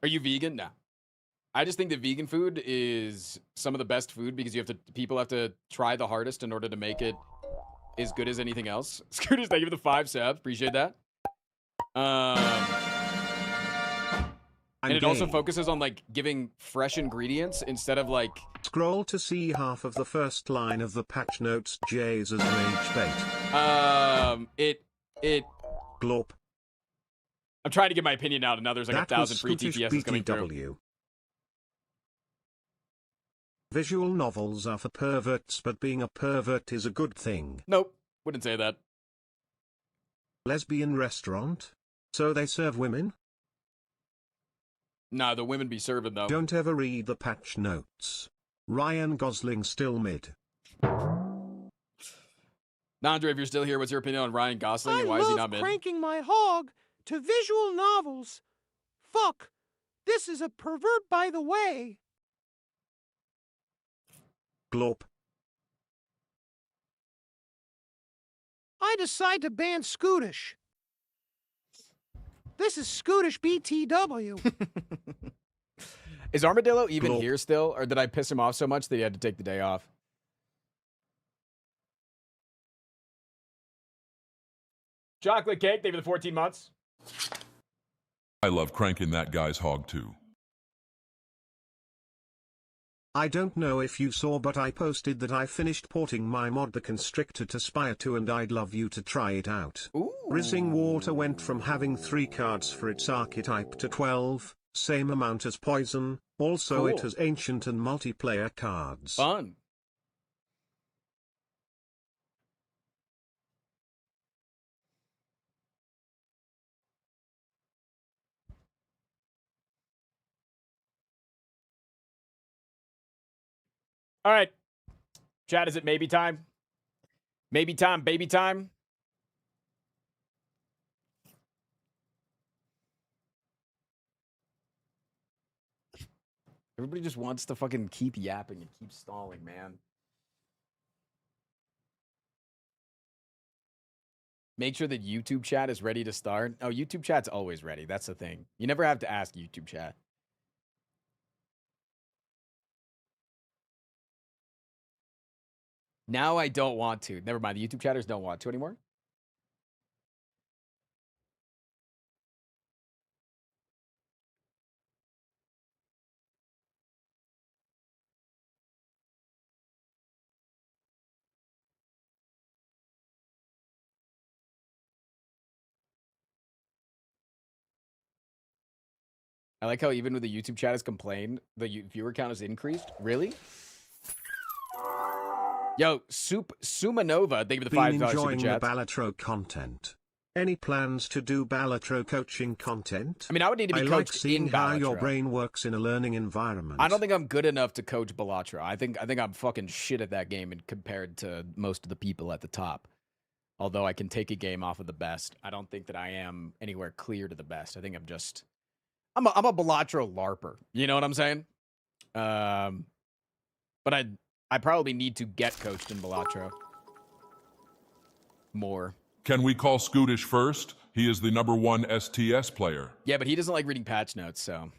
Are you vegan? No. I just think that vegan food is some of the best food because people have to try the hardest in order to make it as good as anything else. Scooters, thank you for the 5 subs. Appreciate that. And it also focuses on like giving fresh ingredients instead of like. Scroll to see half of the first line of the patch notes. Jay's as rage bait. Glorp. I'm trying to get my opinion out, and now there's like That 1,000 was free Scottish TPSs coming through. BTW. Visual novels are for perverts, but being a pervert is a good thing. Nope, wouldn't say that. Lesbian restaurant? So they serve women? Nah, the women be serving though. Don't ever read the patch notes. Ryan Gosling still mid. Nandre, if you're still here, what's your opinion on Ryan Gosling and why is he not mid? cranking my hog to visual novels. Fuck. This is a pervert, by the way. Glorp. I decide to ban Scootish. This is Scootish BTW. Is Armadillo even Glorp. here still, or did I piss him off so much that he had to take the day off? Chocolate cake, thank you for the 14 months. I love cranking that guy's hog too. I don't know if you saw, but I posted that I finished porting my mod The Constrictor to Spire 2 and I'd love you to try it out. Ooh. Rising Water went from having 3 cards for its archetype to 12, same amount as Poison, also it Cool. has ancient and multiplayer cards. Fun. All right. Chat, is it maybe time? Maybe time, baby time? Everybody just wants to fucking keep yapping and keep stalling, man. Make sure that YouTube chat is ready to start. Oh, YouTube chat's always ready. That's the thing. You never have to ask YouTube chat. Now I don't want to. Never mind. The YouTube chatters don't want to anymore. I like how even with the YouTube chat has complained, the viewer count has increased. Really? Yo, Sumanova, thank you for the $5 super enjoying the chat. Balatro content. Any plans to do Balatro coaching content? I mean, I would need to be I coached like seeing in how your Balatro. brain works in a learning environment. I don't think I'm good enough to coach Balatro. I think I'm fucking shit at that game and compared to most of the people at the top. Although I can take a game off of the best, I don't think that I am anywhere clear to the best. I think I'm a Balatro LARPer. You know what I'm saying? But I probably need to get coached in Balatro more. Can we call Scootish first? He is the #1 STS player. Yeah, but he doesn't like reading patch notes, so.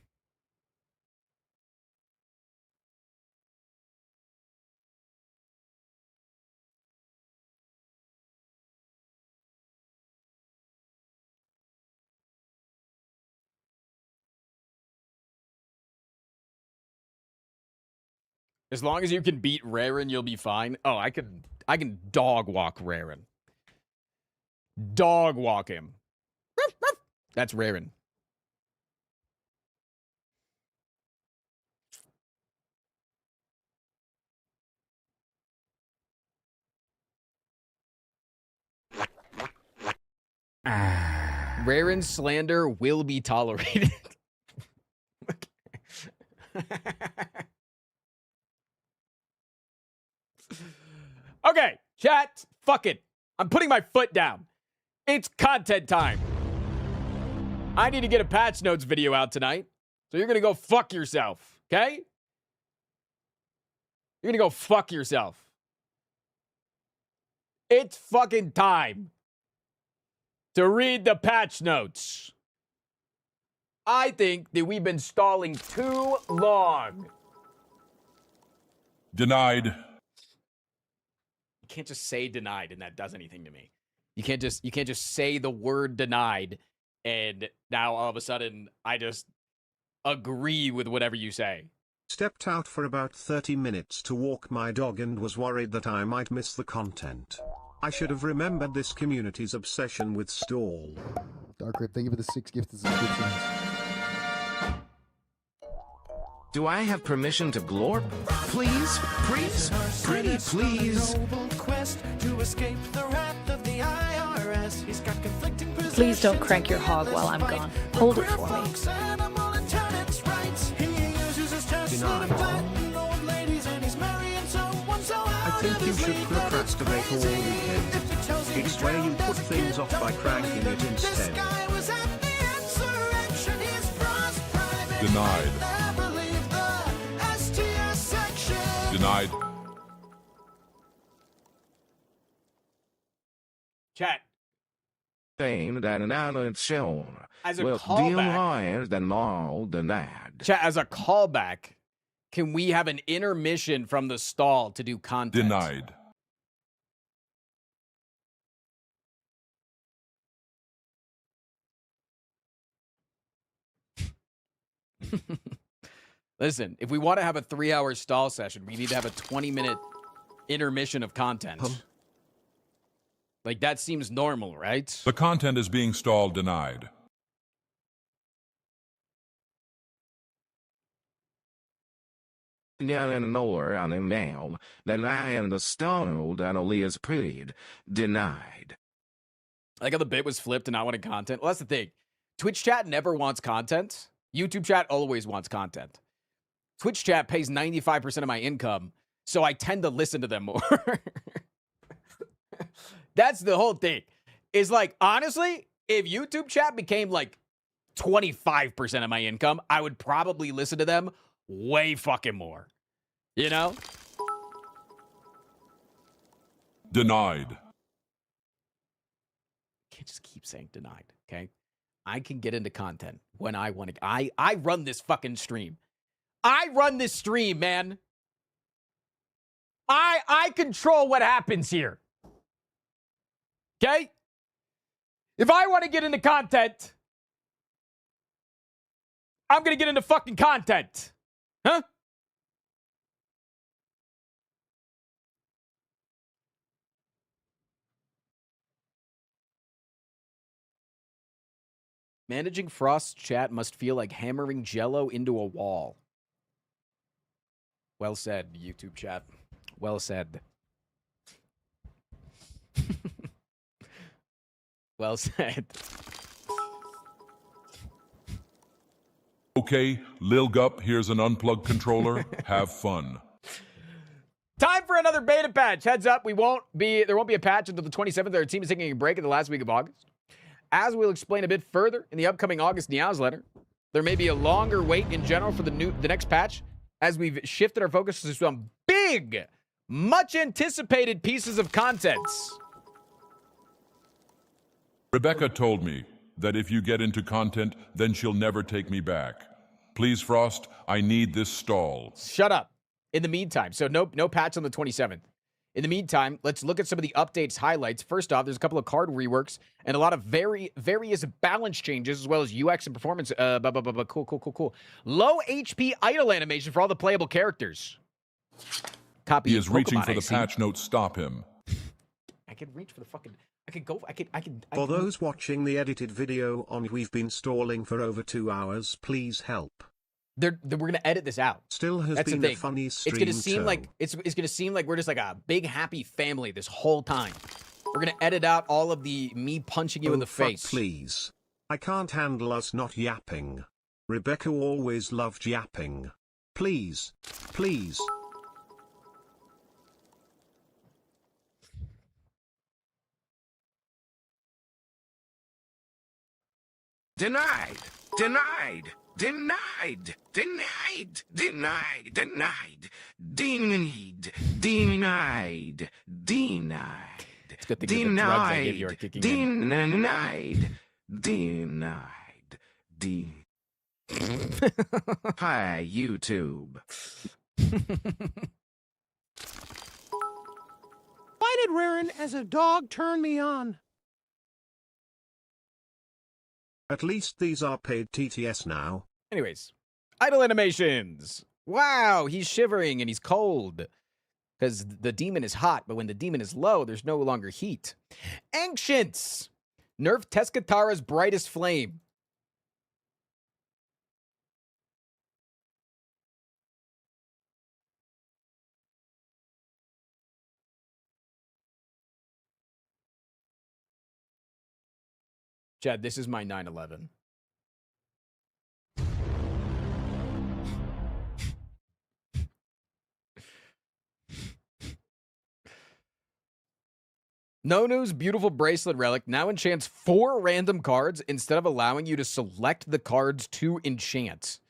As long as you can beat Raren, you'll be fine. Oh, I can dog walk Raren. Dog walk him. That's Raren. Raren slander will be tolerated. Okay, chat, fuck it. I'm putting my foot down. It's content time. I need to get a patch notes video out tonight. So you're going to go fuck yourself, okay? You're going to go fuck yourself. It's fucking time to read the patch notes. I think that we've been stalling too long. Denied. You can't just say denied and that does anything to me. You can't just say the word denied and now all of a sudden I just agree with whatever you say. Stepped out for about 30 minutes to walk my dog and was worried that I might miss the content. I should have remembered this community's obsession with stall. Dark Rip, thank you for the 6 gifted subscriptions. Do I have permission to glorp? Please? Please? Pretty please? Please don't crank your hog while I'm gone. Hold it for me. Denied. I think you should procrastinate all weekend. It's where you put things off by cranking it instead. Denied. Denied. Chat. Saying that an island shown As a will deal callback. higher than all denied. Chat, as a callback, can we have an intermission from the stall to do content? Denied. Listen, if we want to have a 3-hour stall session, we need to have a 20-minute intermission of content. Like, that seems normal, right? The content is being stalled. Denied. Down lower on email that I am the stalled and only is prettied. Denied. I like how the bit was flipped and I wanted content. Well, that's the thing. Twitch chat never wants content. YouTube chat always wants content. Twitch chat pays 95% of my income so I tend to listen to them more. That's the whole thing. Is like, honestly, if YouTube chat became like 25% of my income, I would probably listen to them way fucking more. You know? Denied. Can't just keep saying denied, okay? I can get into content when I want to. I run this fucking stream. I run this stream, man. I control what happens here. Okay? If I want to get into content, I'm going to get into fucking content. Huh? Managing Frost's chat must feel like hammering Jell-O into a wall. Well said, YouTube chat. Well said. Well said. Okay, Lil Gup, here's an unplugged controller. Have fun. Time for another beta patch. Heads up, there won't be a patch until the 27th. Our team is taking a break in the last week of August. As we'll explain a bit further in the upcoming August newsletter, there may be a longer wait in general for the next patch, as we've shifted our focus to some big, much anticipated pieces of content. Rebecca told me that if you get into content, then she'll never take me back. Please, Frost, I need this stall. Shut up. In the meantime, so no patch on the 27th. In the meantime, let's look at some of the updates highlights. First off, there's a couple of card reworks and a lot of various balance changes, as well as UX and performance. Cool. Low HP idle animation for all the playable characters. Copy. He is Pokemon, reaching for the patch notes. Stop him. I can reach for the fucking. I could go. I can. For those watching the edited video on we've been stalling for over 2 hours, please help. We're gonna edit this out. Still has been a funny stream. It's gonna seem like it's gonna seem like we're just like a big happy family this whole time. We're gonna edit out all of the me punching you in the face. Please, I can't handle us not yapping. Rebecca always loved yapping. Please. Denied. Denied. Denied. Denied. Denied. Denied. Denied. Denied. Denied. It's good thing the drugs I give you are kicking in. Denied. Denied. Hi, YouTube. Why did Raren as a dog turn me on? At least these are paid TTS now. Anyways, idle animations. Wow, he's shivering and he's cold. Because the demon is hot, but when the demon is low, there's no longer heat. Ancients! Nerf Teskatara's brightest flame. Chad, this is my 9/11. Nonu's beautiful bracelet relic now enchants 4 random cards instead of allowing you to select the cards to enchant.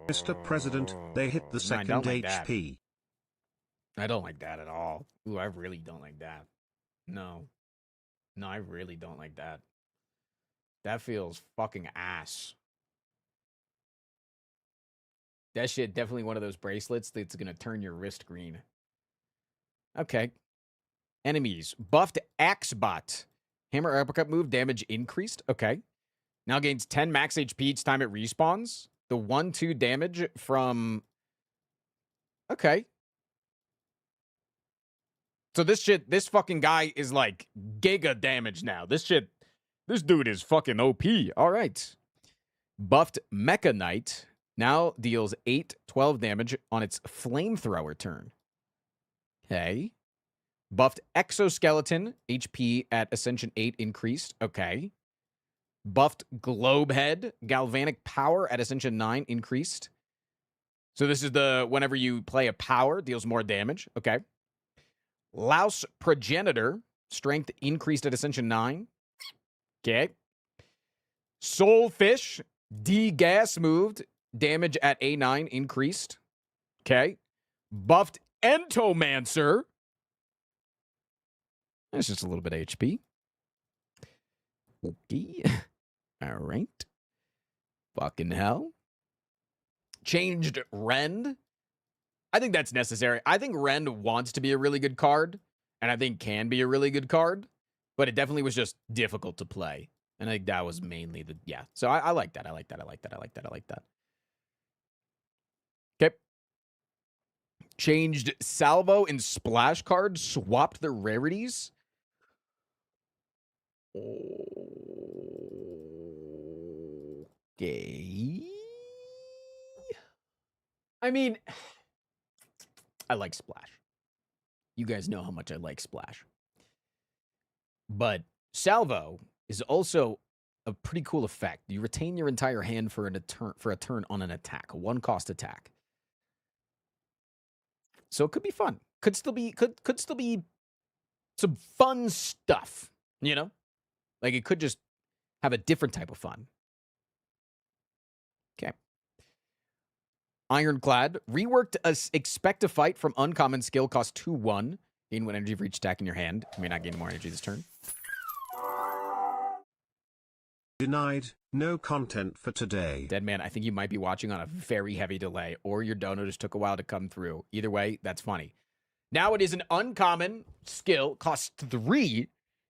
Mr. President, they hit the second HP. I don't like that at all. Ooh, I really don't like that. No, I really don't like that. That feels fucking ass. That shit definitely one of those bracelets that's gonna turn your wrist green. Okay. Enemies. Buffed Axebot. Hammer uppercut move damage increased. Okay. Now gains 10 max HP each time it respawns. The 1-2 damage from... Okay. So this fucking guy is like giga damage now. This dude is fucking OP. All right. Buffed Mecha Knight now deals 8/12 damage on its flamethrower turn. Okay. Buffed Exoskeleton, HP at Ascension 8 increased. Okay. Buffed Globe Head. Galvanic Power at Ascension 9 increased. So this is the whenever you play a power, deals more damage. Okay. Louse Progenitor. Strength increased at Ascension 9. Okay. Soulfish. D-Gas moved. Damage at A9 increased. Okay. Buffed Entomancer. That's just a little bit of HP. Okay. All right. Fucking hell. Changed Rend. I think that's necessary. I think Rend wants to be a really good card, and I think can be a really good card, but it definitely was just difficult to play. And I think that was mainly the, yeah. So I like that. I like that. I like that. I like that. I like that. Okay. Changed Salvo and Splash card. Swapped the rarities. Okay. I mean, I like Splash. You guys know how much I like Splash. But Salvo is also a pretty cool effect. You retain your entire hand for a turn on an attack, a one-cost attack. So it could be fun. Could still be some fun stuff, you know? Like it could just have a different type of fun. Okay. Ironclad. Reworked as expect to fight from uncommon skill cost 2/1. Gain 1 energy for each attack in your hand. You may not gain more energy this turn. Denied. No content for today. Deadman, I think you might be watching on a very heavy delay, or your dono just took a while to come through. Either way, that's funny. Now it is an uncommon skill. Costs 3.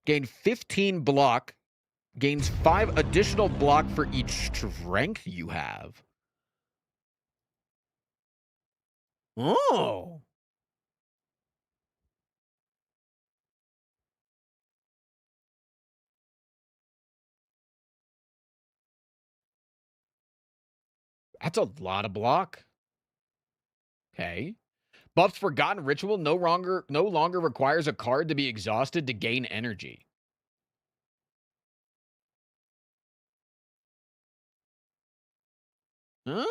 Gain 15 block. Gains 5 additional block for each strength you have. Oh. That's a lot of block. Okay. Buffs Forgotten Ritual no longer requires a card to be exhausted to gain energy. Huh?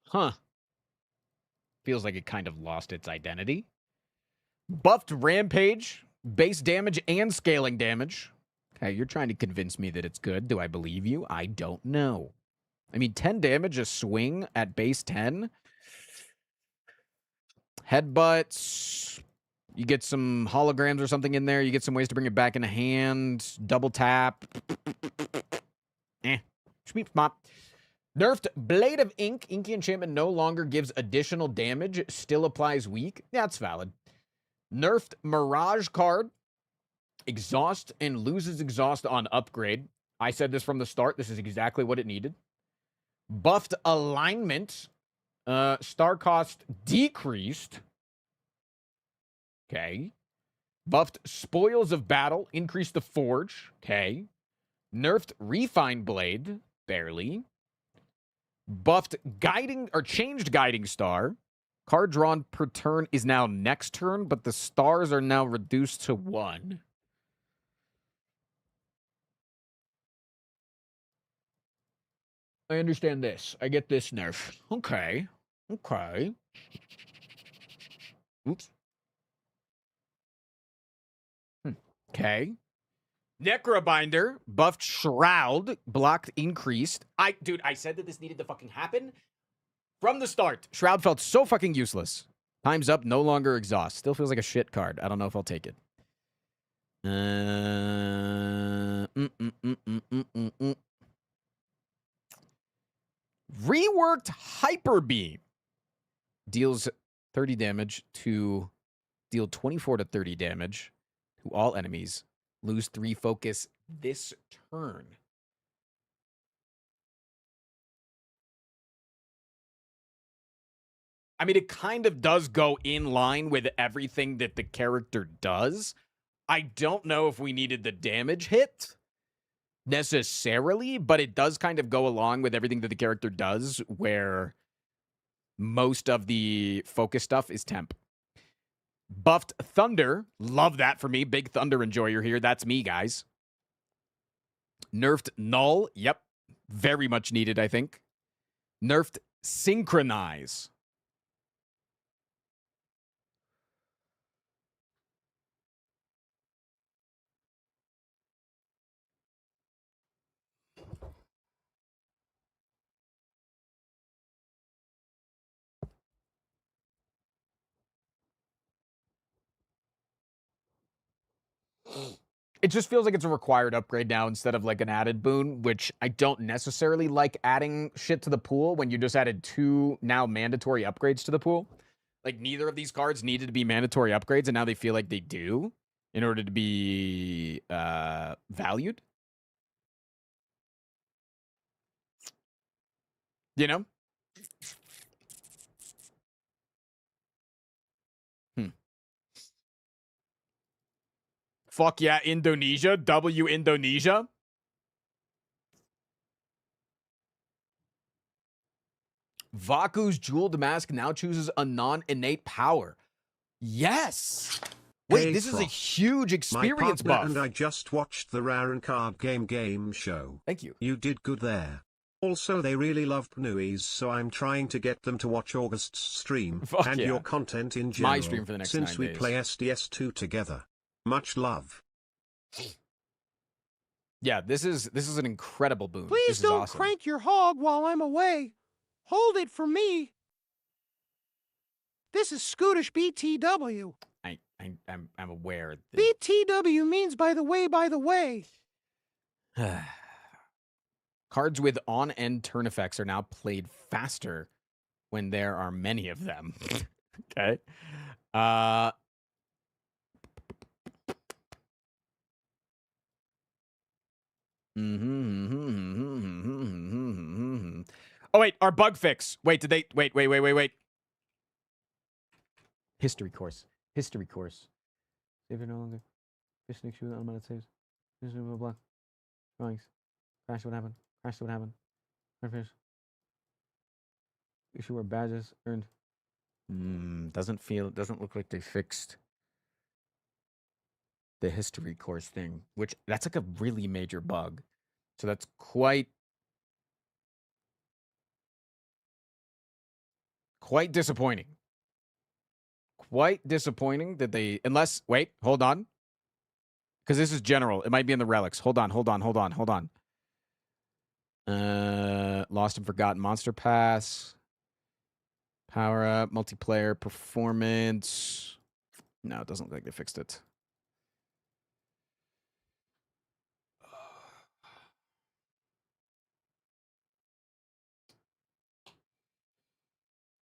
Huh. Feels like it kind of lost its identity. Buffed Rampage, base damage and scaling damage. Okay, you're trying to convince me that it's good. Do I believe you? I don't know. I mean, 10 damage a swing at base 10. Headbutts. You get some holograms or something in there. You get some ways to bring it back in a hand. Double tap. Sweep mop. Nerfed Blade of Ink. Inky enchantment no longer gives additional damage. Still applies weak. Yeah, that's valid. Nerfed Mirage card. Exhaust and loses exhaust on upgrade. I said this from the start. This is exactly what it needed. Buffed Alignment. Star cost decreased. Okay. Buffed Spoils of Battle. Increased the Forge. Okay. Nerfed Refine Blade. Barely. Buffed Guiding or changed Guiding Star. Card drawn per turn is now next turn, but the stars are now reduced to 1. I understand this. I get this nerf. Okay. Okay. Oops. Okay. Necrobinder, buffed Shroud, blocked increased. Dude, I said that this needed to fucking happen from the start. Shroud felt so fucking useless. Time's up, no longer exhaust. Still feels like a shit card. I don't know if I'll take it. Reworked Hyper Beam. Deals 30 damage to deal 24 to 30 damage to all enemies. Lose 3 focus this turn. I mean, it kind of does go in line with everything that the character does. I don't know if we needed the damage hit, necessarily, but it does kind of go along with everything that the character does, where most of the focus stuff is temp. Buffed Thunder, love that for me. Big Thunder enjoyer here. That's me, guys. Nerfed Null, yep. Very much needed, I think. Nerfed Synchronize. It just feels like it's a required upgrade now instead of like an added boon, which I don't necessarily like adding shit to the pool when you just added 2 now mandatory upgrades to the pool. Like neither of these cards needed to be mandatory upgrades, and now they feel like they do in order to be valued. You know? Fuck yeah, Indonesia. W Indonesia. Vaku's Jeweled Mask now chooses a non-innate power. Yes! Wait, Hey, this is a Frost. huge My experience partner buff. and I just watched the Rare and Card Game show. Thank you. You did good there. Also, they really love Pnuis, so I'm trying to get them to watch August's stream Fuck and yeah. your content in It's general. my stream for the next since 9 we days. play SDS2 together. Much love. Yeah, this is an incredible boon. Please This is don't awesome. crank your hog while I'm away. Hold it for me. This is Scootish BTW. I'm aware. BTW means by the way. Cards with on-end turn effects are now played faster when there are many of them. Okay. Oh wait, our bug fix. Wait, did they wait. History course. Save it no longer. Fish sneak shoot automatic saves. Fish blah blah. Drawings. Crash what happened. Fish. Issue where badges earned. Doesn't look like they fixed the history course thing, which that's like a really major bug. So that's quite disappointing. Quite disappointing that they, unless, wait, hold on. Because this is general. It might be in the relics. Hold on. Lost and Forgotten Monster Pass. Power up, multiplayer, performance. No, it doesn't look like they fixed it.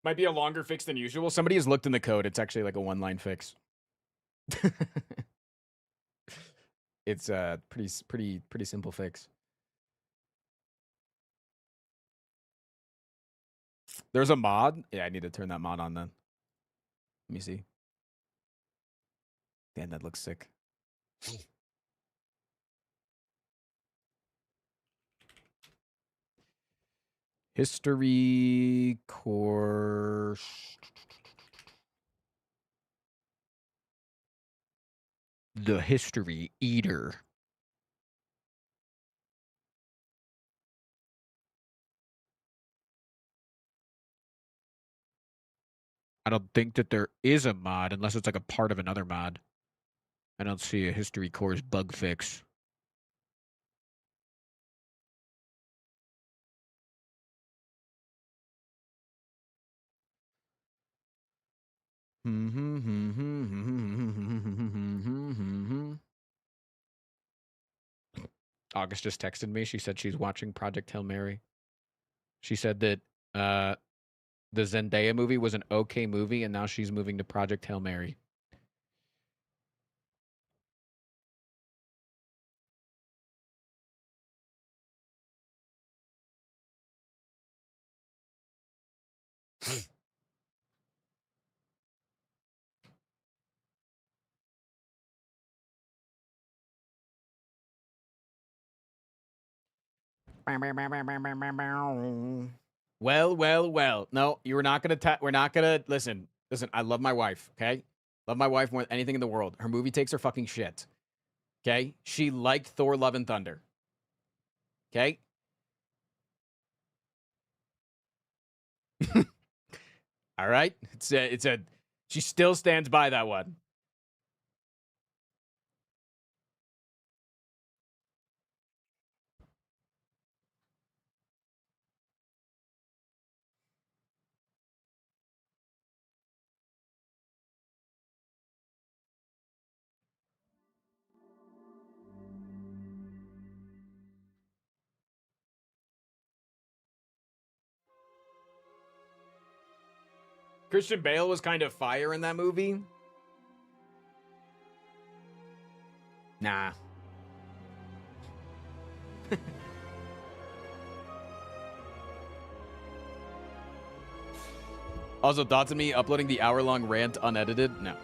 Might be a longer fix than usual. Somebody has looked in the code. It's actually like a 1-line fix. It's a pretty simple fix. There's a mod. Yeah, I need to turn that mod on then. Let me see. Damn, that looks sick. History course. The History Eater. I don't think that there is a mod unless it's like a part of another mod. I don't see a History course bug fix. August just texted me. She said she's watching Project Hail Mary. She said that the Zendaya movie was an okay movie, and now she's moving to Project Hail Mary. Well, well, well. No, you were not gonna. We're not gonna listen. Listen, I love my wife. Okay, love my wife more than anything in the world. Her movie takes her fucking shit. Okay, she liked Thor: Love and Thunder. Okay. All right. It's a. She still stands by that one. Christian Bale was kind of fire in that movie. Nah. Also, thoughts on me uploading the hour-long rant unedited? No.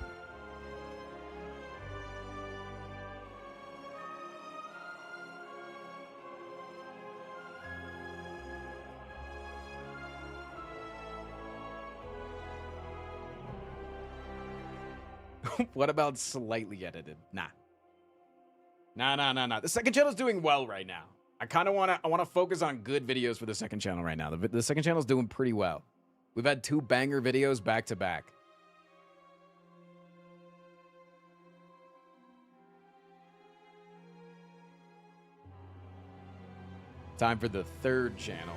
What about slightly edited? Nah. Nah. The second channel's doing well right now. I kind of want to focus on good videos for the second channel right now. The second channel's doing pretty well. We've had 2 banger videos back to back. Time for the third channel.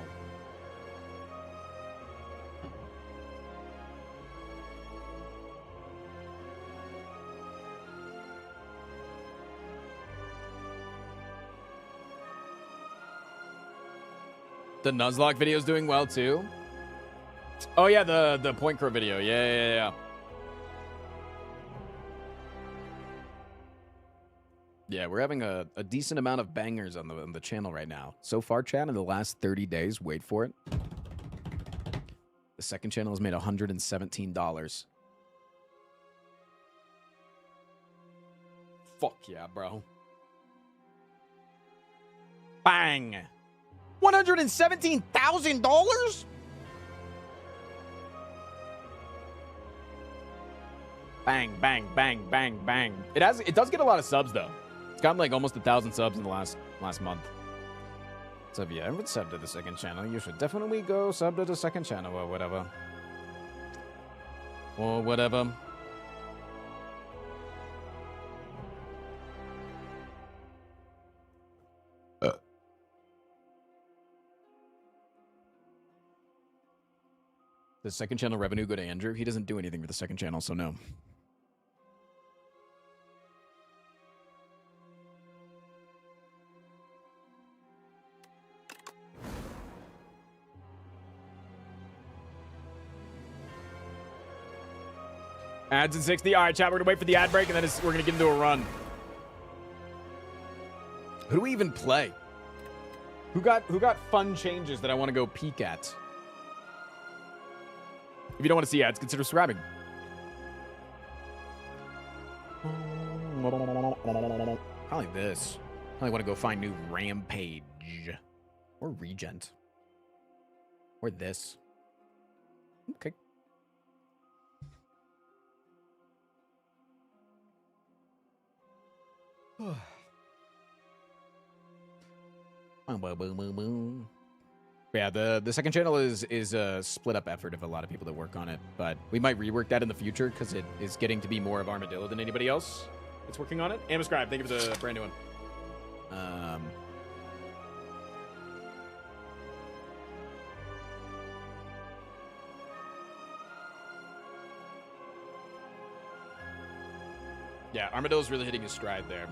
The Nuzlocke video is doing well too. Oh yeah, the Point Crow video. Yeah. Yeah, we're having a decent amount of bangers on the channel right now. So far, chat, in the last 30 days, wait for it. The second channel has made $117. Fuck yeah, bro. Bang. $117,000? Bang, bang, bang, bang, bang. It does get a lot of subs though. It's gotten like almost 1,000 subs in the last month. So if you haven't subbed to the second channel, you should definitely go sub to the second channel or whatever. Does second channel revenue go to Andrew? He doesn't do anything for the second channel, so no. Ads in 60. All right, chat, we're going to wait for the ad break, and then we're going to get into a run. Who do we even play? Who got fun changes that I want to go peek at? If you don't want to see ads, consider subscribing. Probably this. Probably want to go find new Rampage. Or Regent. Or this. Okay. Yeah, the second channel is a split up effort of a lot of people that work on it, but we might rework that in the future because it is getting to be more of Armadillo than anybody else that's working on it. Amoscribe, thank you for the brand new one. Yeah, Armadillo's really hitting his stride there.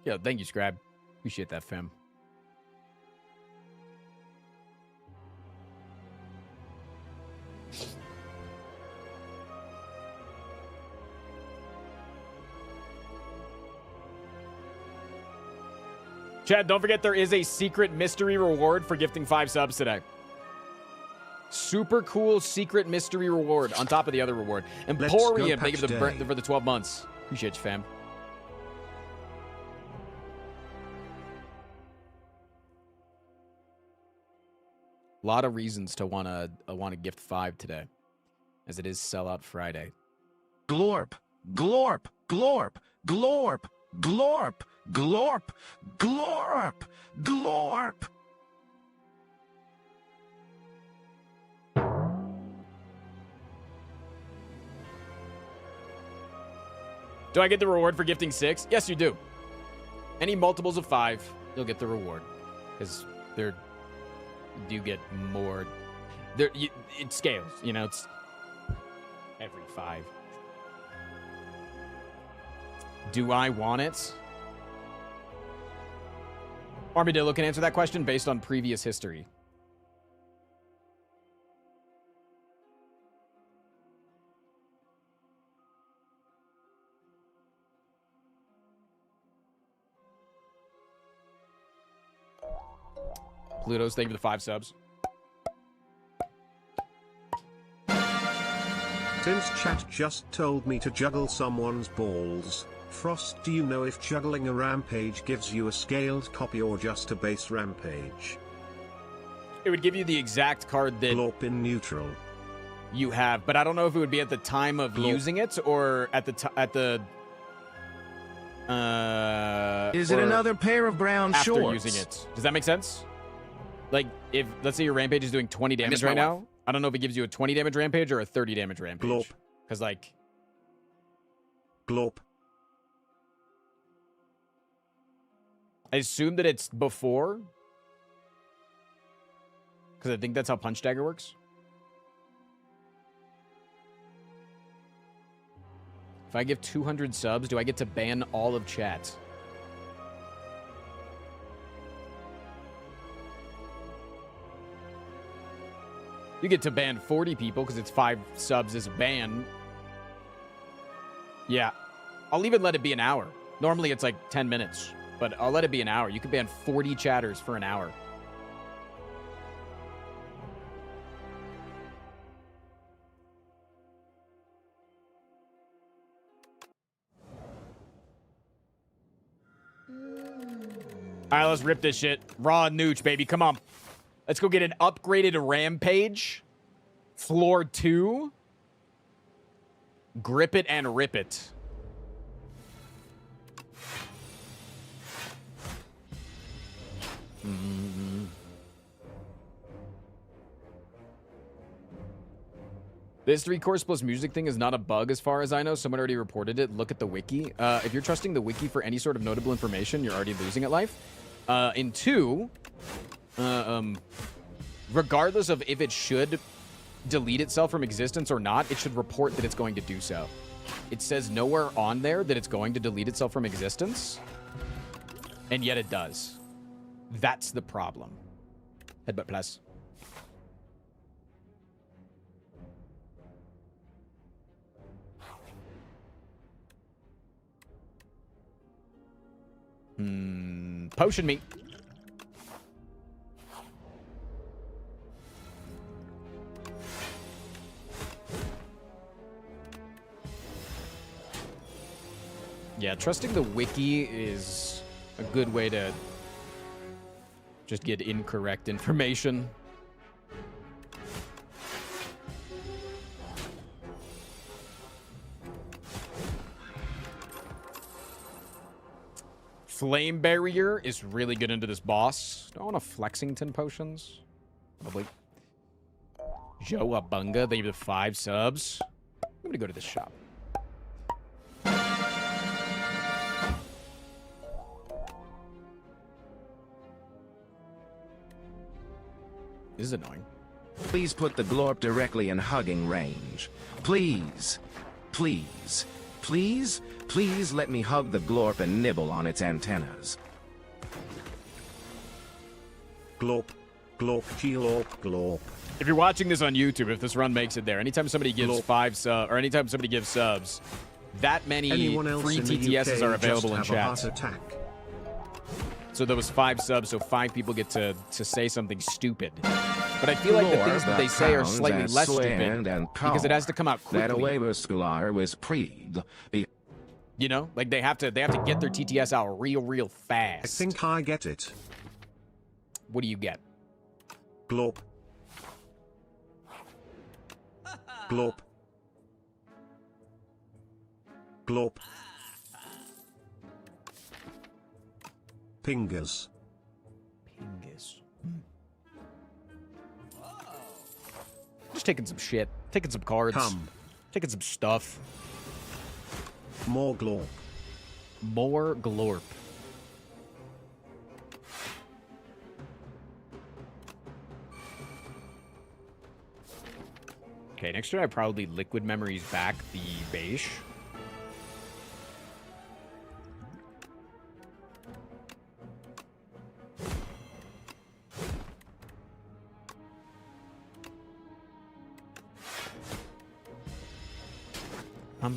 Yo, thank you, Scribe. Appreciate that, fam. Chad, don't forget there is a secret mystery reward for gifting 5 subs today. Super cool secret mystery reward on top of the other reward. Emporium, thank you for the 12 months. Appreciate you, fam. A lot of reasons to wanna gift 5 today, as it is Sellout Friday. Glorp, glorp, glorp, glorp, glorp, glorp, glorp, glorp. Do I get the reward for gifting 6? Yes, you do. Any multiples of 5, you'll get the reward. Because you do get more. It scales, you know, it's every 5. Do I want it? Armadillo can answer that question based on previous history. Pluto's, thank you for the 5 subs. Since chat just told me to juggle someone's balls, Frost, do you know if juggling a rampage gives you a scaled copy or just a base rampage? It would give you the exact card that Glorp in neutral. You have, but I don't know if it would be at the time of using it or at the Is it another pair of brown after shorts? using it. Does that make sense? Like, if, let's say your rampage is doing 20 damage right now. I don't know if it gives you a 20 damage rampage or a 30 damage rampage. Glorp. Because, like... Glorp. I assume that it's before. Because I think that's how Punch Dagger works. If I give 200 subs, do I get to ban all of chat? You get to ban 40 people because it's 5 subs as a ban. Yeah. I'll even let it be an hour. Normally it's like 10 minutes, but I'll let it be an hour. You can ban 40 chatters for an hour. All right, let's rip this shit. Raw nooch, baby. Come on. Let's go get an upgraded Rampage. Floor 2. Grip it and rip it. This 3 course plus music thing is not a bug as far as I know. Someone already reported it. Look at the wiki. If you're trusting the wiki for any sort of notable information, you're already losing at life. In 2, regardless of if it should delete itself from existence or not, it should report that it's going to do so. It says nowhere on there that it's going to delete itself from existence, and yet it does. That's the problem. Headbutt plus. Potion me. Yeah, trusting the wiki is a good way to just get incorrect information. Flame Barrier is really good into this boss. Do I want a Flexington potions? Probably. Joa Bunga, thank you for the 5 subs. I'm gonna go to this shop. This is annoying. Please put the glorp directly in hugging range. Please. Please. Please? Please let me hug the glorp and nibble on its antennas. Glorp. Glorp. Glorp. Glorp. If you're watching this on YouTube, if this run makes it there, anytime somebody gives 5 subs, or anytime somebody gives subs, that many free TTSs are available in chat. So there was 5 subs, so 5 people get to say something stupid. But I feel like the Lore things that they that say are counts slightly as less slang stupid and because it has to come out That quickly. away muscular was preed. You know, like they have to get their TTS out real fast. I think I get it. What do you get? Glorp. Glorp. Glorp. Pingas. Pingus. Just taking some shit. Taking some cards. Taking some stuff. More glorp. More glorp. Okay, next turn I probably Liquid Memories back the beige.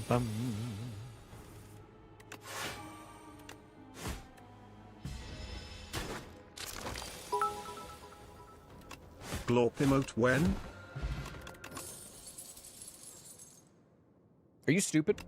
Bum. Glorp emote when? Are you stupid?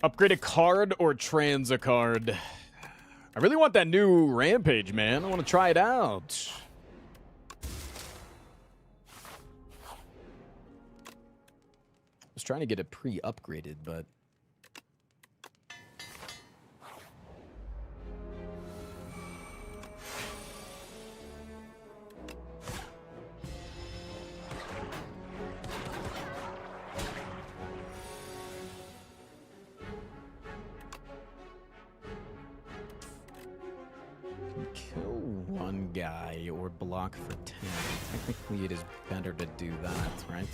Upgrade a card or trans a card? I really want that new Rampage, man. I want to try it out. I was trying to get it pre-upgraded, but... Kill one guy or block for 10. Technically, it is better to do that, right?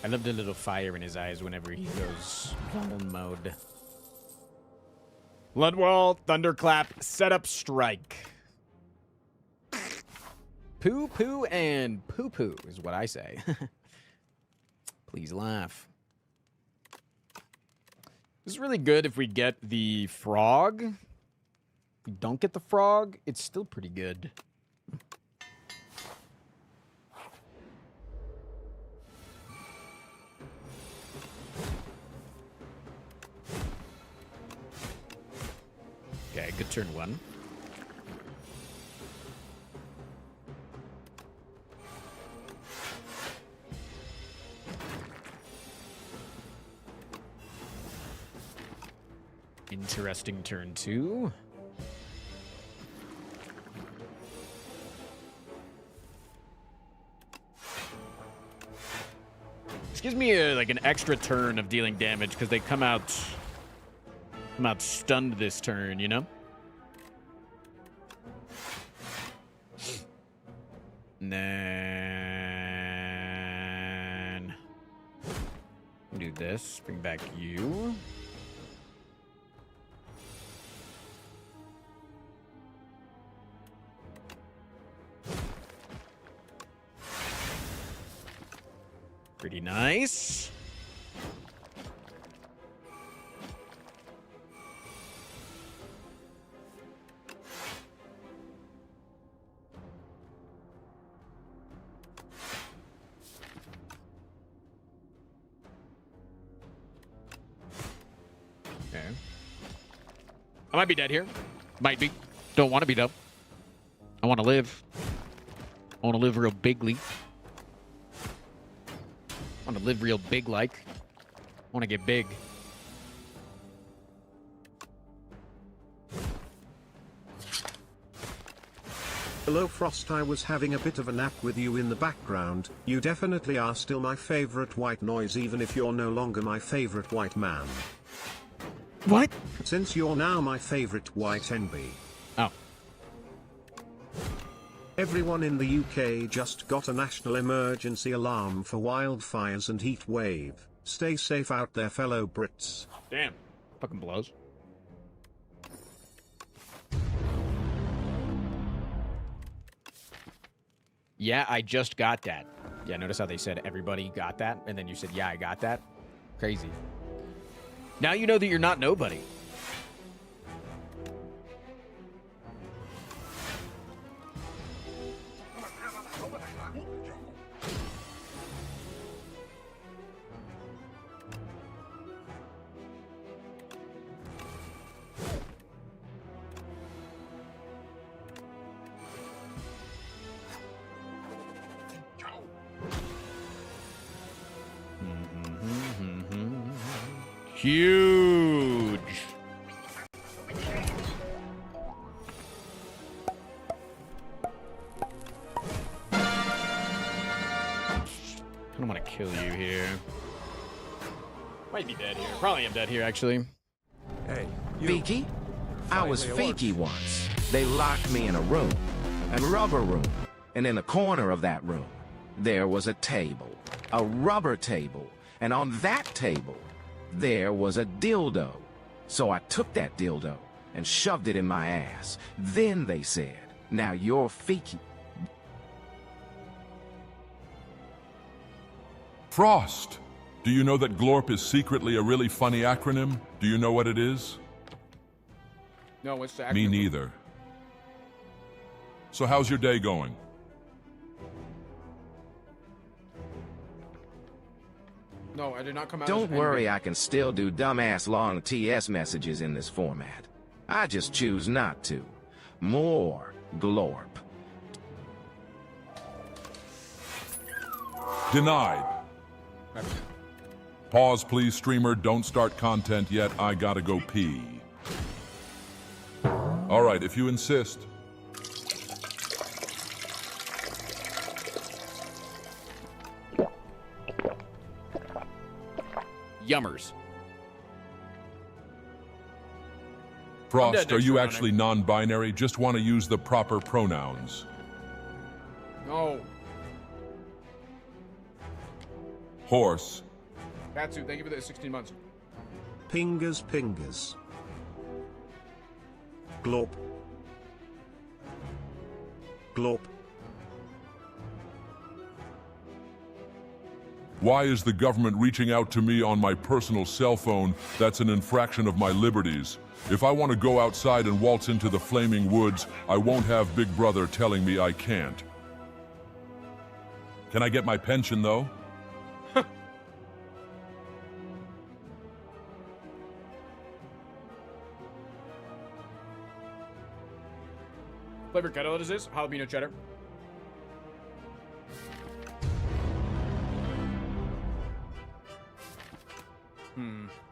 I love the little fire in his eyes whenever he goes Vaughn mode. Bloodwall, Thunderclap, Setup, Strike. Poo-poo and poo-poo is what I say. Please laugh. This is really good if we get the frog. If we don't get the frog, it's still pretty good. Okay, good turn 1. Interesting turn 2. This gives me like an extra turn of dealing damage because they come out stunned this turn, you know? Then do this, bring back you. Pretty nice. Okay. I might be dead here. Might be. Don't want to be, though. I want to live. I want to live real bigly. I want to live real big like. I want to get big. Hello Frost, I was having a bit of a nap with you in the background. You definitely are still my favorite white noise even if you're no longer my favorite white man. What? Since you're now my favorite white NB. Oh. Everyone in the UK just got a national emergency alarm for wildfires and heat wave. Stay safe out there, fellow Brits. Damn. Fucking blows. Yeah, I just got that. Yeah, notice how they said everybody got that, and then you said, yeah, I got that? Crazy. Now you know that you're not nobody. Huge. I don't want to kill you here. Might be dead here. Probably am dead here, actually. Hey, Fiki? I was Fiki once. They locked me in a room, a rubber room, and in the corner of that room, there was a table, a rubber table, and on that table, there was a dildo. So I took that dildo and shoved it in my ass. Then they said, now you're Fiki. Frost! Do you know that GLORP is secretly a really funny acronym? Do you know what it is? No, what's the acronym? Me neither. So how's your day going? No, I did not come out. Don't worry, I can still do dumbass long TS messages in this format. I just choose not to. More GLORP. Denied. Pause, please, streamer. Don't start content yet. I gotta go pee. All right, if you insist. Yummers. Frost, are you actually non-binary? Just want to use the proper pronouns. No. Horse. Batsu, thank you for the 16 months. Pingers pingers. Glorp. Glorp. Why is the government reaching out to me on my personal cell phone? That's an infraction of my liberties. If I want to go outside and waltz into the flaming woods, I won't have Big Brother telling me I can't. Can I get my pension, though? Flavored kettle, what is this? Jalapeno cheddar.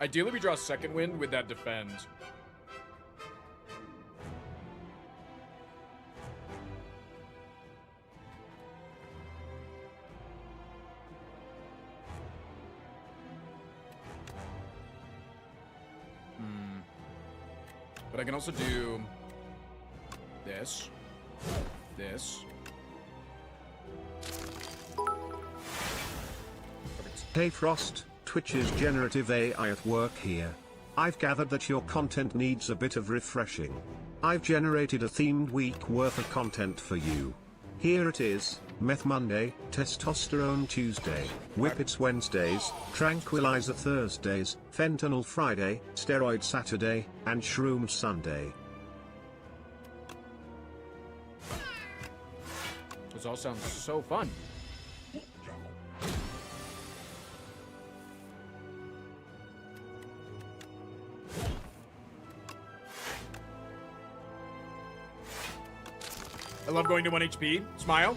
Ideally, we draw second wind with that defend. But I can also do this, this. Hey Frost, Twitch's generative AI at work here. I've gathered that your content needs a bit of refreshing. I've generated a themed week worth of content for you. Here it is: Meth Monday, Testosterone Tuesday, Whippets Wednesdays, Tranquilizer Thursdays, Fentanyl Friday, Steroid Saturday, and Shroom Sunday. This all sounds so fun. I love going to 1 HP. Smile.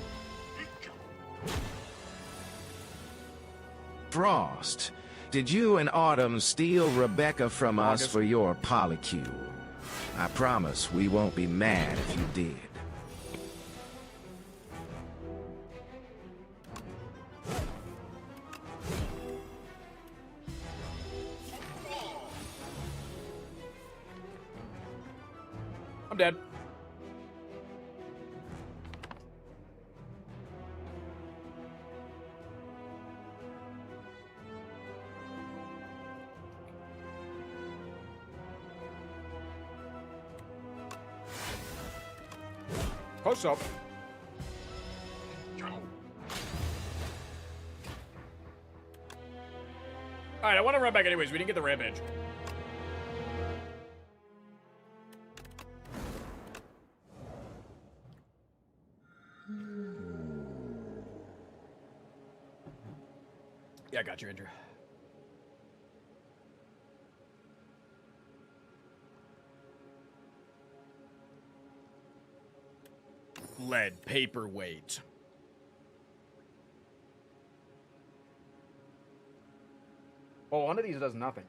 Frost, did you and Autumn steal Rebecca from us for your polycule? I promise we won't be mad if you did. dead. Close up. Alright, I want to run back anyways. We didn't get the rampage. Yeah, I got you, Andrew. Lead paperweight. Oh, one of these does nothing.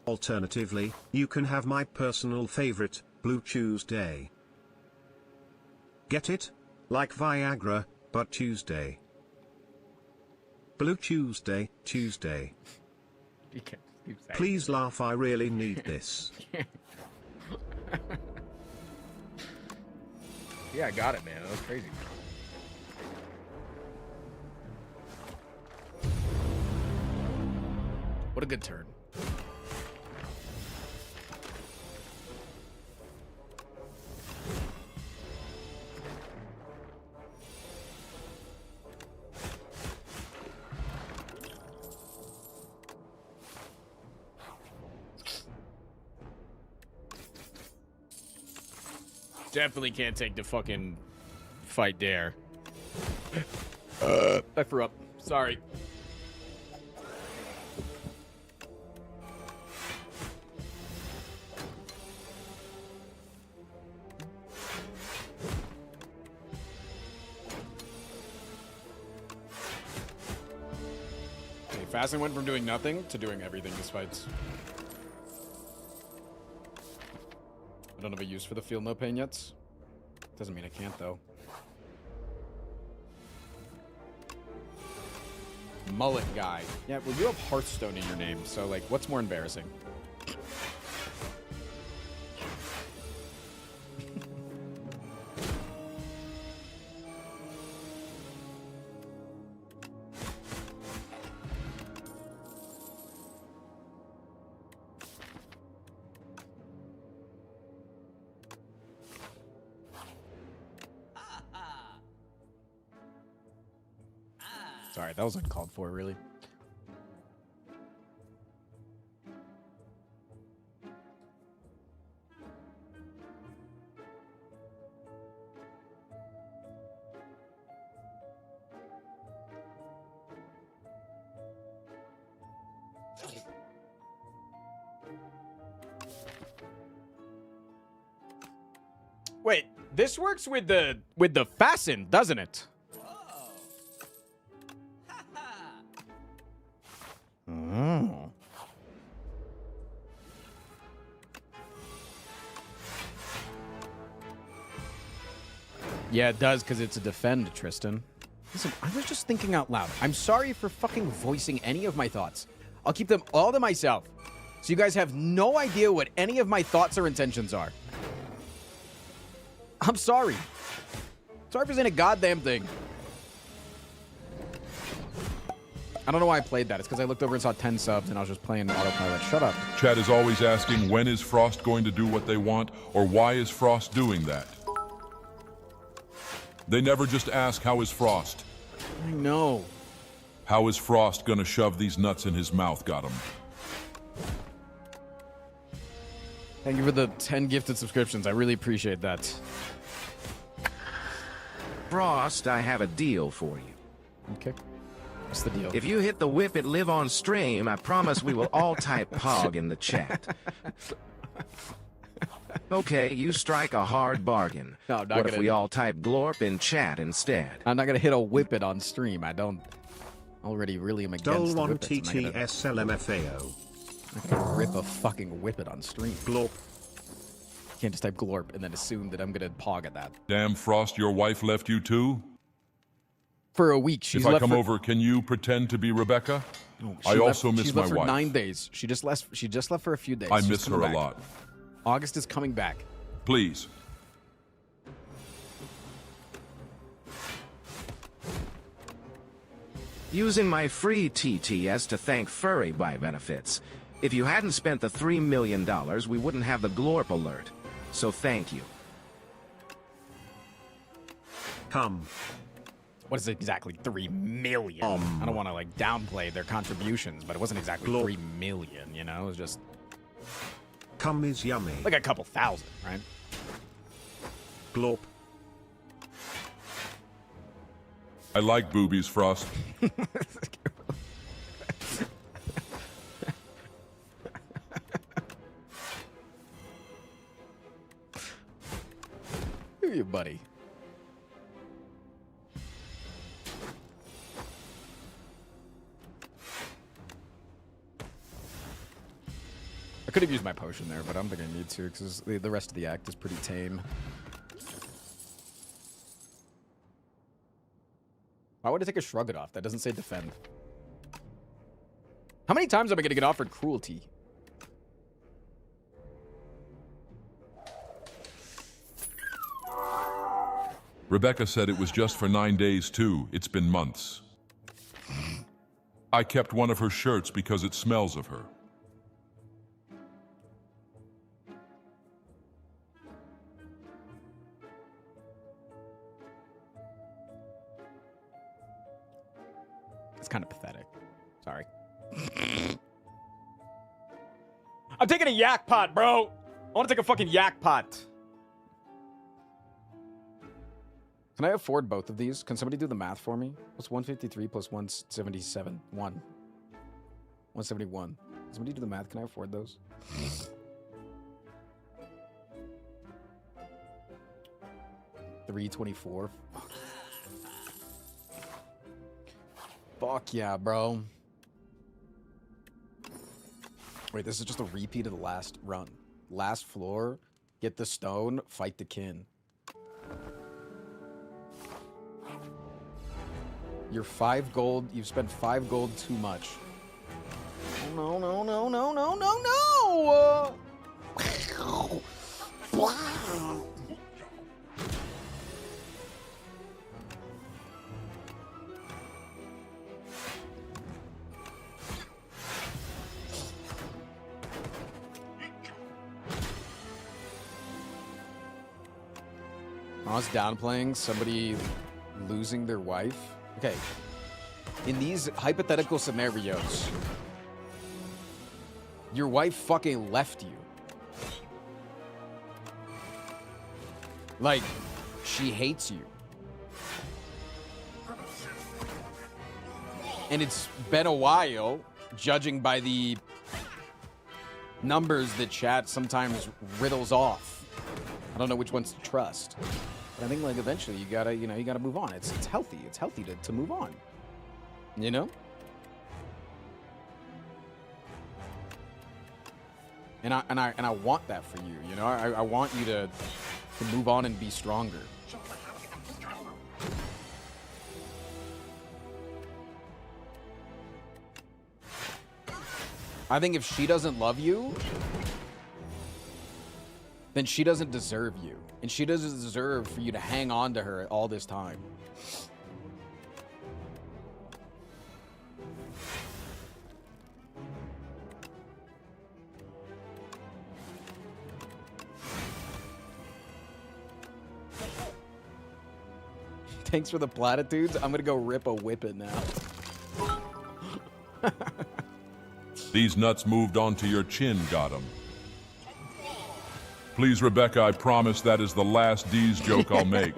Alternatively, you can have my personal favorite, Blue Tuesday. Get it? Like Viagra, but Tuesday. Blue Tuesday, Tuesday. You can't keep saying Please laugh, I really need this. Yeah, I got it, man. That was crazy. What a good turn. Definitely can't take the fucking fight dare. I threw up. Sorry. Okay, Fasten went from doing nothing to doing everything this fights. I don't have a use for the feel no pain yet. Doesn't mean I can't, though. Mullet guy. Yeah, well, you have Hearthstone in your name, so, like, what's more embarrassing? Sorry, that was uncalled for, really. Wait, this works with the fasten, doesn't it? Oh. Yeah, it does, because it's a defend, Tristan. Listen, I was just thinking out loud. I'm sorry for fucking voicing any of my thoughts. I'll keep them all to myself, so you guys have no idea what any of my thoughts or intentions are. I'm sorry. Sorry for saying a goddamn thing. I don't know why I played that. It's because I looked over and saw 10 subs and I was just playing autopilot. Shut up. Chat is always asking, when is Frost going to do what they want, or why is Frost doing that? They never just ask, how is Frost? I know. How is Frost gonna shove these nuts in his mouth, got him? Thank you for the 10 gifted subscriptions. I really appreciate that. Frost, I have a deal for you. Okay. What's the deal? If you hit the whip it live on stream, I promise we will all type POG in the chat. Okay, you strike a hard bargain. No, I'm not what if gonna- we all type glorp in chat instead? I'm not going to hit a whip it on stream. I don't already really am against the Dol1 whippets. I'm not TTSLMFAO. gonna rip a fucking whip it on stream. Glorp. You can't just type glorp and then assume that I'm going to pog at that. Damn, Frost, your wife left you too? For a week. She's If I left come for, over, can you pretend to be Rebecca? she I left- also miss she's my left for wife. 9 days. She just left for a few days. I She's miss her coming a back. lot. August is coming back. Please. Using my free TTS to thank Furry Buy benefits. If you hadn't spent the $3 million, we wouldn't have the Glorp alert. So thank you. Come. What is it exactly? 3 million. I don't want to like downplay their contributions, but it wasn't exactly Glorp. 3 million, you know? It was just Come is yummy. like a couple thousand, right? Glorp. I like boobies, Frost. Who are you, buddy? I could have used my potion there, but I don't think I need to because the rest of the act is pretty tame. Why would I take a shrug it off? That doesn't say defend. How many times am I going to get offered cruelty? Rebecca said it was just for 9 days, too. It's been months. I kept one of her shirts because it smells of her. It's kind of pathetic. Sorry. I'm taking a yak pot, bro. I want to take a fucking yak pot. Can I afford both of these? Can somebody do the math for me? What's 153 plus 177? 171. Can somebody do the math? Can I afford those? $324. Fuck yeah, bro. Wait, this is just a repeat of the last run. Last floor, get the stone, fight the kin. You're 5 gold. You've spent 5 gold too much. Oh, no, no, no, no, no, no, no! I was downplaying somebody losing their wife. Okay. In these hypothetical scenarios, your wife fucking left you. Like, she hates you. And it's been a while, judging by the numbers that chat sometimes riddles off. I don't know which ones to trust. But I think, like, eventually you gotta, you gotta move on. It's healthy. It's healthy to move on. You know? And I want that for you, you know? I want you to move on and be stronger. I think if she doesn't love you, then she doesn't deserve you. And she doesn't deserve for you to hang on to her all this time. Thanks for the platitudes. I'm gonna go rip a whippet now. These nuts moved onto your chin, got 'em. Please, Rebecca, I promise that is the last D's joke I'll make.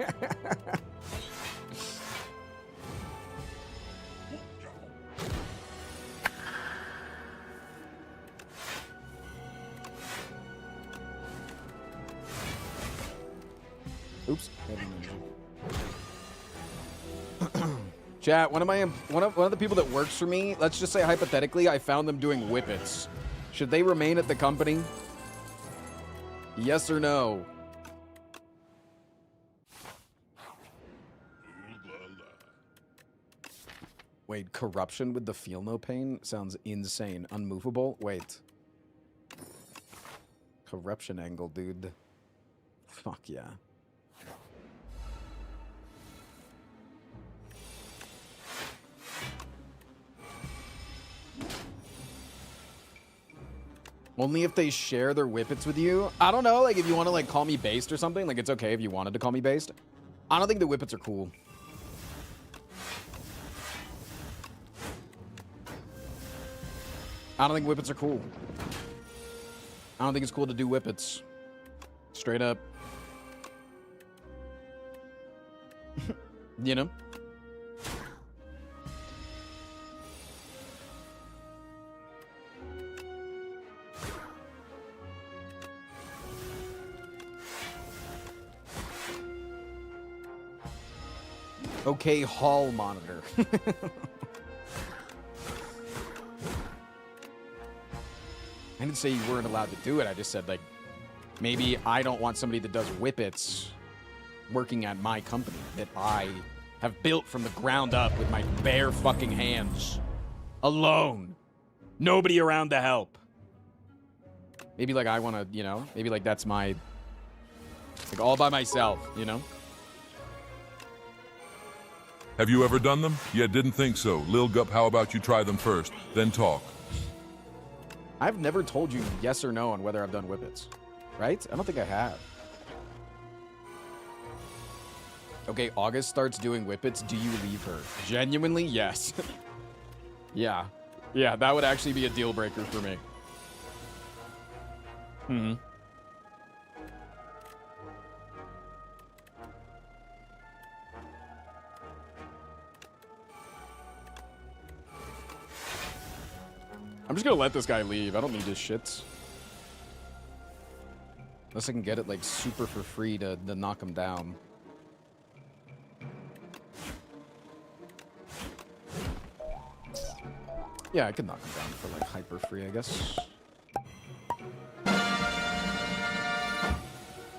Oops. Chat, one of the people that works for me, let's just say hypothetically, I found them doing whippets. Should they remain at the company? Yes or no? Wait, corruption with the feel no pain sounds insane. Unmovable? Wait. Corruption angle, dude. Fuck yeah. Only if they share their whippets with you. I don't know, like if you want to like call me based or something, like it's okay if you wanted to call me based. I don't think the whippets are cool. I don't think whippets are cool. I don't think it's cool to do whippets. Straight up. You know? Okay, hall monitor. I didn't say you weren't allowed to do it. I just said, like, maybe I don't want somebody that does whippets working at my company that I have built from the ground up with my bare fucking hands. Alone. Nobody around to help. Maybe, like, I want to, you know, maybe, like, that's my, like, all by myself, you know? Have you ever done them? Yeah, didn't think so. Lil Gup, how about you try them first, then talk? I've never told you yes or no on whether I've done whippets. Right? I don't think I have. Okay, August starts doing whippets. Do you leave her? Genuinely, yes. Yeah. Yeah, that would actually be a deal breaker for me. Hmm. I'm just gonna let this guy leave. I don't need his shits. Unless I can get it, like, super for free to knock him down. Yeah, I could knock him down for, like, hyper free, I guess.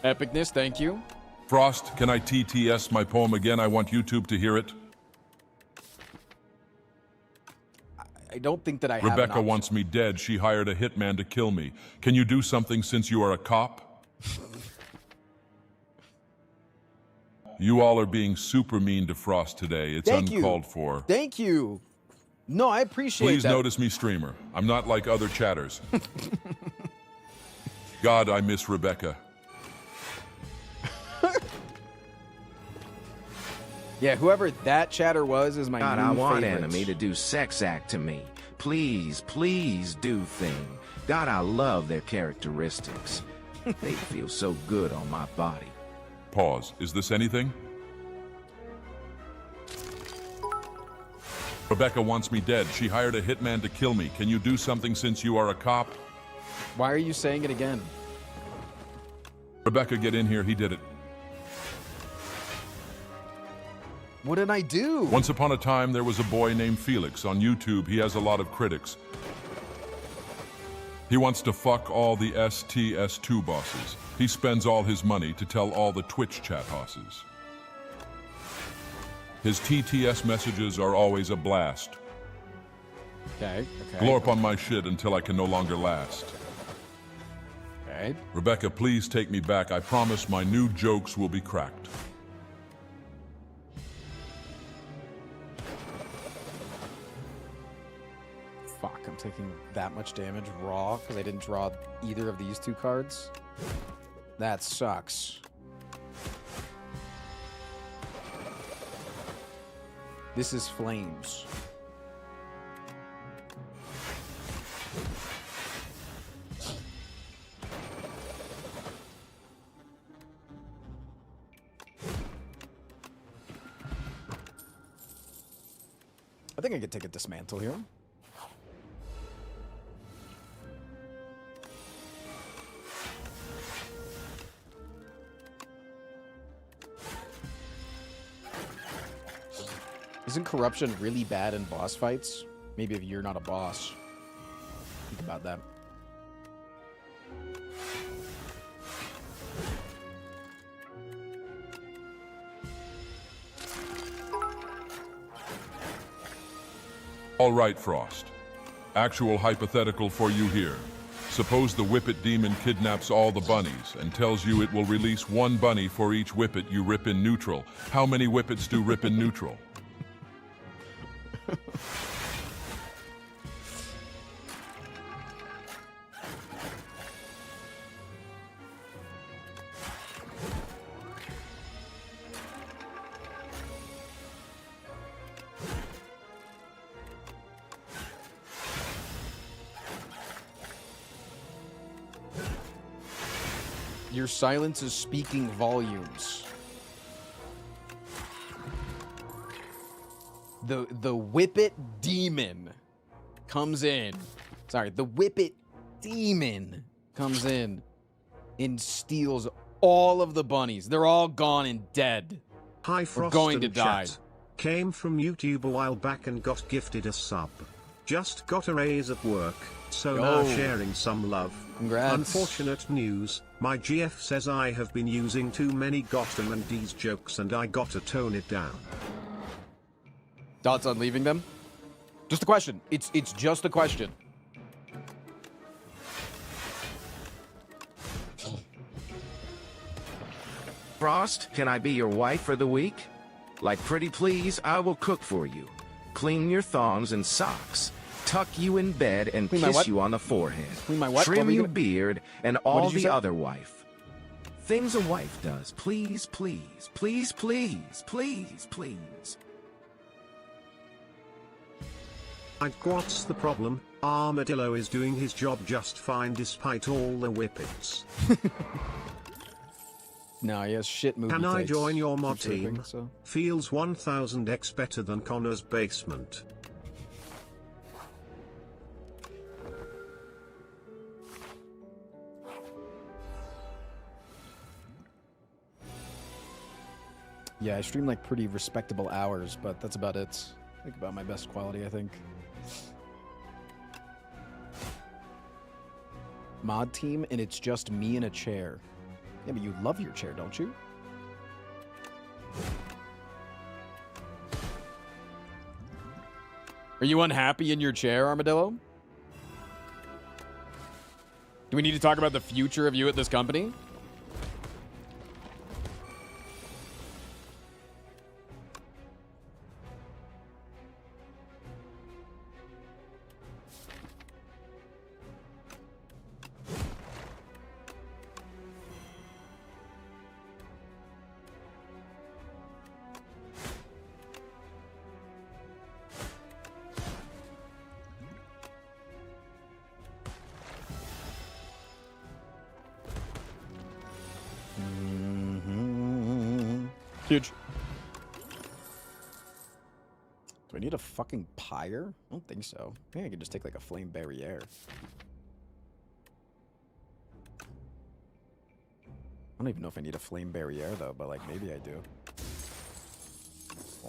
Epicness, thank you. Frost, can I TTS my poem again? I want YouTube to hear it. I don't think that I have Rebecca wants me dead. She hired a hitman to kill me. Can you do something since you are a cop? You all are being super mean to Frost today. It's uncalled for. Thank you. No, I appreciate Please that. notice me, streamer. I'm not like other chatters. God, I miss Rebecca. Yeah, whoever that chatter was is my God, new I want favorite. enemy to do sex act to me. Please, please do thing. God, I love their characteristics. They feel so good on my body. Pause. Is this anything? Rebecca wants me dead. She hired a hitman to kill me. Can you do something since you are a cop? Why are you saying it again? Rebecca, get in here. He did it. What did I do? Once upon a time, there was a boy named Felix. On YouTube, he has a lot of critics. He wants to fuck all the STS2 bosses. He spends all his money to tell all the Twitch chat hosses. His TTS messages are always a blast. Okay, okay. Blow up on my shit until I can no longer last. Okay. Rebecca, please take me back. I promise my new jokes will be cracked. Fuck, I'm taking that much damage raw because I didn't draw either of these two cards. That sucks. This is flames. I think I could take a dismantle here. Isn't corruption really bad in boss fights? Maybe if you're not a boss. Think about that. All right, Frost. Actual hypothetical for you here. Suppose the Whippet demon kidnaps all the bunnies and tells you it will release one bunny for each Whippet you rip in neutral. How many Whippets do rip in neutral? Your silence is speaking volumes. The Whippet demon comes in. Sorry, the Whippet demon comes in and steals all of the bunnies. They're all gone and dead. Hi, Frost going to and die. chat. Came from YouTube a while back and got gifted a sub. Just got a raise at work, so now Yo. sharing some love. Congrats. Unfortunate news, my GF says I have been using too many Gotham and D's jokes and I gotta tone it down. Thoughts on leaving them? Just a question. It's just a question. Frost, can I be your wife for the week? Like pretty please, I will cook for you. Clean your thongs and socks. Tuck you in bed and Clean my kiss what? you on the forehead. Clean my what? What Trim were you your gonna- beard and all did you the say? other wife. Things a wife does. Please, please, please, please, please, please. What's the problem? Armadillo is doing his job just fine despite all the whippets. No, he has shit movie Can I takes. join your mod Keep chirping, team? so. Feels 1000x better than Connor's basement. Yeah, I stream like pretty respectable hours, but that's about it. Like about my best quality, I think. Mod team, and it's just me in a chair. Yeah, but you love your chair, don't you? Are you unhappy in your chair, Armadillo? Do we need to talk about the future of you at this company? Huge. Do I need a fucking pyre? I don't think so. I think I can just take like a flame barriere. I don't even know if I need a flame barriere though, but like maybe I do.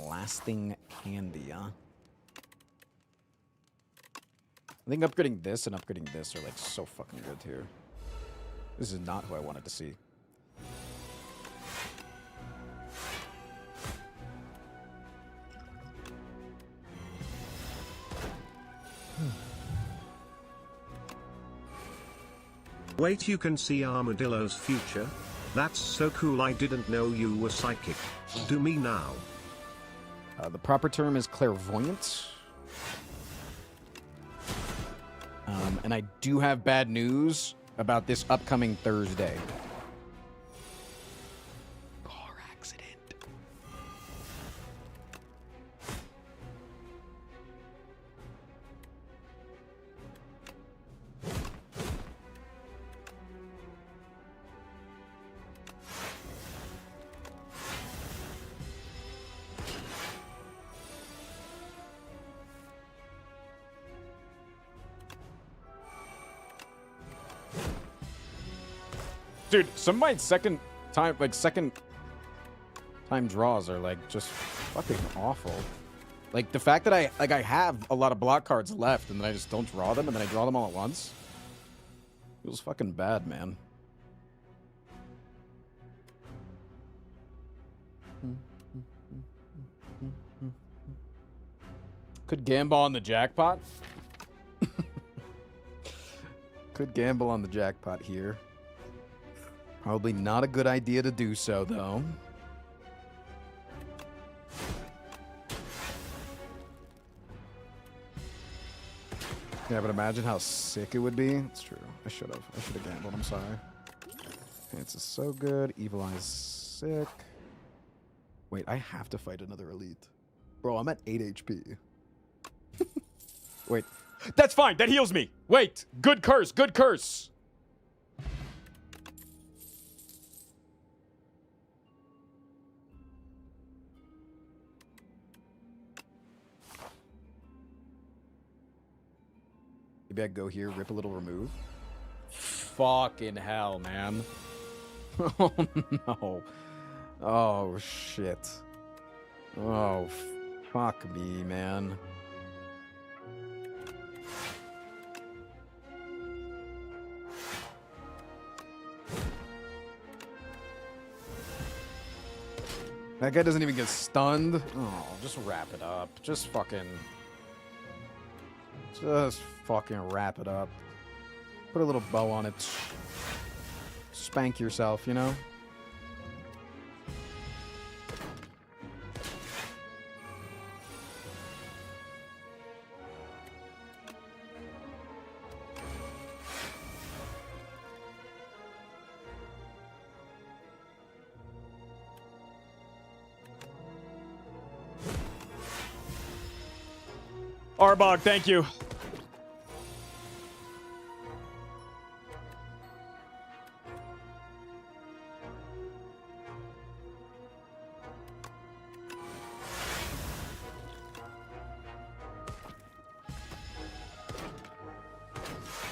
Lasting candy, huh? I think upgrading this and upgrading this are like so fucking good here. This is not who I wanted to see. Wait, you can see Armadillo's future? That's so cool, I didn't know you were psychic. Do me now. The proper term is clairvoyant. And I do have bad news about this upcoming Thursday. Car accident. Dude, some of my second time draws are like just fucking awful. Like the fact that I have a lot of block cards left and then I just don't draw them and then I draw them all at once. Feels fucking bad, man. Could gamble on the jackpot. Could gamble on the jackpot here. Probably not a good idea to do so, though. Yeah, but imagine how sick it would be. It's true. I should have gambled. I'm sorry. It's so good. Evil Eye's sick. Wait, I have to fight another elite. Bro, I'm at 8 HP. Wait. That's fine. That heals me. Wait. Good curse. Good curse. Maybe I go here, rip a little remove. Fucking hell, man. Oh, no. Oh, shit. Oh, fuck me, man. That guy doesn't even get stunned. Oh, just wrap it up. Just fucking wrap it up. Put a little bow on it. Spank yourself, you know? Arbog, thank you.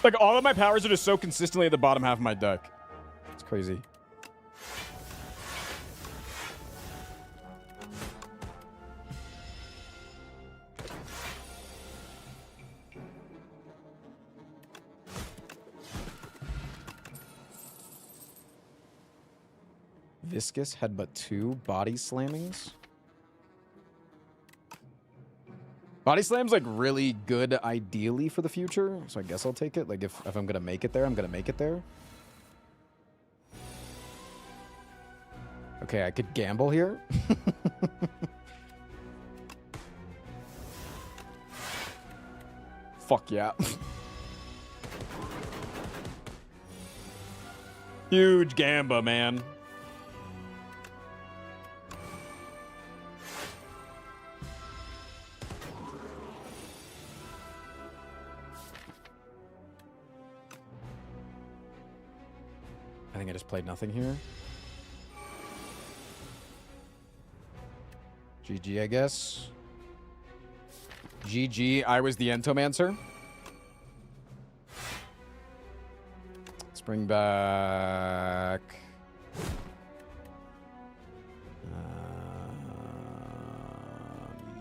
Like, all of my powers are just so consistently at the bottom half of my deck. It's crazy. Viscous had but 2 body slammings. Body slam's like really good ideally for the future, so I guess I'll take it. Like if I'm gonna make it there, I'm gonna make it there. Okay, I could gamble here. Fuck yeah. Huge gamba, man. I think I just played nothing here. GG, I guess. GG, I was the Entomancer. Let's bring back...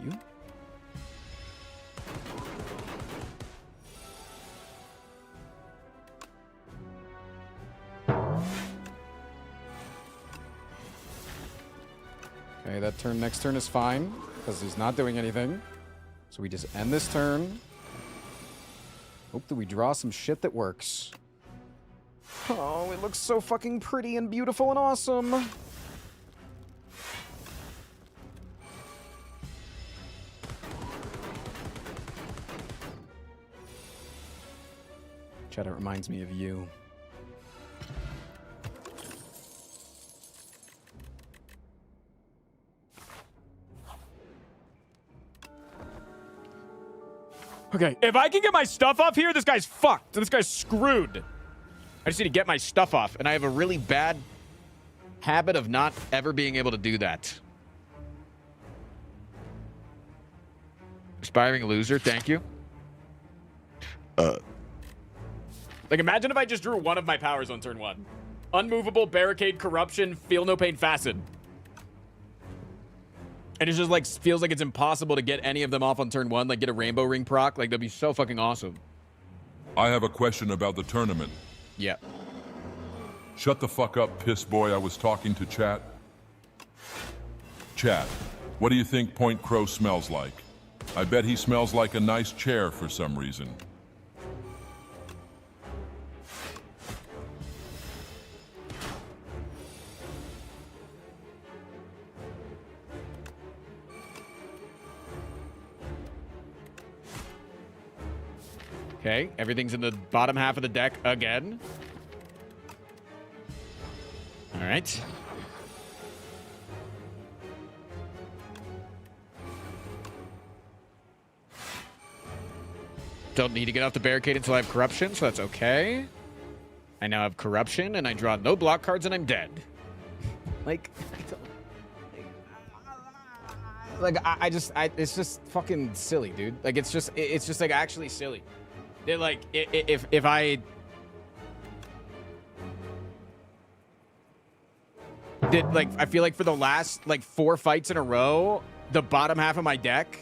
you? Okay, that turn, next turn is fine, because he's not doing anything. So we just end this turn. Hope that we draw some shit that works. Oh, it looks so fucking pretty and beautiful and awesome. Chat, it reminds me of you. Okay, if I can get my stuff off here, this guy's fucked. This guy's screwed. I just need to get my stuff off, and I have a really bad habit of not ever being able to do that. Aspiring loser, thank you. Like, imagine if I just drew one of my powers on turn 1. Unmovable, barricade, corruption, feel no pain, facet. And it just, like, feels like it's impossible to get any of them off on turn 1. Like, get a rainbow ring proc. Like, that'd be so fucking awesome. I have a question about the tournament. Yeah. Shut the fuck up, piss boy. I was talking to chat. Chat, what do you think Point Crow smells like? I bet he smells like a nice chair for some reason. Okay, everything's in the bottom half of the deck again. All right. Don't need to get off the barricade until I have corruption, so that's okay. I now have corruption, and I draw no block cards, and I'm dead. It's just fucking silly, dude. Like, it's just like actually silly. They're like, if I did, like, I feel like for the last, like, 4 fights in a row, the bottom half of my deck,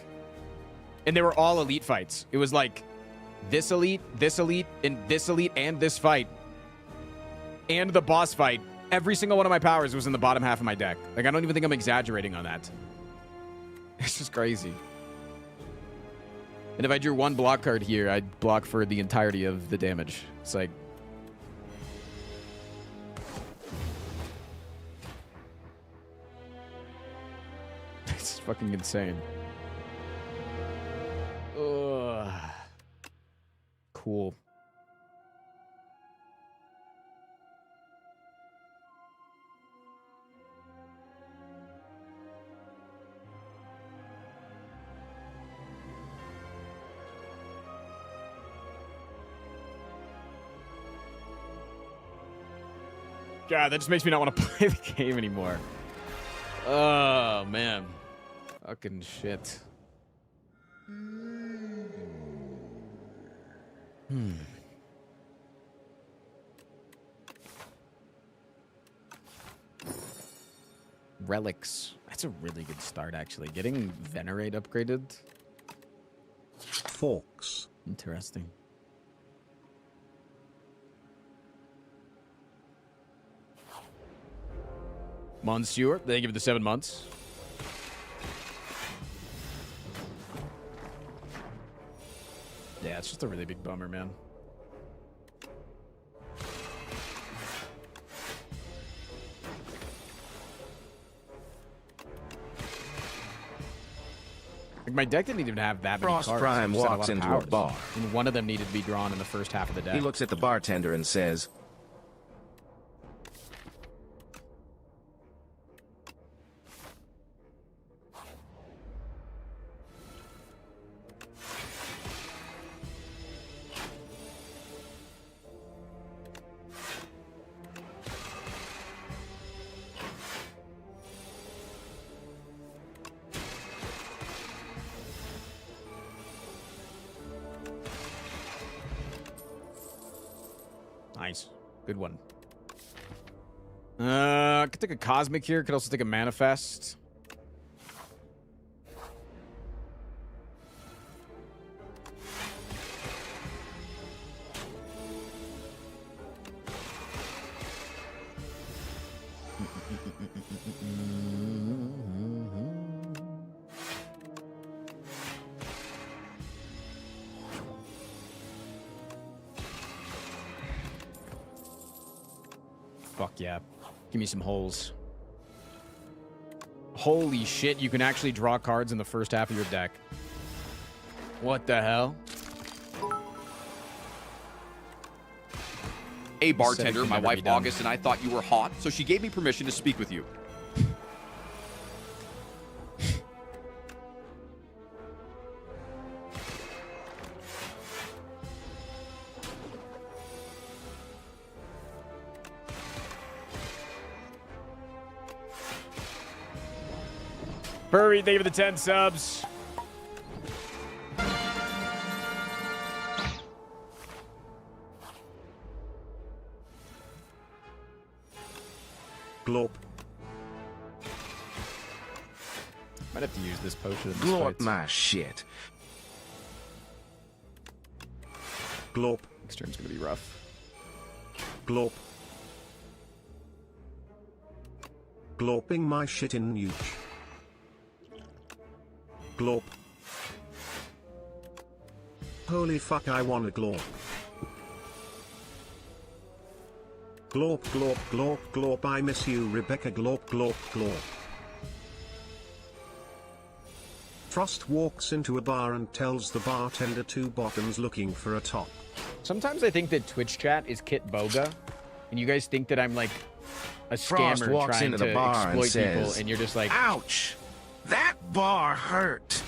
and they were all elite fights. It was like this elite, and this elite, and this fight, and the boss fight. Every single one of my powers was in the bottom half of my deck. Like, I don't even think I'm exaggerating on that. It's just crazy. And if I drew 1 block card here, I'd block for the entirety of the damage. It's like... it's fucking insane. Ugh. Cool. God, that just makes me not want to play the game anymore. Oh, man. Fucking shit. Relics. That's a really good start, actually. Getting Venerate upgraded. Forks. Interesting. Monsieur, they give it the 7 months. Yeah, it's just a really big bummer, man. Like, my deck didn't even have that many Frost cards. Prime It just had walks lot of into a powers. bar. And one of them needed to be drawn in the first half of the deck. He looks at the bartender and says, Nice. Good one. I could take a Cosmic here. Could also take a Manifest. Fuck yeah. Give me some holes. Holy shit, you can actually draw cards in the first half of your deck. What the hell? Hey, bartender, can my never wife be done. August and I thought you were hot, so she gave me permission to speak with you. Furry, thank you for the 10 subs. Glop. Might have to use this potion in this "Glort fight. my shit." Glop. Next turn's gonna be rough. Glop. Gloping my shit in Nuke. Glop. Holy fuck, I wanna glorp. Glorp, glorp, glorp, glorp, I miss you, Rebecca, glorp, glorp, glorp. Frost walks into a bar and tells the bartender 2 bottoms looking for a top. Sometimes I think that Twitch chat is Kit Boga, and you guys think that I'm like a Frost scammer walks trying into the to bar and exploit people, says, and you're just like, ouch! That bar hurt.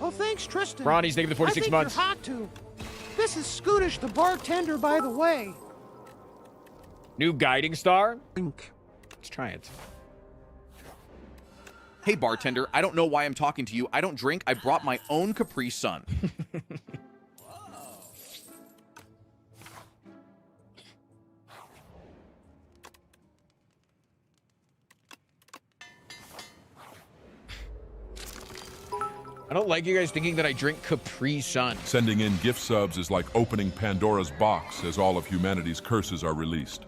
Oh, thanks, Tristan. Ronnie's thank you for the 46 I think months. You're hot too. This is Scootish, the bartender, by the way. New guiding star? Ink. Let's try it. Hey, bartender, I don't know why I'm talking to you. I don't drink. I brought my own Capri Sun. I don't like you guys thinking that I drink Capri Sun. Sending in gift subs is like opening Pandora's box as all of humanity's curses are released.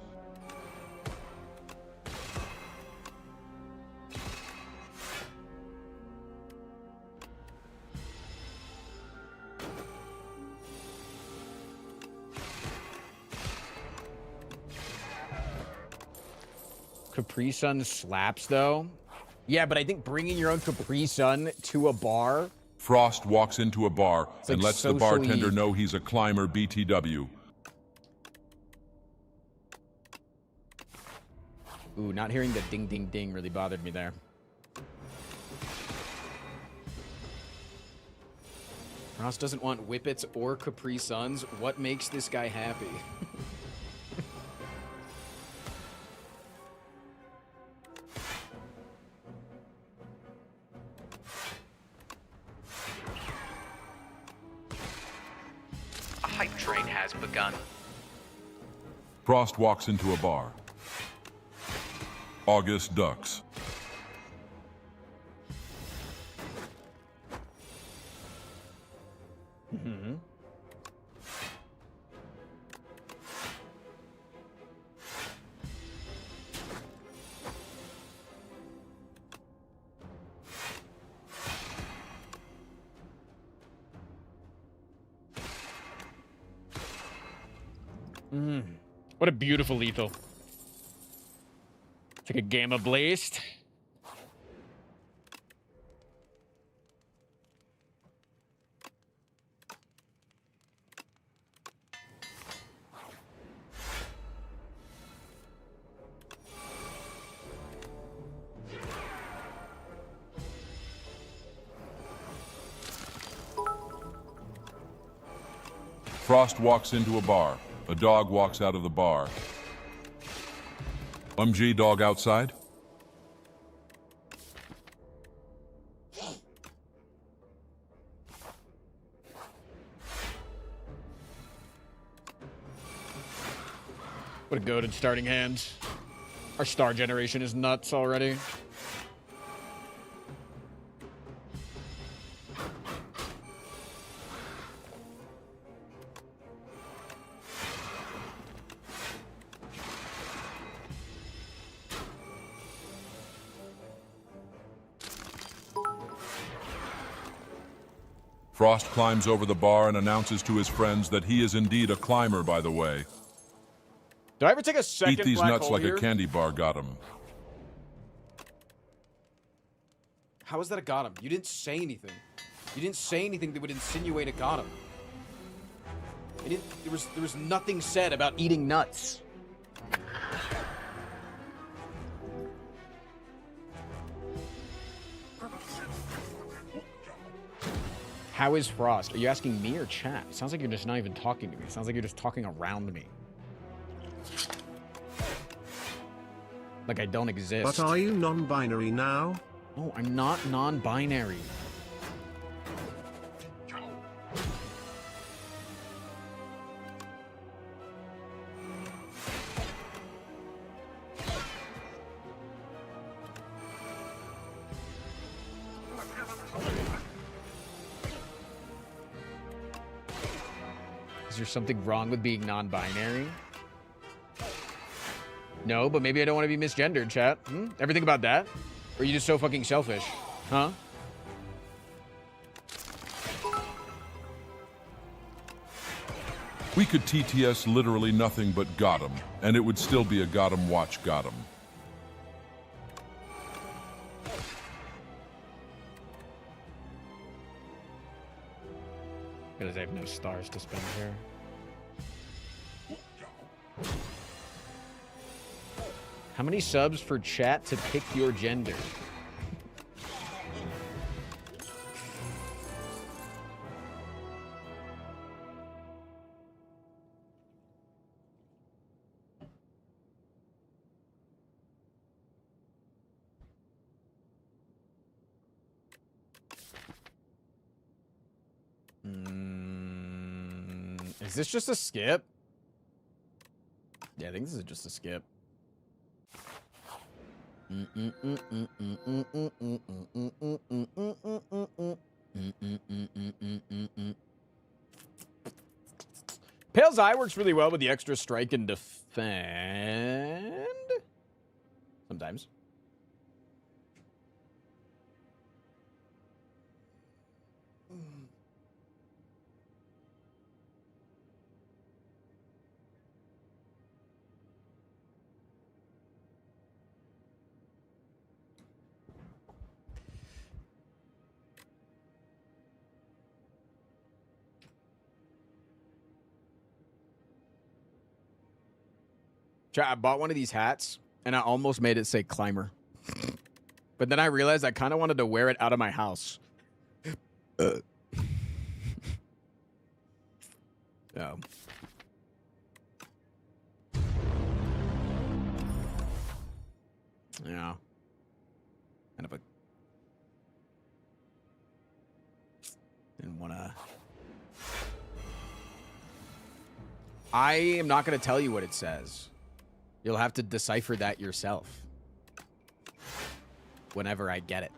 Capri Sun slaps, though. Yeah, but I think bringing your own Capri Sun to a bar... Frost walks into a bar and like lets the bartender socially- know he's a climber BTW. Ooh, not hearing the ding, ding, ding really bothered me there. Ross doesn't want Whippets or Capri Suns. What makes this guy happy? A hype train has begun. Frost walks into a bar. August ducks. Mm-hmm. What a beautiful lethal. It's like a Gamma Blast. Frost walks into a bar. A dog walks out of the bar. Dog outside? What a goated starting hand. Our star generation is nuts already. Frost climbs over the bar and announces to his friends that he is indeed a climber, by the way. Did I ever take a second Eat these black nuts hole like here? a candy bar got him. How is that a got him? You didn't say anything. You didn't say anything that would insinuate a got him. There was nothing said about eating nuts. How is Frost? Are you asking me or chat? It sounds like you're just not even talking to me. It sounds like you're just talking around me. Like I don't exist. But are you non-binary now? No, I'm not non-binary. Is there something wrong with being non-binary? No, but maybe I don't want to be misgendered, chat. Ever think about that? Or are you just so fucking selfish? Huh? We could TTS literally nothing but Gotham, and it would still be a Gotham watch Gotham. Because I have no stars to spend here. How many subs for chat to pick your gender? Is this just a skip? Yeah, I think this is just a skip. Pale's Eye works really well with the extra strike and defend. Sometimes. I bought one of these hats, and I almost made it say climber. But then I realized I kind of wanted to wear it out of my house. Oh. Yeah. Kind of a... Didn't want to... I am not going to tell you what it says. You'll have to decipher that yourself. Whenever I get it.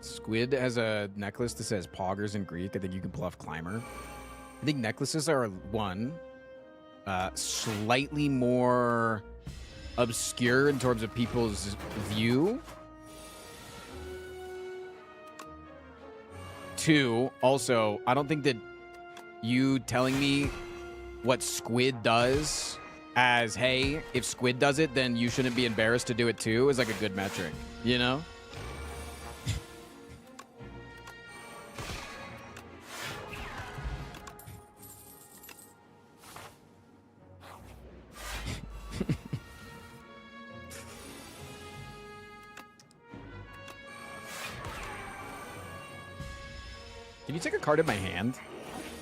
Squid has a necklace that says Poggers in Greek. I think you can pull off Climber. I think necklaces are slightly more obscure in terms of people's view. 2, also, I don't think that you telling me what Squid does as, hey, if Squid does it, then you shouldn't be embarrassed to do it too, is like a good metric, you know? Can you take a card in my hand?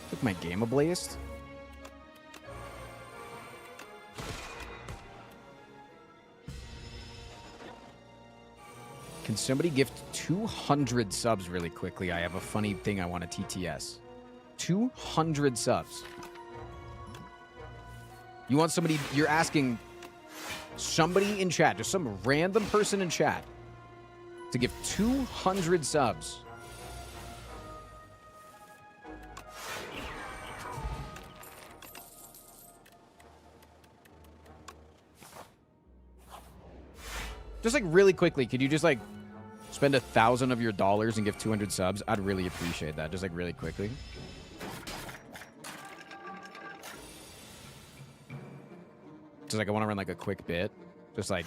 Took my game ablaze. Can somebody gift 200 subs really quickly? I have a funny thing I want to TTS. 200 subs. You want somebody, you're asking somebody in chat, just some random person in chat, to give 200 subs. Just like really quickly, could you just like spend 1,000 of your dollars and give 200 subs? I'd really appreciate that. Just like really quickly. Just like I want to run like a quick bit. Just like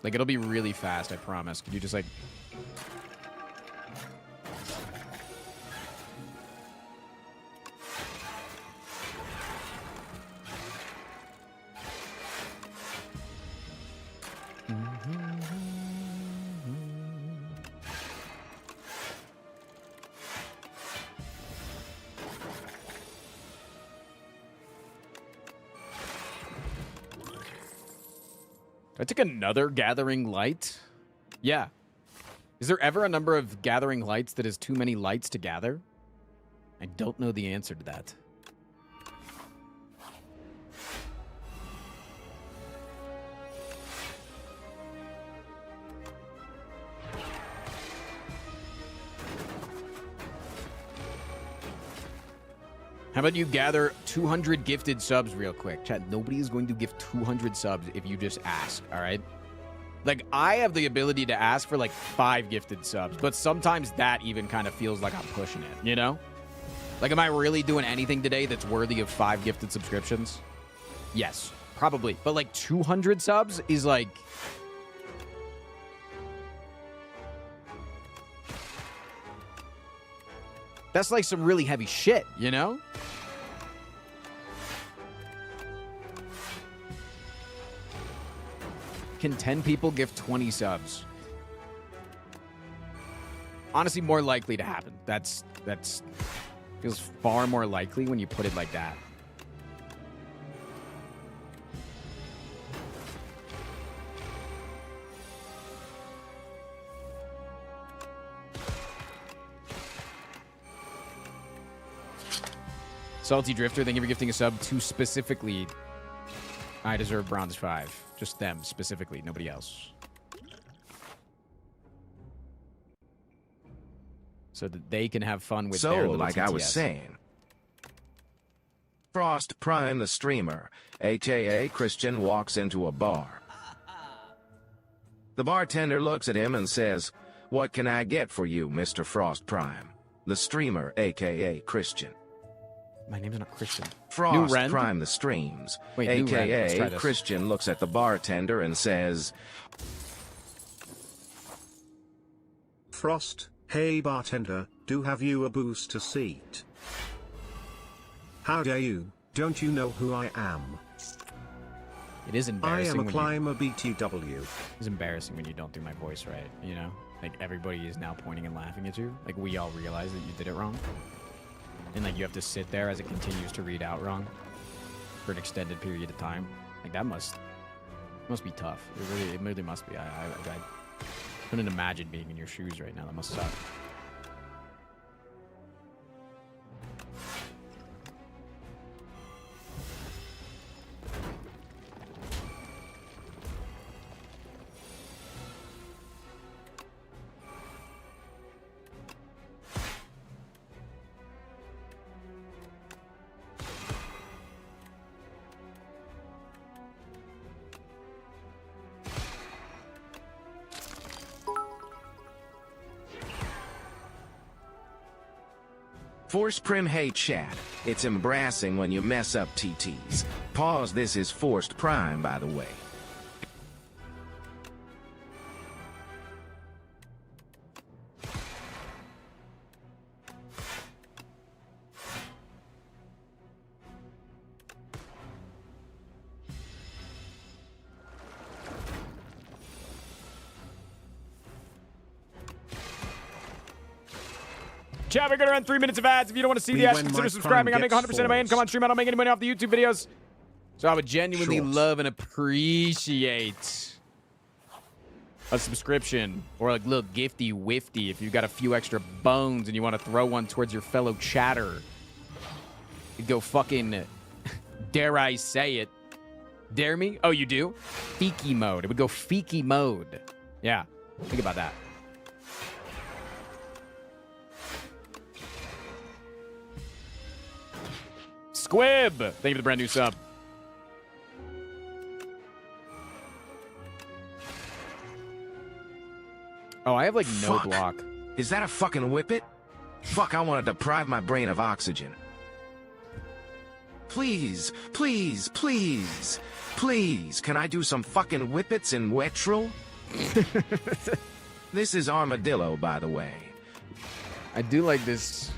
it'll be really fast, I promise. Could you just like... I took another Gathering Light. Yeah. Is there ever a number of Gathering Lights that is too many lights to gather? I don't know the answer to that. How about you gather 200 gifted subs real quick? Chat, nobody is going to give 200 subs if you just ask, all right? Like, I have the ability to ask for, like, 5 gifted subs, but sometimes that even kind of feels like I'm pushing it, you know? Like, am I really doing anything today that's worthy of 5 gifted subscriptions? Yes, probably. But, like, 200 subs is, like... That's, like, some really heavy shit, you know? Can 10 people give 20 subs? Honestly, more likely to happen. That's feels far more likely when you put it like that. Salty Drifter, thank you for gifting a sub to specifically I deserve bronze 5. Just them, specifically. Nobody else. So that they can have fun with their little like I was TTS. saying, Frost Prime the streamer, a.k.a. Christian, walks into a bar. The bartender looks at him and says, "What can I get for you, Mr. Frost Prime?" The streamer, a.k.a. Christian. My name's not Christian. Frost New Rend? Prime the streams, Wait, New Rend. Let's try a.k.a. this. Christian looks at the bartender and says, Frost, hey bartender, do have you a booster seat? How dare you, don't you know who I am? It is I embarrassing am a when climber BTW. It's embarrassing when you don't do my voice right, you know? Like, everybody is now pointing and laughing at you. Like, we all realize that you did it wrong. And, like, you have to sit there as it continues to read out wrong for an extended period of time. Like, that must be tough. It really must be. I couldn't imagine being in your shoes right now. That must suck. Force Prim, hey chat, it's embarrassing when you mess up TTs. Pause, this is Forced Prime, by the way. Chat, we're going to run 3 minutes of ads. If you don't want to see Me the ads, when consider my subscribing. I prime make gets 100% of my income on stream. I don't make any money off the YouTube videos. So I would genuinely Shorts. love and appreciate a subscription or like a little gifty wifty if you've got a few extra bones and you want to throw one towards your fellow chatter. You'd go fucking, dare I say it, dare me? Oh, you do? Feeky mode. It would go feeky mode. Yeah, think about that. Squib! Thank you for the brand new sub. Oh, I have like no Fuck. block. Is that a fucking whippet? Fuck, I want to deprive my brain of oxygen. Please, please, please, please, can I do some fucking whippets in Wetril? This is Armadillo, by the way. I do like this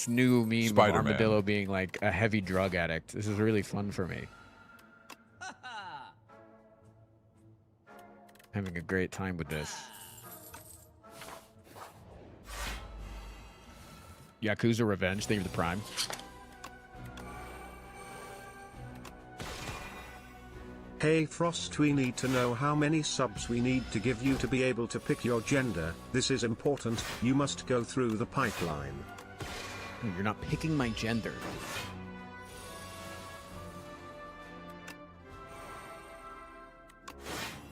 new meme of Spider-Man. Armadillo being like a heavy drug addict. This is really fun for me. Having a great time with this. Yakuza Revenge, thank you for the prime. Hey Frost, we need to know how many subs we need to give you to be able to pick your gender. This is important. You must go through the pipeline. You're not picking my gender.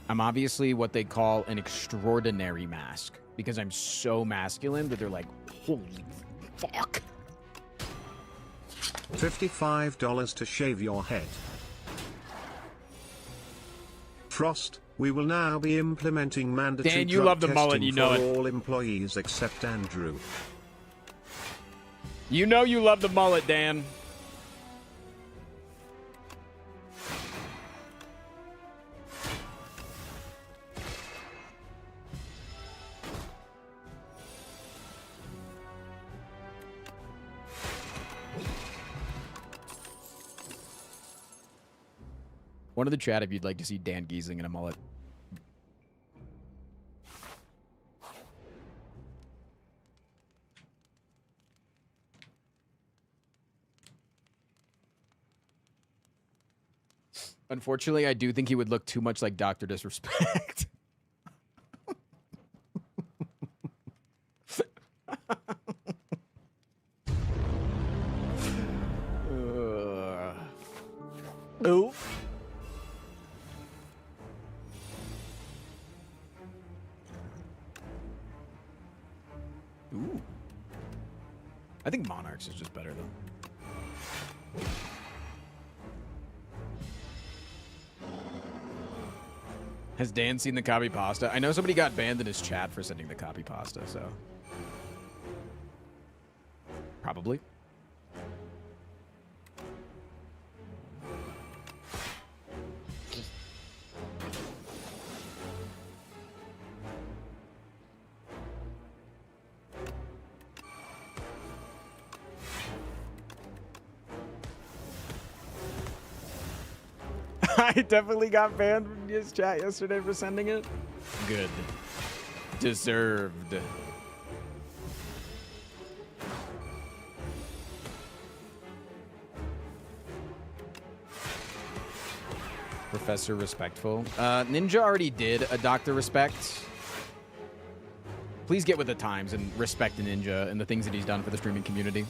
I'm obviously what they call an extraordinary mask because I'm so masculine that they're like, holy fuck. $55 to shave your head. Frost, we will now be implementing mandatory Dan, you drug love the mullet, testing you know for it. all employees except Andrew. You know you love the mullet, Dan. One of the chat if you'd like to see Dan Giesing in a mullet. Unfortunately, I do think he would look too much like Dr. Disrespect. Ooh. Ooh. I think Monarchs is just better, though. Has Dan seen the copy pasta? I know somebody got banned in his chat for sending the copy pasta, so. Probably. I definitely got banned from his chat yesterday for sending it. Good. Deserved. Professor Respectful. Ninja already did a Dr. Respect. Please get with the times and respect the Ninja and the things that he's done for the streaming community.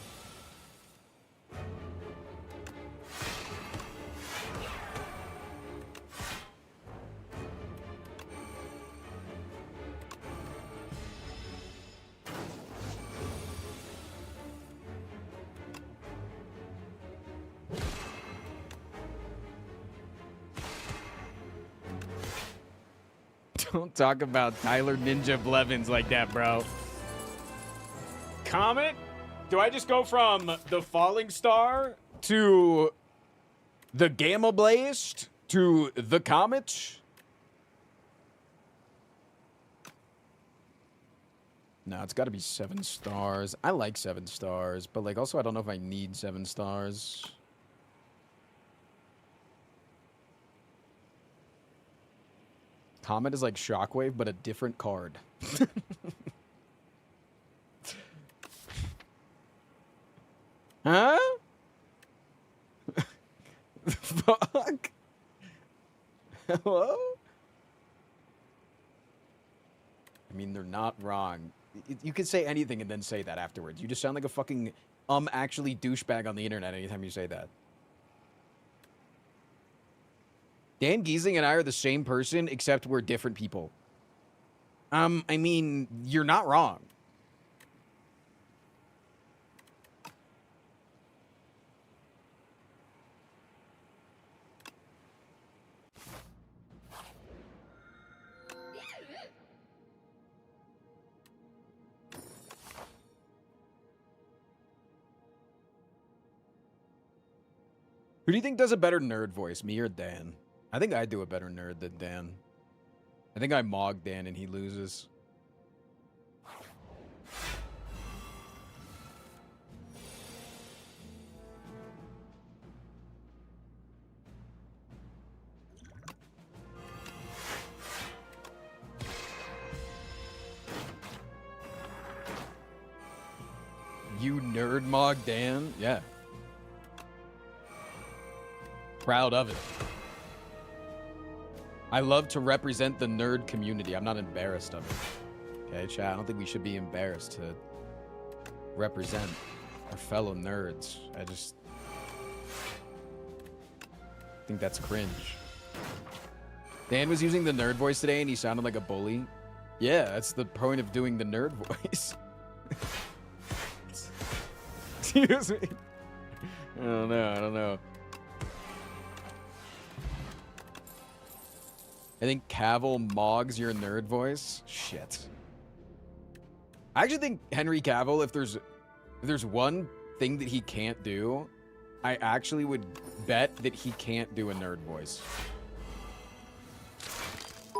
Don't talk about Tyler Ninja Blevins like that, bro. Comet? Do I just go from the Falling Star to the Gamma Blazed to the Comet? No, it's got to be 7 stars. I like 7 stars, but like also I don't know if I need 7 stars. Comet is like Shockwave, but a different card. Huh? Fuck? Hello? I mean, they're not wrong. You could say anything and then say that afterwards. You just sound like a fucking actually douchebag on the internet anytime you say that. Dan Giesing and I are the same person, except we're different people. I mean, you're not wrong. Who do you think does a better nerd voice, me or Dan? I think I do a better nerd than Dan. I think I mog Dan and he loses. You nerd mog Dan? Yeah. Proud of it. I love to represent the nerd community. I'm not embarrassed of it. Okay, chat, I don't think we should be embarrassed to represent our fellow nerds. I just think that's cringe. Dan was using the nerd voice today and he sounded like a bully. Yeah, that's the point of doing the nerd voice. Excuse me. I don't know. I think Cavill mogs your nerd voice. Shit. I actually think Henry Cavill, if there's one thing that he can't do, I actually would bet that he can't do a nerd voice.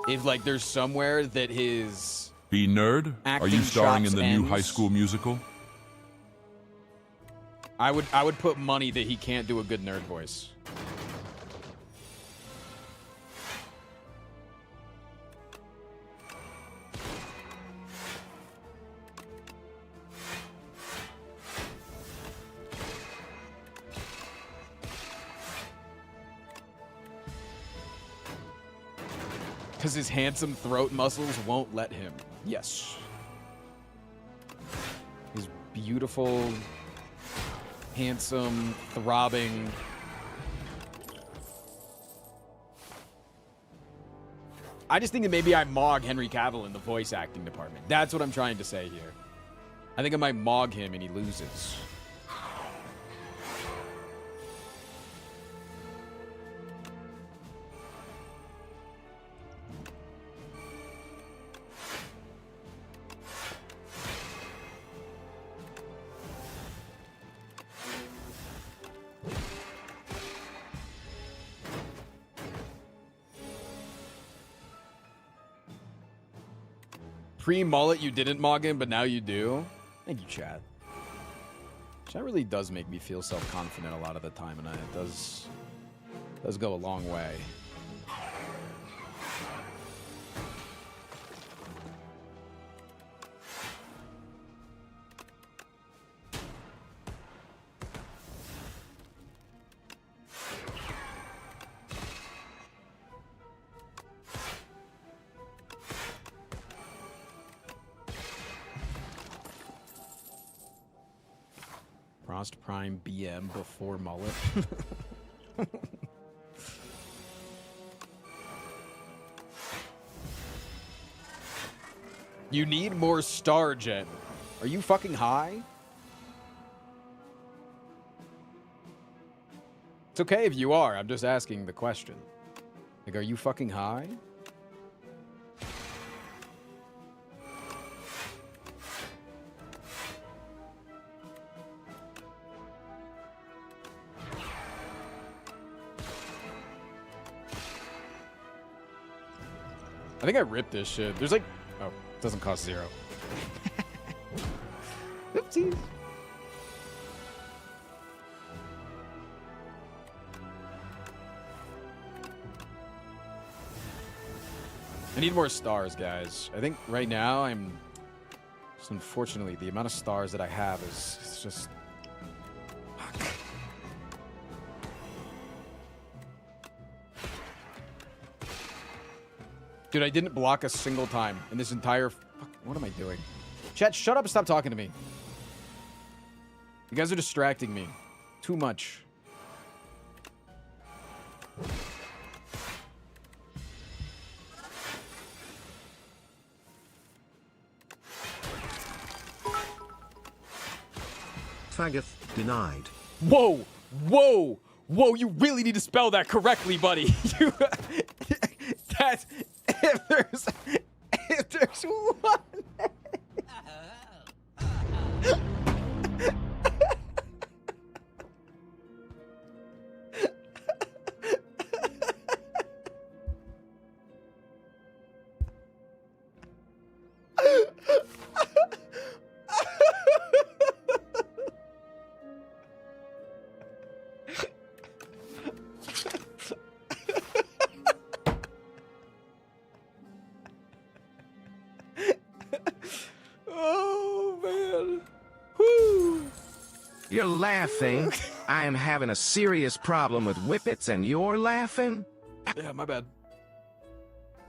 If like there's somewhere that his Be nerd? Are you acting starring in chops the new ends, High School Musical? I would put money that he can't do a good nerd voice. Because his handsome throat muscles won't let him. Yes. His beautiful, handsome, throbbing. I just think that maybe I mog Henry Cavill in the voice acting department. That's what I'm trying to say here. I think I might mog him and he loses. Pre-mullet, you didn't mog him, but now you do. Thank you, chat. Chat really does make me feel self-confident a lot of the time, and it does go a long way. Frost Prime BM before mullet. You need more star, Jen. Are you fucking high? It's okay if you are. I'm just asking the question. Like, are you fucking high? I think I ripped this shit. There's like... Oh, it doesn't cost 0. Oopsies. I need more stars, guys. I think right now I'm... Just unfortunately, the amount of stars that I have is it's just... Fuck. Dude, I didn't block a single time in this entire... Fuck, what am I doing? Chat, shut up and stop talking to me. You guys are distracting me. Too much. Faggot denied. Whoa! Whoa! Whoa, you really need to spell that correctly, buddy. You... That's... If there's one... Oh, man. Whew. You're laughing. I am having a serious problem with whippets and you're laughing? Yeah, my bad.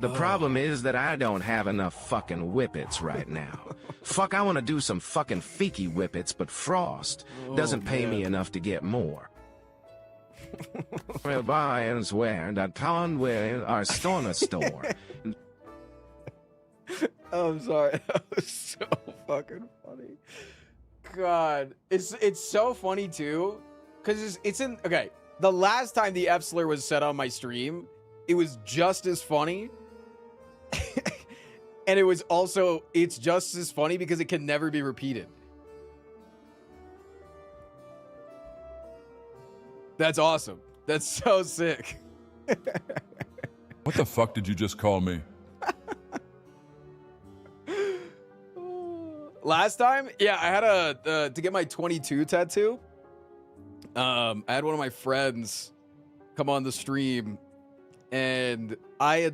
The problem is that I don't have enough fucking whippets right now. Fuck, I want to do some fucking feeky whippets, but Frost doesn't pay me enough to get more. Well, buy and swear that Ton will our store. I'm sorry. That was so fucking funny. God, it's so funny too, Because it's in... Okay, the last time the F slur was said on my stream, it was just as funny. And it was also... It's just as funny because it can never be repeated. That's awesome. That's so sick. What the fuck did you just call me? Last time, yeah, I had to get my 22 tattoo. I had one of my friends come on the stream, and I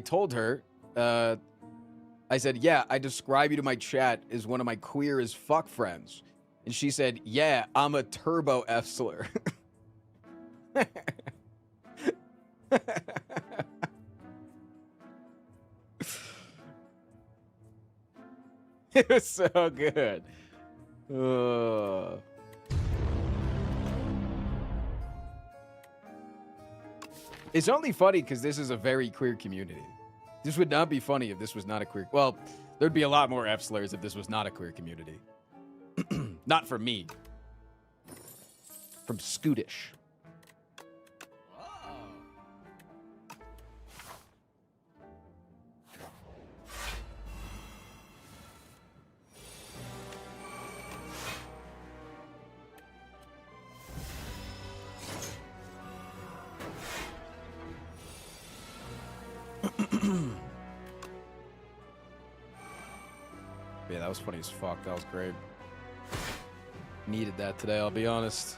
told her, I said, yeah, I describe you to my chat as one of my queer as fuck friends, and she said, yeah, I'm a turbo F slur. It was so good. It's only funny because this is a very queer community. This would not be funny if this was not a queer... Well, there'd be a lot more F slurs if this was not a queer community. Not for me. From Scootish. Yeah, that was funny as fuck. That was great. Needed that today, I'll be honest.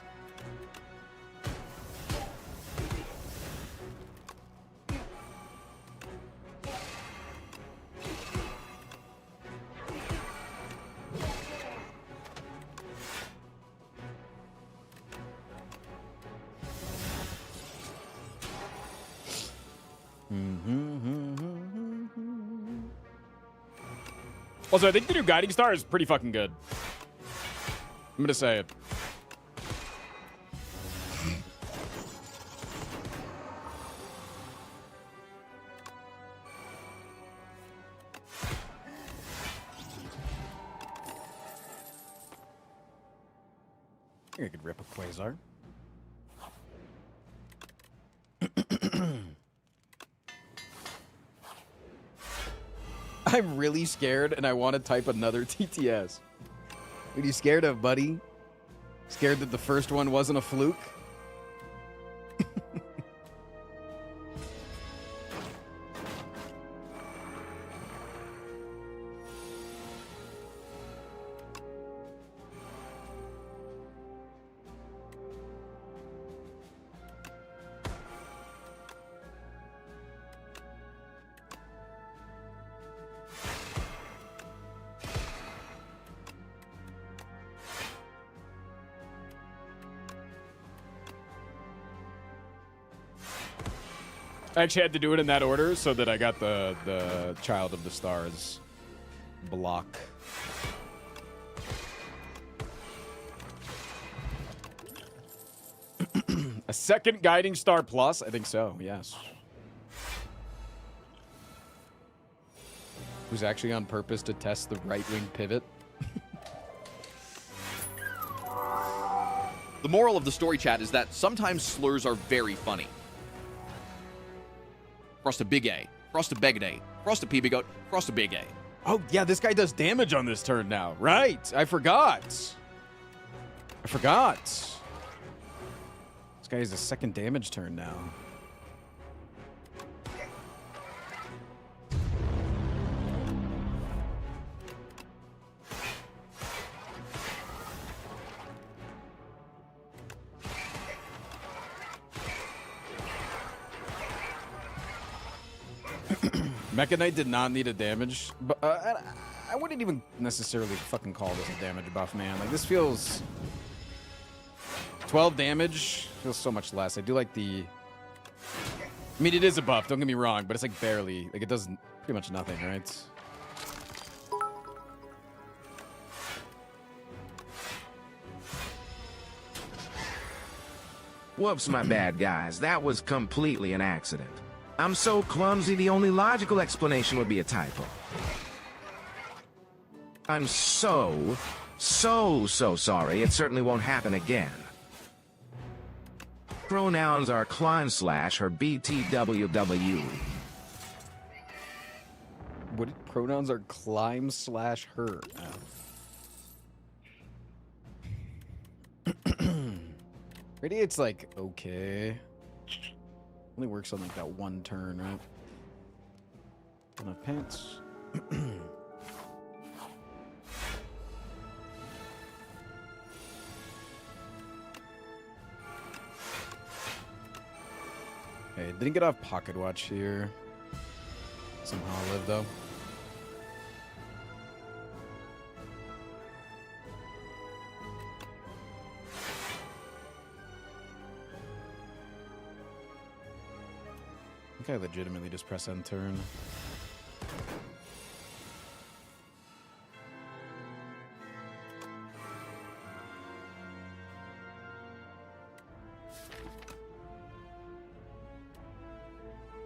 Also, I think the new Guiding Star is pretty fucking good. I'm gonna say it. I think I could rip a Quasar. I'm really scared and I want to type another TTS. What are you scared of, buddy? Scared that the first one wasn't a fluke? I actually had to do it in that order so that I got the Child of the Stars block. A second Guiding Star Plus? I think so, yes. Was actually on purpose to test the right-wing pivot. The moral of the story, chat, is that sometimes slurs are very funny. Frost a big A. Frost a big A. Frost a PB goat. Frost a big A. Oh, yeah, this guy does damage on this turn now. Right. I forgot. This guy has a second damage turn now. Mecha Knight did not need a damage, but I wouldn't even necessarily fucking call this a damage buff, man. Like, this feels... 12 damage feels so much less. I do like the... I mean, it is a buff, don't get me wrong, but it's like barely... Like, it does pretty much nothing, right? Whoops, my bad, guys. That was completely an accident. I'm so clumsy, the only logical explanation would be a typo. I'm so sorry. It certainly won't happen again. pronouns are climb slash or BTWW. What pronouns are climb slash her? Radiate's like, okay. Only works on like that one turn, right? Enough pants. Okay, didn't get off pocket watch here. Somehow I live though. I think I legitimately just press end turn.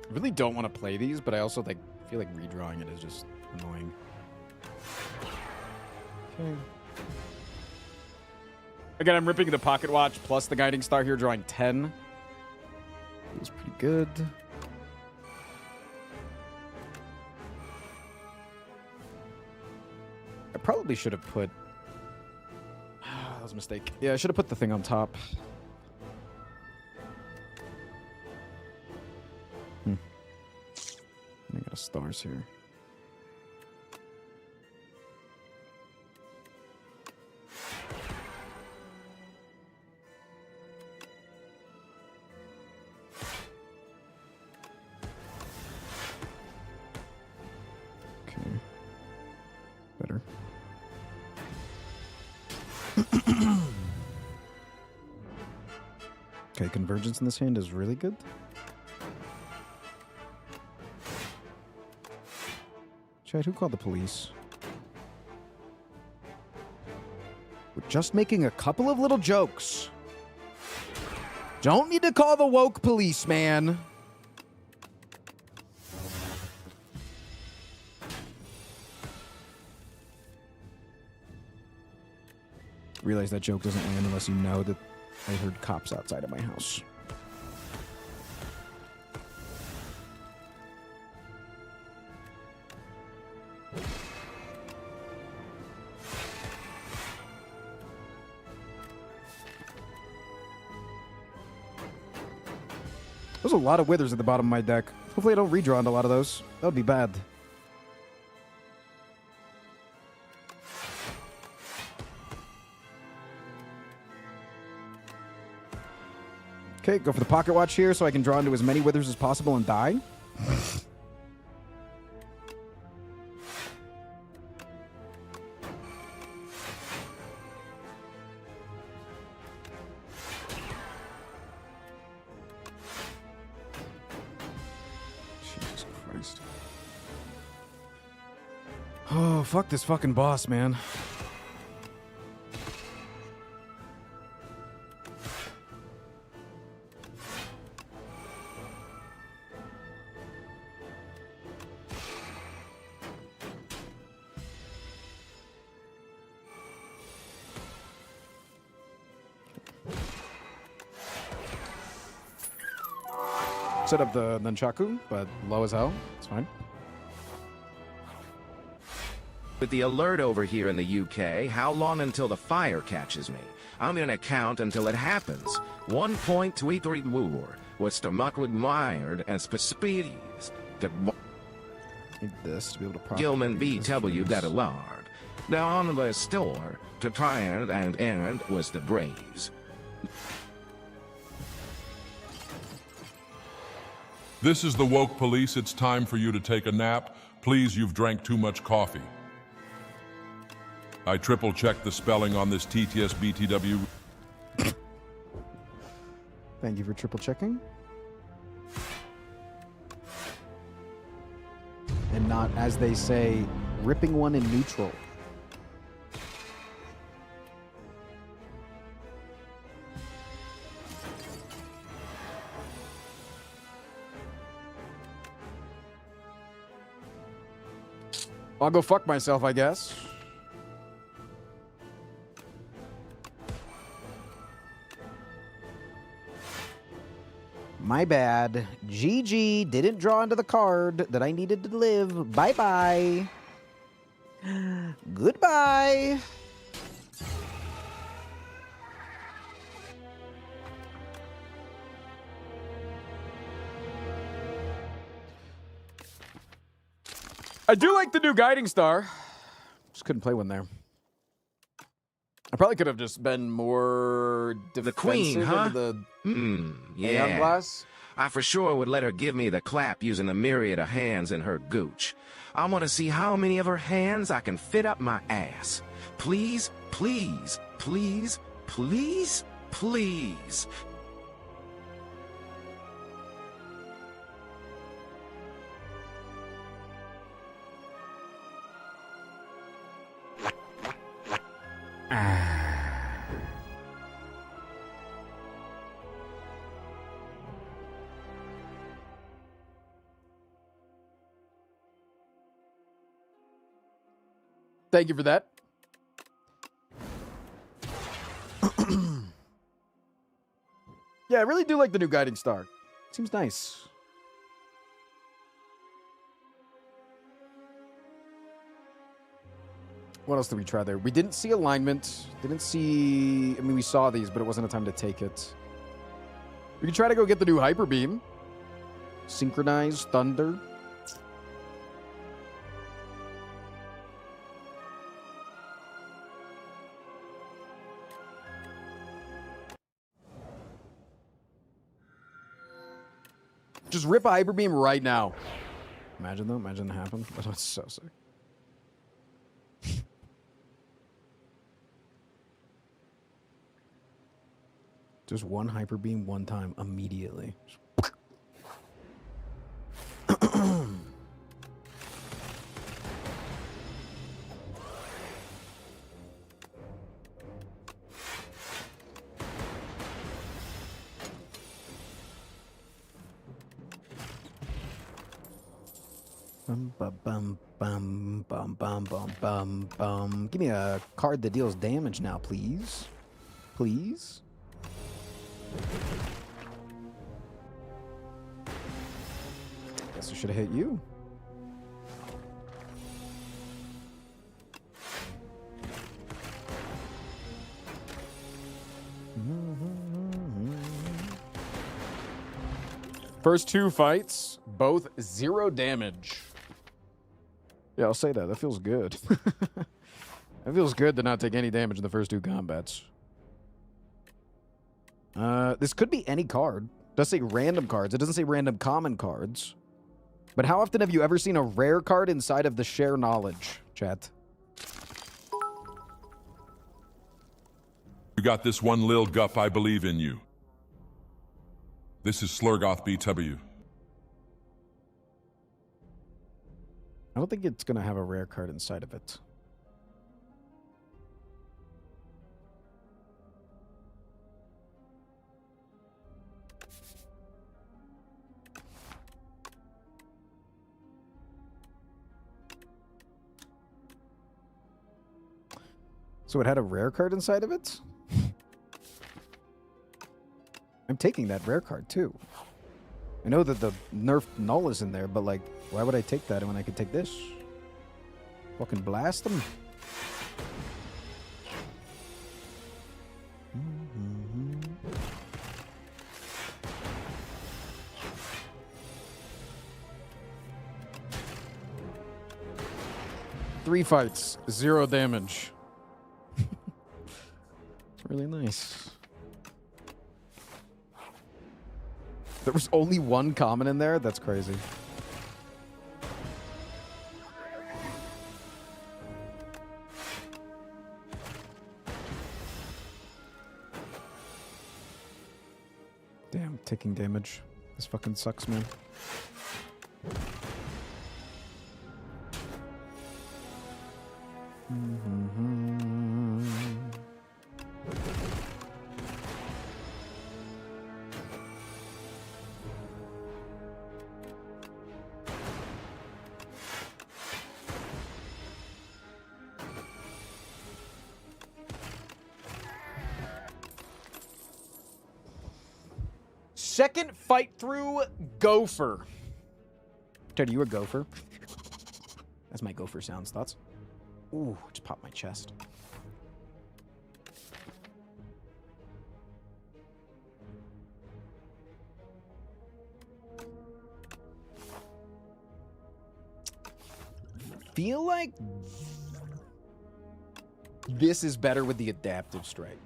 I really don't want to play these, but I also like feel like redrawing it is just annoying. Okay. Again, I'm ripping the pocket watch plus the guiding star here, drawing 10. Feels pretty good. I probably should have put... that was a mistake. Yeah, I should have put the thing on top. I got stars here. Okay. Better. Okay, convergence in this hand is really good. Chad, who called the police? We're just making a couple of little jokes. Don't need to call the woke police, man. Realize that joke doesn't land unless you know that I heard cops outside of my house. There's a lot of withers at the bottom of my deck. Hopefully I don't redraw into a lot of those. That would be bad. Okay, go for the pocket watch here so I can draw into as many withers as possible and die. Jesus Christ. Oh, fuck this fucking boss, man. Set up the nunchaku, but low as hell. It's fine. With the alert over here in the UK, how long until the fire catches me? I'm gonna count until it happens. 1 point tweet war was stomach admired and species. Need this to be able to propagate Gilman this BW fuse. got alarmed. Down the store to try and end was the Braves. This is the woke police. It's time for you to take a nap. Please, you've drank too much coffee. I triple-checked the spelling on this TTS BTW. Thank you for triple checking. And not, as they say, ripping one in neutral. I'll go fuck myself, I guess. My bad. GG didn't draw into the card that I needed to live. Bye-bye. Goodbye. I do like the new guiding star. Just couldn't play one there. I probably could have just been more defensive The queen, huh? into the Yeah. Aeon Blast. I for sure would let her give me the clap using the myriad of hands in her gooch. I want to see how many of her hands I can fit up my ass. Please, please, please, please, please. Thank you for that. Yeah, I really do like the new guiding star. Seems nice. What else did we try there? We didn't see alignment. Didn't see... I mean, we saw these, but it wasn't a time to take it. We could try to go get the new Hyper Beam. Synchronize, Thunder. Just rip a Hyper Beam right now. Imagine, though. Imagine that happened. That's so sick. Just one Hyper Beam one time immediately. Bum, bum, bum, bum, bum, bum, bum, bum, bum. Give me a card that deals damage now, please. Please. Guess I should have hit you. First two fights, both 0 damage. Yeah, I'll say that. That feels good. It feels good to not take any damage in the first two combats. This could be any card. It does say random cards. It doesn't say random common cards. But how often have you ever seen a rare card inside of the share knowledge, chat? You got this one, Lil Gup. I believe in you. This is Slurgoth BW. I don't think it's going to have a rare card inside of it. So it had a rare card inside of it? I'm taking that rare card too. I know that the nerfed null is in there, but like, why would I take that when I could take this? Fucking blast them. Three fights, 0 damage. It's really nice. There was only one common in there? That's crazy. Damn, taking damage. This fucking sucks, man. Second fight through, gopher. Ted, are you a gopher? That's my gopher sounds. Thoughts? Ooh, just popped my chest. Feel like this is better with the adaptive strike.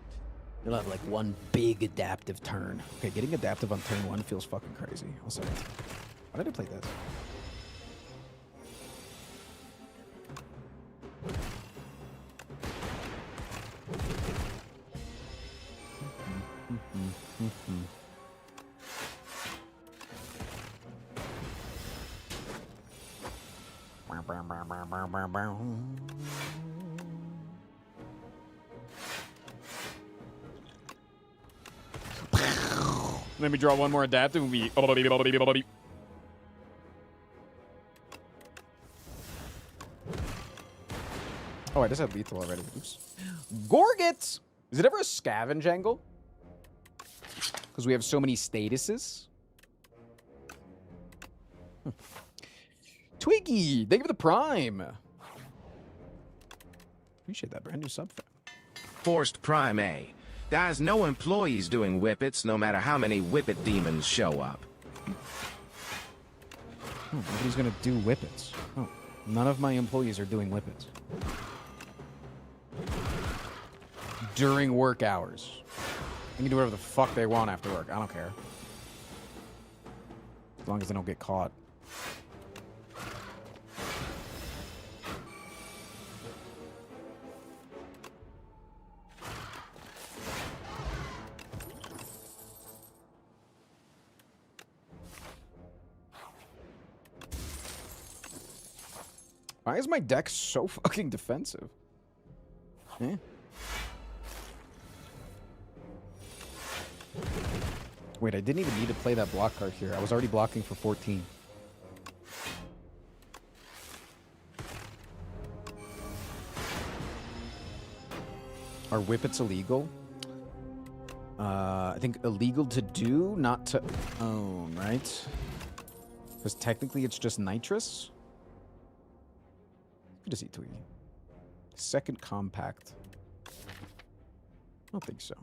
You'll have like one big adaptive turn. Okay, getting adaptive on turn 1 feels fucking crazy. I'll say it. Why did I play this? Let me draw one more adaptive and we... Oh, I just had lethal already. Oops. Gorgets! Is it ever a scavenge angle? Because we have so many statuses? Twiggy! Thank you for the prime! Appreciate that brand new sub. Forced Prime A. There's no employees doing whippets, no matter how many whippet demons show up. Oh, nobody's gonna do whippets. Oh, none of my employees are doing whippets. During work hours. They can do whatever the fuck they want after work. I don't care. As long as they don't get caught. Why is my deck so fucking defensive? Eh? Wait, I didn't even need to play that block card here. I was already blocking for 14. Are whippets illegal? I think illegal to do, not to own, right? Because technically it's just nitrous. Good to see Twiggy. Second compact. I don't think so.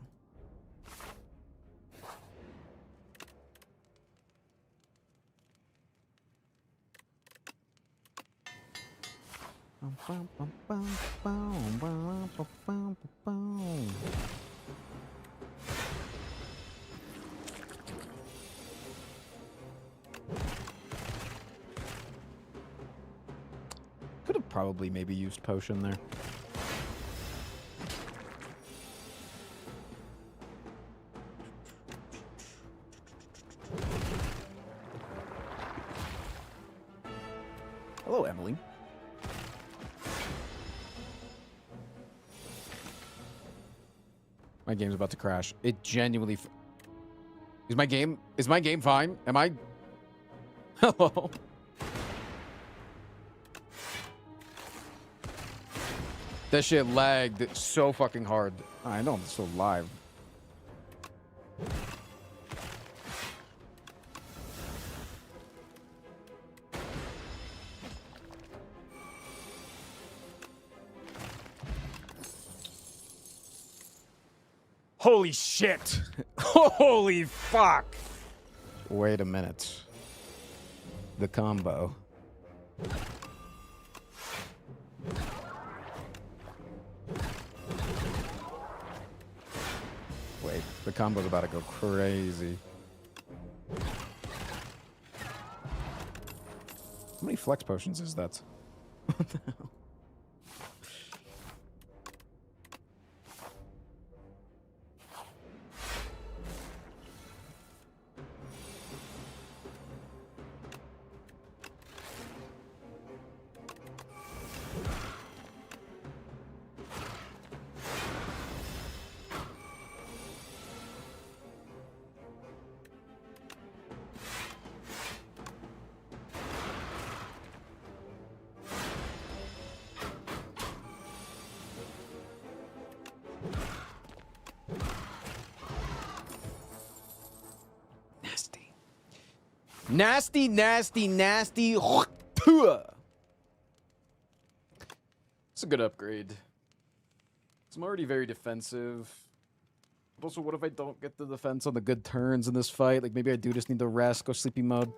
Could have probably maybe used potion there. Hello, Emily. My game's about to crash. It genuinely... Is my game fine? Am I... Hello? That shit lagged so fucking hard. I know I'm still live. Holy shit! Holy fuck! Wait a minute. The combo. Wait, the combo's about to go crazy. How many flex potions is that? What the hell? Nasty, nasty, nasty. It's a good upgrade. I'm already very defensive. Also, what if I don't get the defense on the good turns in this fight? Like, maybe I do just need to rest, go sleepy mode.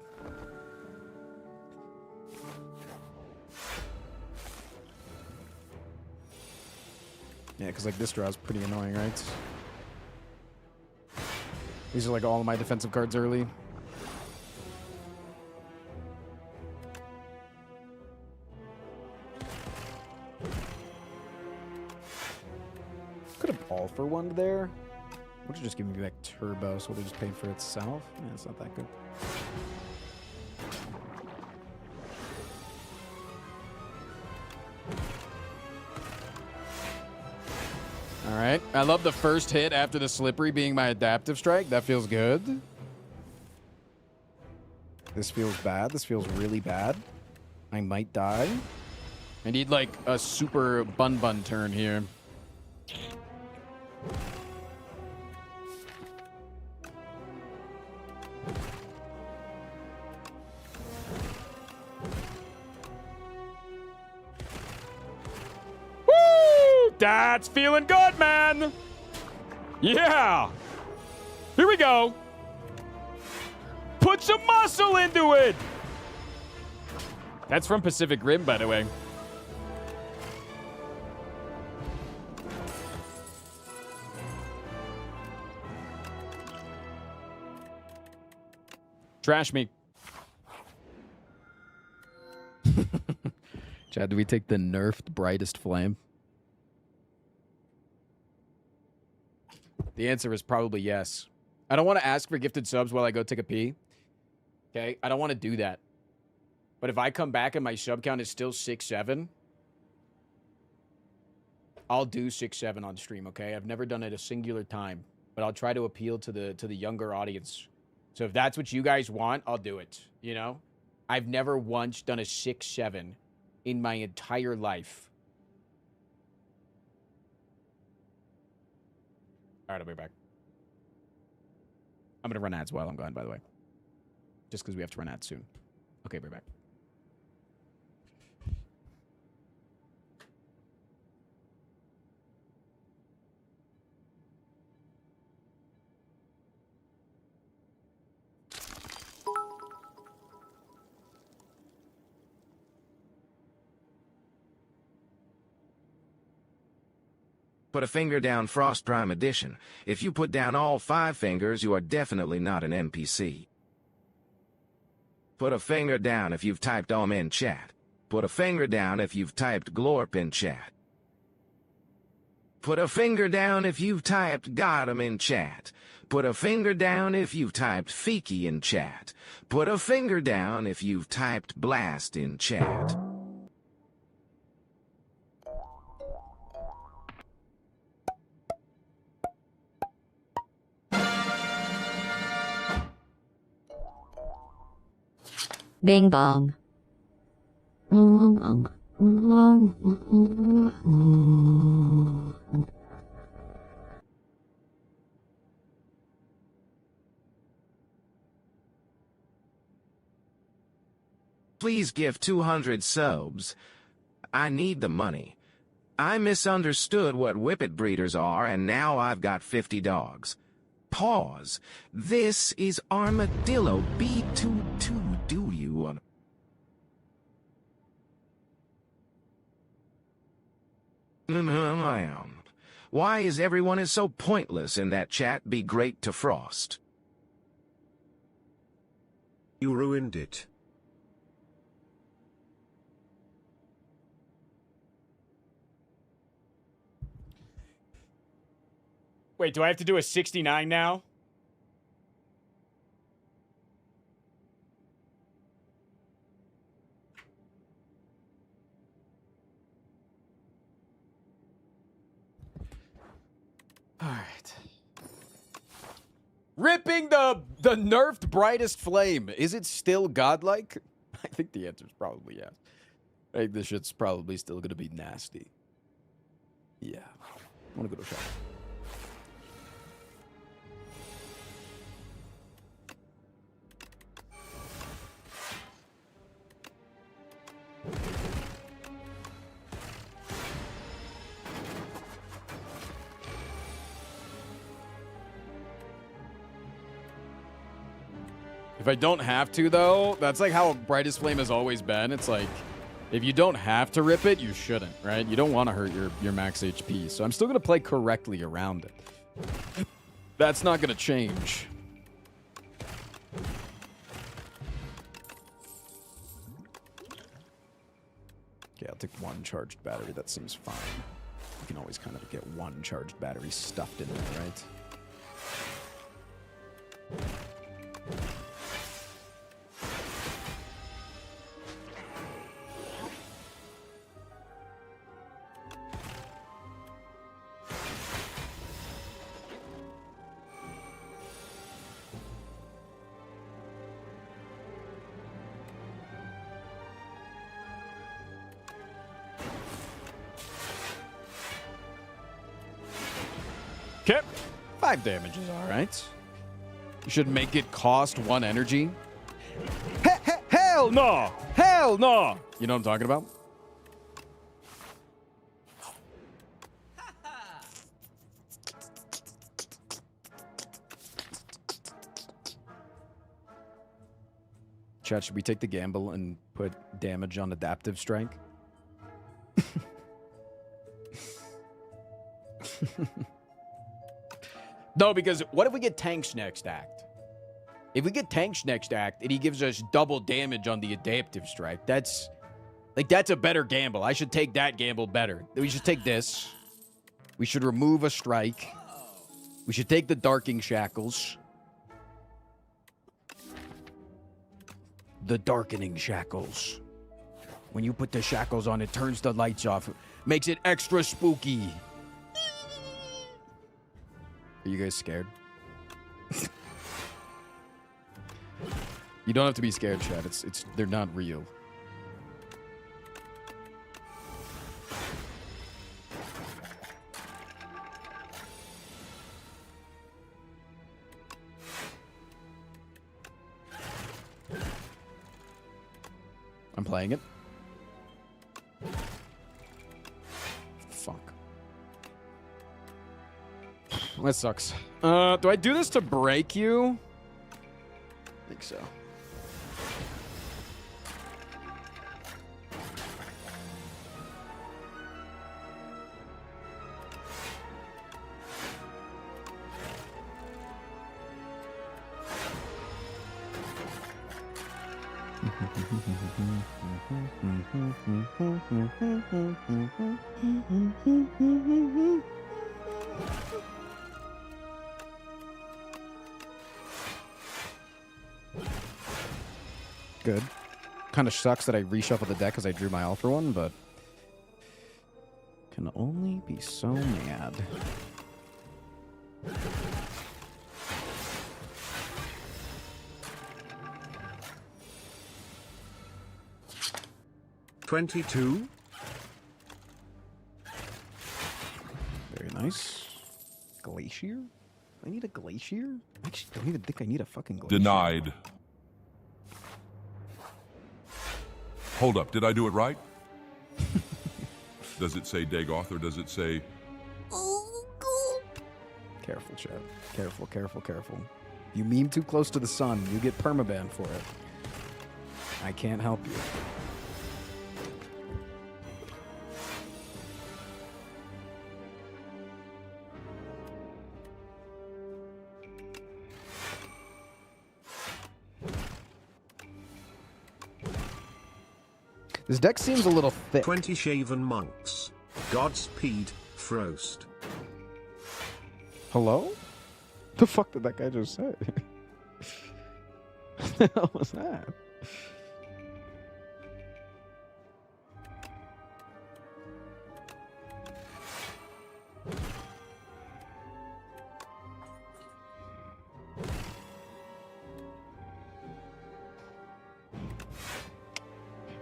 Yeah, because, like, this draw is pretty annoying, right? These are, like, all of my defensive cards early. Could have all for one there. Would you just give me back turbo, so would have just paid for itself? Yeah, it's not that good. All right. I love the first hit after the slippery being my adaptive strike. That feels good. This feels bad. This feels really bad. I might die. I need like a super bun turn here. Woo! That's feeling good, man. Yeah. Here we go. Put some muscle into it. That's from Pacific Rim, by the way. Trash me. Chad, do we take the nerfed brightest flame? The answer is probably yes. I don't want to ask for gifted subs while I go take a pee. Okay? I don't want to do that. But if I come back and my sub count is still 6-7, I'll do 6-7 on stream, okay? I've never done it a singular time, but I'll try to appeal to the younger audience. So if that's what you guys want, I'll do it, you know? I've never once done a 6-7 in my entire life. All right, I'll be back. I'm going to run ads while I'm gone, by the way. Just because we have to run ads soon. Okay, we're back. Put a finger down, Frost Prime Edition. If you put down all 5 fingers, you are definitely not an NPC. Put a finger down if you've typed in chat. Put a finger down if you've typed Glorp in chat. Put a finger down if you've typed got him in chat. Put a finger down if you've typed Fiki in chat. Put a finger down if you've typed blast in chat. Bing bong. Please give 200 subs. I need the money. I misunderstood what whippet breeders are, and now I've got 50 dogs. Pause. This is Armadillo B22. Do you Why is everyone so pointless in that chat? Be great to Frost. You ruined it. Wait, do I have to do a 69 now? All right. Ripping the nerfed brightest flame. Is it still godlike? I think the answer is probably yes. I think this shit's probably still going to be nasty. Yeah. I want to go to a shop. If I don't have to, though, that's like how Brightest Flame has always been. It's like, if you don't have to rip it, you shouldn't, right? You don't want to hurt your max HP. So I'm still going to play correctly around it. That's not going to change. Okay, I'll take one charged battery. That seems fine. You can always kind of get one charged battery stuffed in there, right? Okay. 5 damage is all right. You should make it cost 1 energy. Hell no! Hell no! You know what I'm talking about? Chat, should we take the gamble and put damage on Adaptive Strike? No, because what if we get Tanks next act? If we get Tanks next act and he gives us double damage on the Adaptive Strike, that's a better gamble. I should take that gamble better. We should take this. We should remove a strike. We should take the Darking Shackles. The Darkening Shackles. When you put the shackles on, it turns the lights off. Makes it extra spooky. Are you guys scared? You don't have to be scared, Chad. They're not real. I'm playing it. Fuck. That sucks. Do I do this to break you? I think so. Good. Kind of sucks that I reshuffled the deck because I drew my all for one, but can only be so mad. $22. Very nice. Glacier? I need a glacier? I actually don't even think I need a fucking glacier. Denied. Hold up, did I do it right? Does it say Dagoth or does it say... Careful, Chad. Careful, careful, careful. You meme too close to the sun, you get permaban for it. I can't help you. This deck seems a little thick. 20 Shaven Monks. Godspeed, Frost. Hello? The fuck did that guy just say? What the hell was that?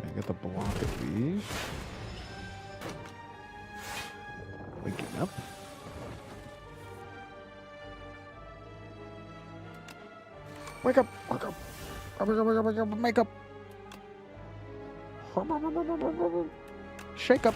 I got the block of these. Waking up. Wake up! Wake up! Wake up! Wake up! Wake up! Wake up! Shake up!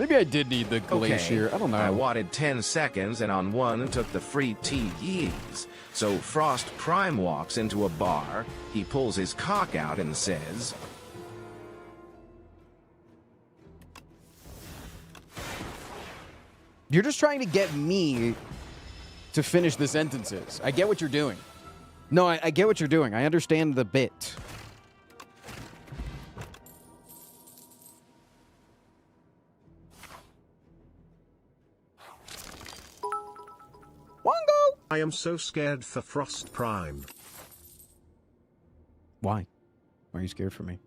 Maybe I did need the glacier. Okay, I don't know. I wanted 10 seconds and on one took the free TEs. So Frost Prime walks into a bar, he pulls his cock out and says, You're just trying to get me to finish the sentences. I get what you're doing. No, I get what you're doing. I understand the bit. Wongo! I am so scared for Frost Prime. Why? Why are you scared for me?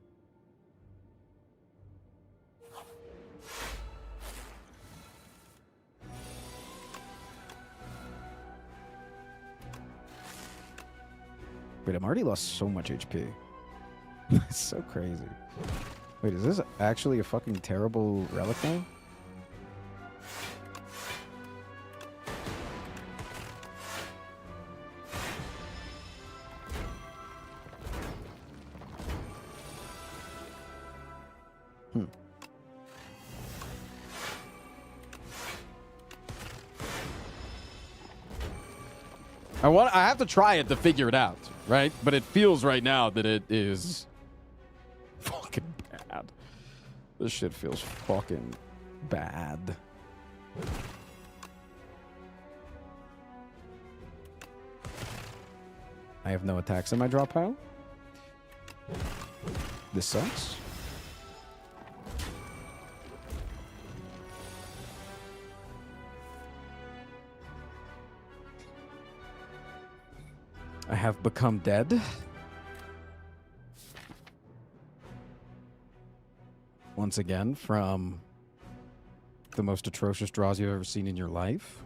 Wait, I'm already lost so much HP. It's so crazy. Wait, is this actually a fucking terrible relic now? I have to try it to figure it out, right? But it feels right now that it is fucking bad. This shit feels fucking bad. I have no attacks in my drop pile. This sucks. I have become dead. Once again, from the most atrocious draws you've ever seen in your life.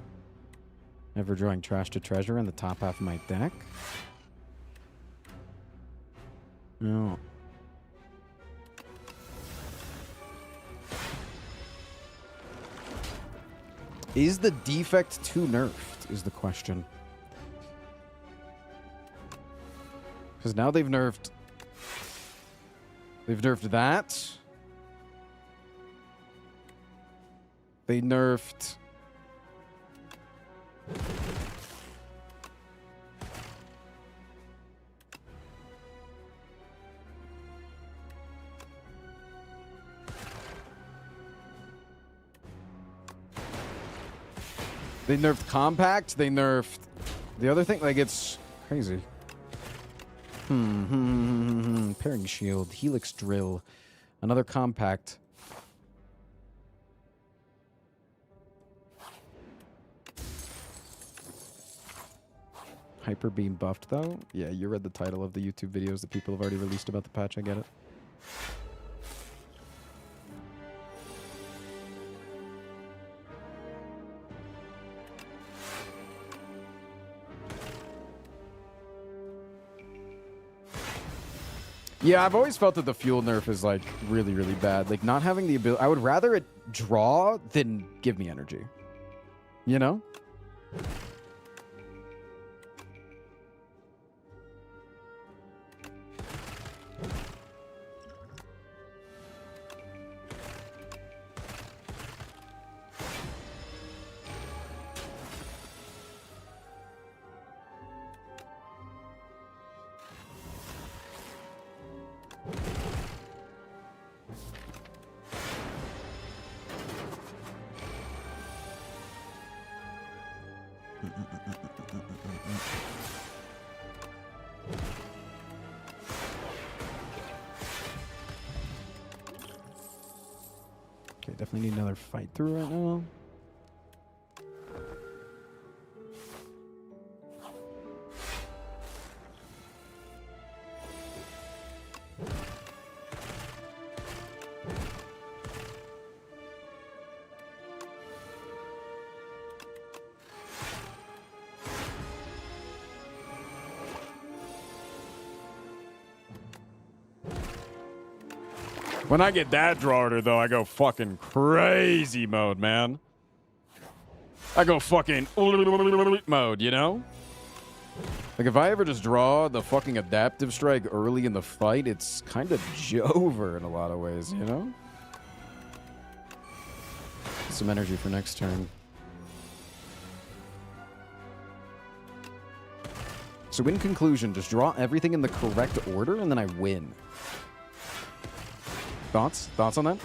Ever drawing trash to treasure in the top half of my deck. No. Is the defect too nerfed, is the question. Because now they've nerfed that. They nerfed compact, they nerfed the other thing, like it's crazy. Pairing shield, helix drill, another compact. Hyper beam buffed though? Yeah, you read the title of the YouTube videos that people have already released about the patch, I get it. Yeah, I've always felt that the fuel nerf is like really, really bad. Like not having the ability, I would rather it draw than give me energy. You know? Okay, definitely need another fight through right now. When I get that draw order, though, I go fucking crazy mode, man. I go fucking mode, you know? Like, if I ever just draw the fucking adaptive strike early in the fight, it's kind of over in a lot of ways, you know? Some energy for next turn. So in conclusion, just draw everything in the correct order and then I win. Thoughts? Thoughts on that?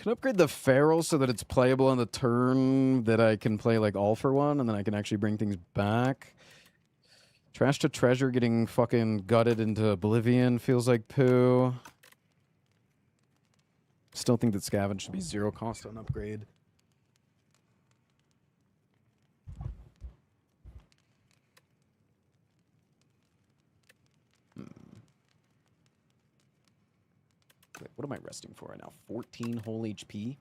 Can upgrade the feral so that it's playable on the turn that I can play like all for one, and then I can actually bring things back. Trash to treasure getting fucking gutted into oblivion feels like poo. Still think that scavenge should be 0 cost on upgrade. Wait, what am I resting for right now? 14 whole HP?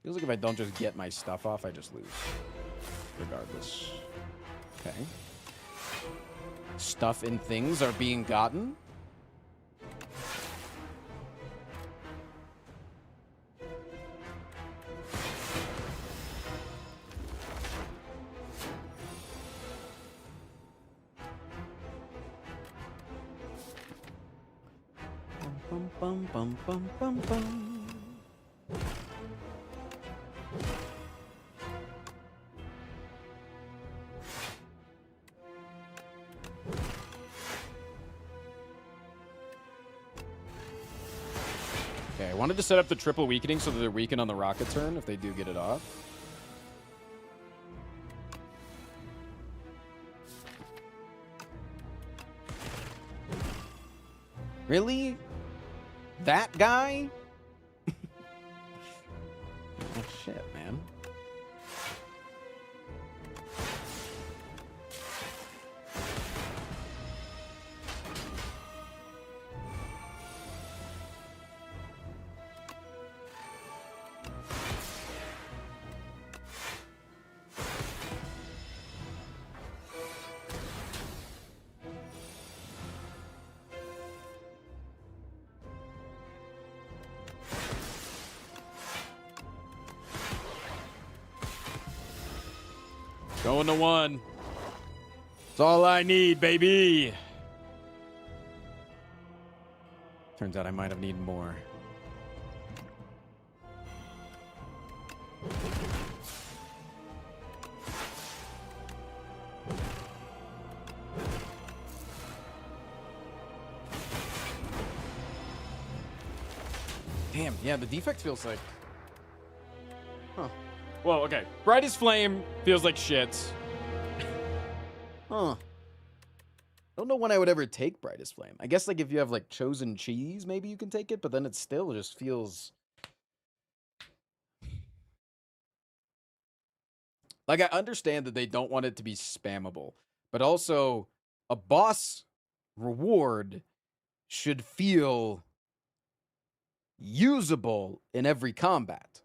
Feels like if I don't just get my stuff off, I just lose. Regardless. Okay. Stuff and things are being gotten. Bum, bum, bum, bum, bum, bum. Okay, I wanted to set up the triple weakening so that they're weakened on the rocket turn if they do get it off. Really? That guy? Oh, shit, man. Going to 1. That's all I need, baby. Turns out I might have needed more. Damn, yeah, the defect feels like... Huh. Well, okay. Brightest Flame feels like shit. Huh. Don't know when I would ever take Brightest Flame. I guess, like, if you have, like, Chosen Cheese, maybe you can take it, but then it still just feels... Like, I understand that they don't want it to be spammable, but also, a boss reward should feel usable in every combat.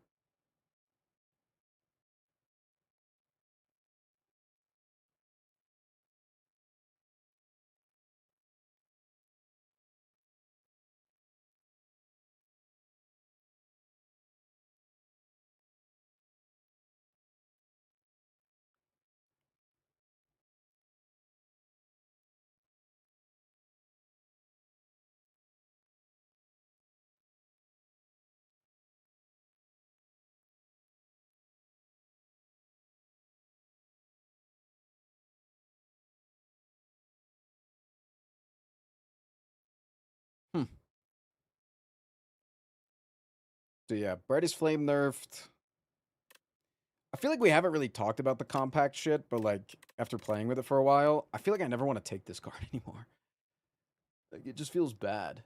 So yeah, Brightest Flame nerfed. I feel like we haven't really talked about the compact shit, but like after playing with it for a while, I feel like I never want to take this card anymore. Like it just feels bad.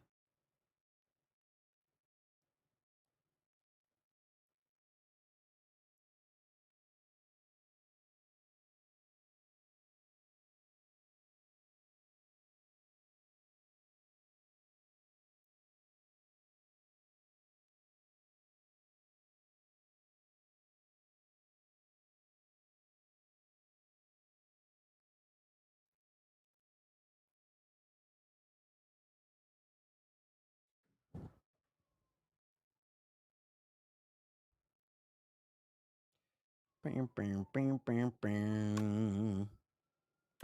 I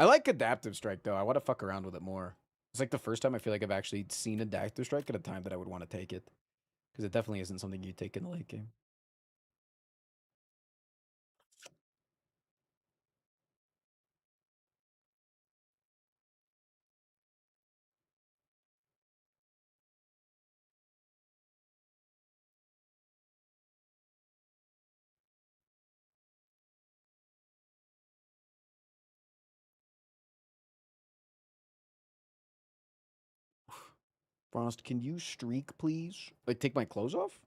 like Adaptive Strike, though. I want to fuck around with it more. It's like the first time I feel like I've actually seen Adaptive Strike at a time that I would want to take it. Because it definitely isn't something you take in the late game. Frost, can you streak, please? Like, take my clothes off?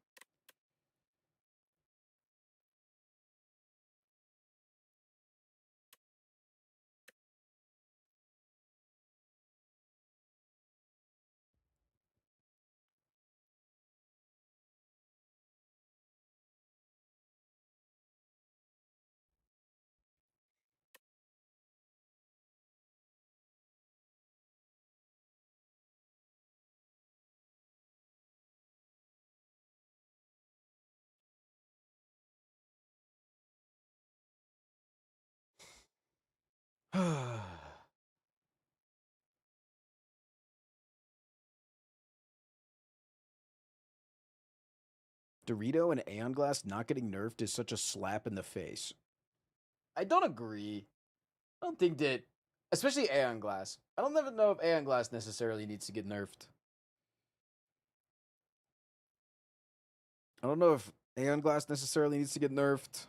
Dorito and Aeon Glass not getting nerfed is such a slap in the face. I don't agree. I don't think that, especially Aeon Glass. I don't even know if Aeon Glass necessarily needs to get nerfed. I don't know if Aeon Glass necessarily needs to get nerfed.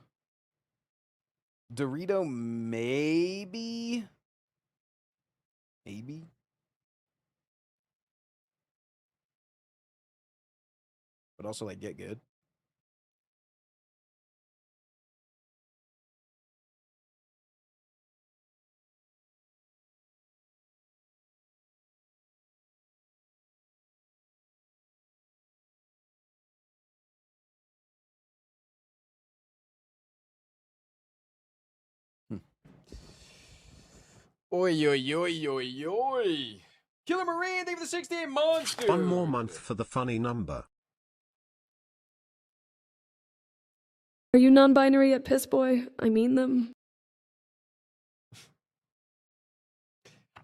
Dorito, maybe? Maybe? But also, like, get good. Oi, oi, oi, oi, oi. Killer Marine, thank you for the 68 months, dude. One more month for the funny number. Are you non-binary yet, piss boy? I mean them.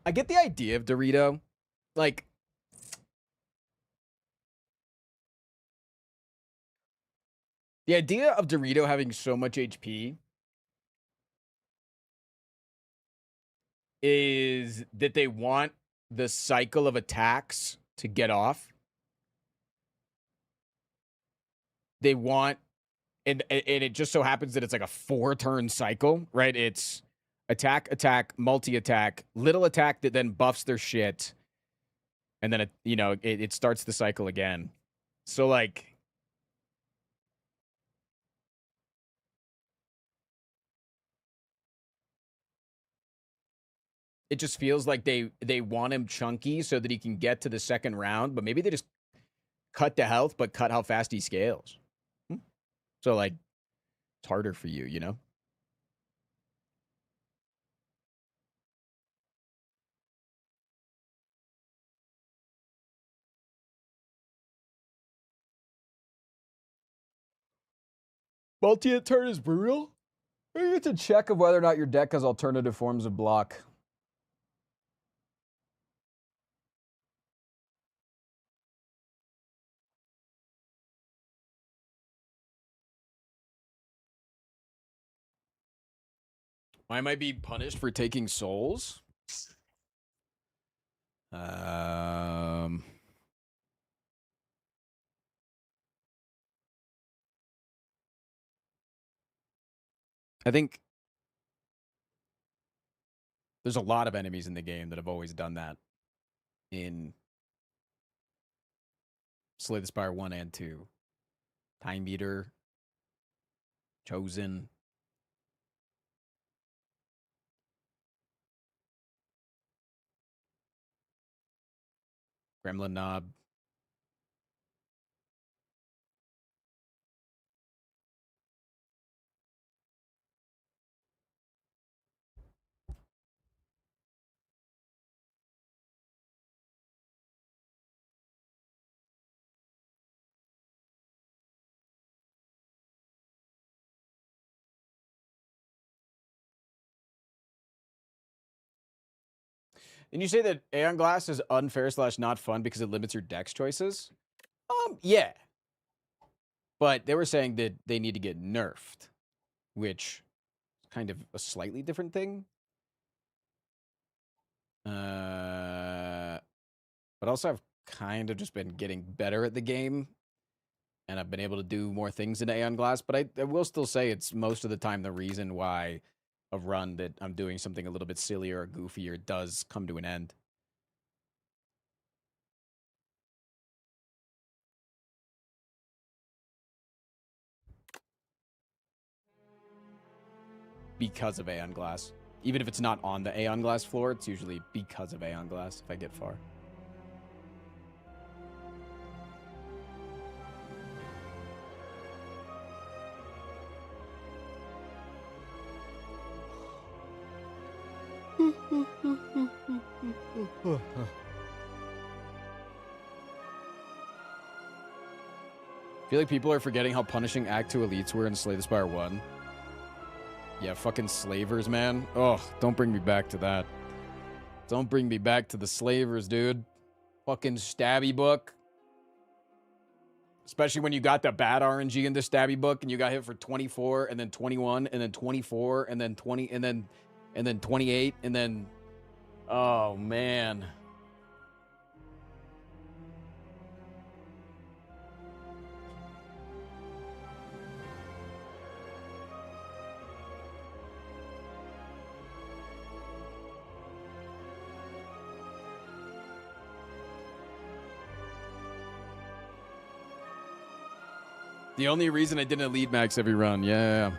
I get the idea of Dorito. Like, the idea of Dorito having so much HP is that they want the cycle of attacks to get off. They want, and it just so happens that it's like a 4-turn cycle, right? It's attack, attack, multi-attack, little attack that then buffs their shit, and then it starts the cycle again. So like, it just feels like they want him chunky so that he can get to the second round, but maybe they just cut the health, but cut how fast he scales. So like, it's harder for you, you know? Multi turn is brutal. You get to check of whether or not your deck has alternative forms of block. I might be punished for taking souls. I think there's a lot of enemies in the game that have always done that in Slay the Spire 1 and 2. Time Meter, Chosen. Gremlin Knob. And you say that Aeon Glass is unfair / not fun because it limits your dex choices? Yeah. But they were saying that they need to get nerfed, which is kind of a slightly different thing. But also I've kind of just been getting better at the game, and I've been able to do more things in Aeon Glass, but I will still say it's most of the time the reason why a run that I'm doing something a little bit sillier or goofier does come to an end. Because of Aeon Glass. Even if it's not on the Aeon Glass floor, it's usually because of Aeon Glass if I get far. I feel like people are forgetting how punishing Act 2 elites were in Slay the Spire 1. Yeah, fucking slavers, man. Oh, don't bring me back to that. Don't bring me back to the slavers, dude. Fucking stabby book. Especially when you got the bad RNG in the stabby book and you got hit for 24 and then 21 and then 24 and then 20 and then 28 and then... Oh, man. The only reason I didn't lead max every run, yeah.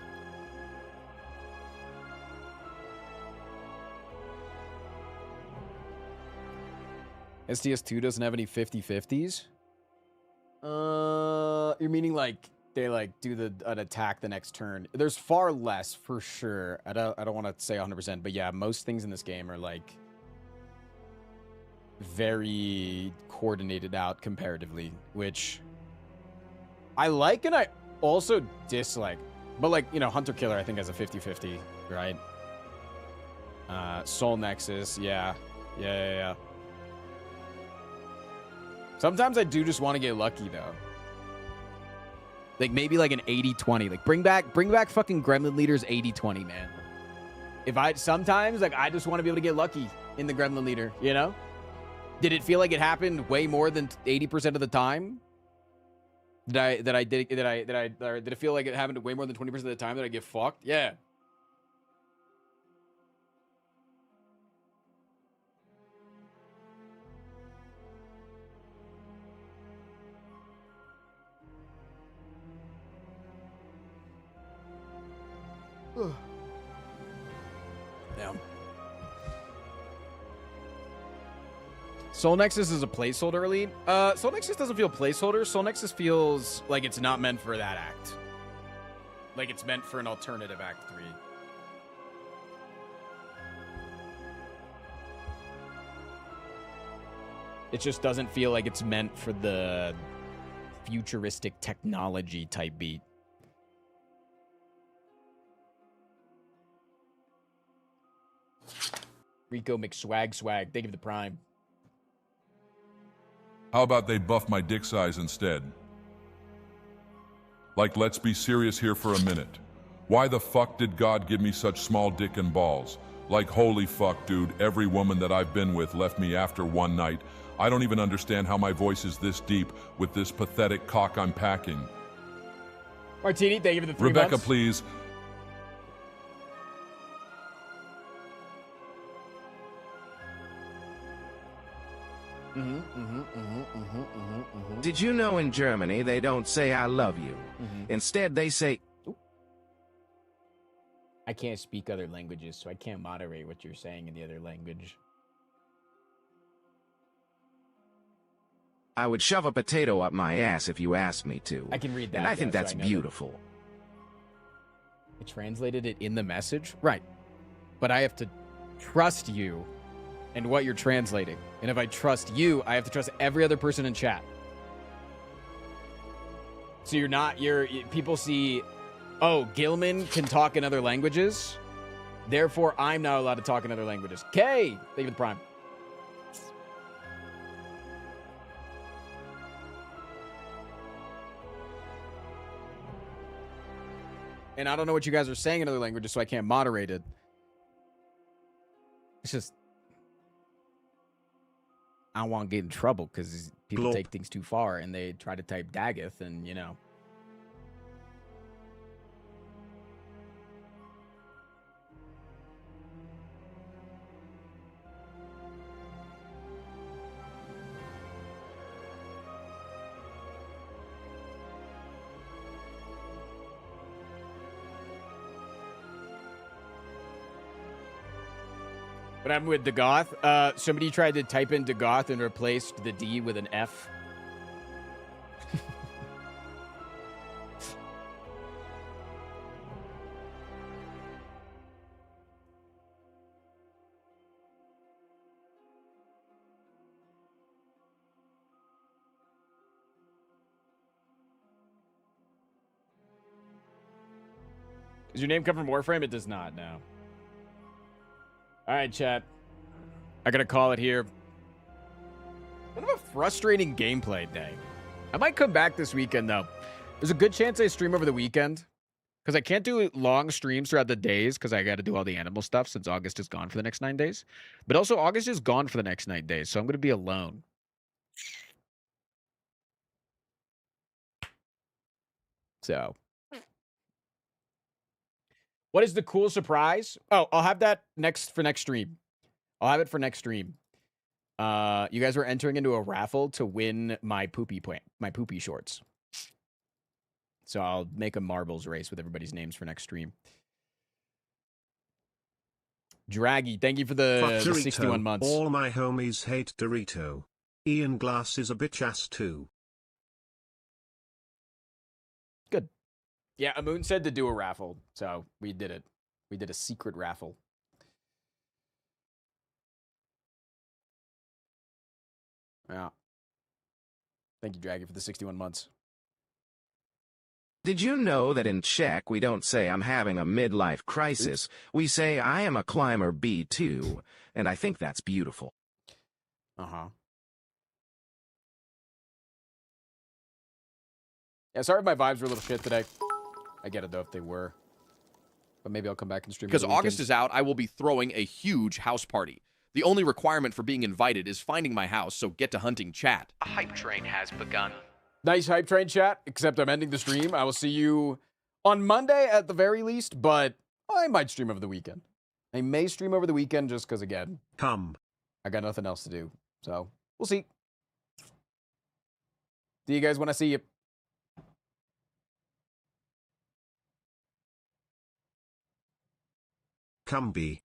STS2 doesn't have any 50-50s? You're meaning like they like do an attack the next turn. There's far less for sure. I don't want to say 100%, but yeah, most things in this game are like very coordinated out comparatively, which I like and I also dislike. But like, you know, Hunter Killer I think has a 50-50, right? Soul Nexus, yeah. Sometimes I do just want to get lucky though. Like maybe like an 80-20. Like bring back fucking Gremlin Leader's 80-20, man. Sometimes like I just want to be able to get lucky in the Gremlin Leader, you know? Did it feel like it happened way more than 80% of the time? Did it feel like it happened way more than 20% of the time that I get fucked? Yeah. Damn. Soul Nexus is a placeholder elite. Soul Nexus doesn't feel placeholder. Soul Nexus feels like it's not meant for that act. Like it's meant for an alternative Act 3. It just doesn't feel like it's meant for the futuristic technology type beat. Rico McSwag, thank you for the prime. How about they buff my dick size instead? Like, let's be serious here for a minute. Why the fuck did God give me such small dick and balls? Like, holy fuck, dude, every woman that I've been with left me after one night. I don't even understand how my voice is this deep with this pathetic cock I'm packing. Martini, thank you for the 3 Rebecca, months. please. Did you know in Germany they don't say I love you? Instead they say... I can't speak other languages, so I can't moderate what you're saying in the other language. I would shove a potato up my ass if you asked me to. I can read that. And I think yeah, that's so I know beautiful. that. I translated it in the message? Right. But I have to trust you and what you're translating. And if I trust you, I have to trust every other person in chat. So people see, oh, Gilman can talk in other languages. Therefore, I'm not allowed to talk in other languages. Okay. Thank you for the prime. And I don't know what you guys are saying in other languages, so I can't moderate it. It's just... I don't want to get in trouble because people take things too far and they try to type Daggeth and, you know. But I'm with Dagoth. Somebody tried to type in Dagoth and replaced the D with an F. Does your name come from Warframe? It does not, no. All right, chat. I gotta call it here. Kind of a frustrating gameplay day. I might come back this weekend, though. There's a good chance I stream over the weekend. Because I can't do long streams throughout the days because I got to do all the animal stuff since August is gone for the next 9 days. But also, August is gone for the next 9 days, so I'm going to be alone. So... what is the cool surprise? Oh, I'll have that next stream. I'll have it for next stream. You guys were entering into a raffle to win my poopy shorts. So I'll make a marbles race with everybody's names for next stream. Draggy, thank you for the 61 months. All my homies hate Dorito. Ian Glass is a bitch ass too. Good. Yeah, Amun said to do a raffle, so we did it. We did a secret raffle. Yeah. Thank you, Draggy, for the 61 months. Did you know that in Czech we don't say I'm having a midlife crisis? We say I am a climber B2, and I think that's beautiful. Uh-huh. Yeah, sorry if my vibes were a little shit today. I get it, though, if they were. But maybe I'll come back and stream. Because August is out, I will be throwing a huge house party. The only requirement for being invited is finding my house, so get to hunting chat. A hype train has begun. Nice hype train chat, except I'm ending the stream. I will see you on Monday at the very least, but I might stream over the weekend. I may stream over the weekend just because, again, I got nothing else to do. So, we'll see. See you guys when I see you. Come be.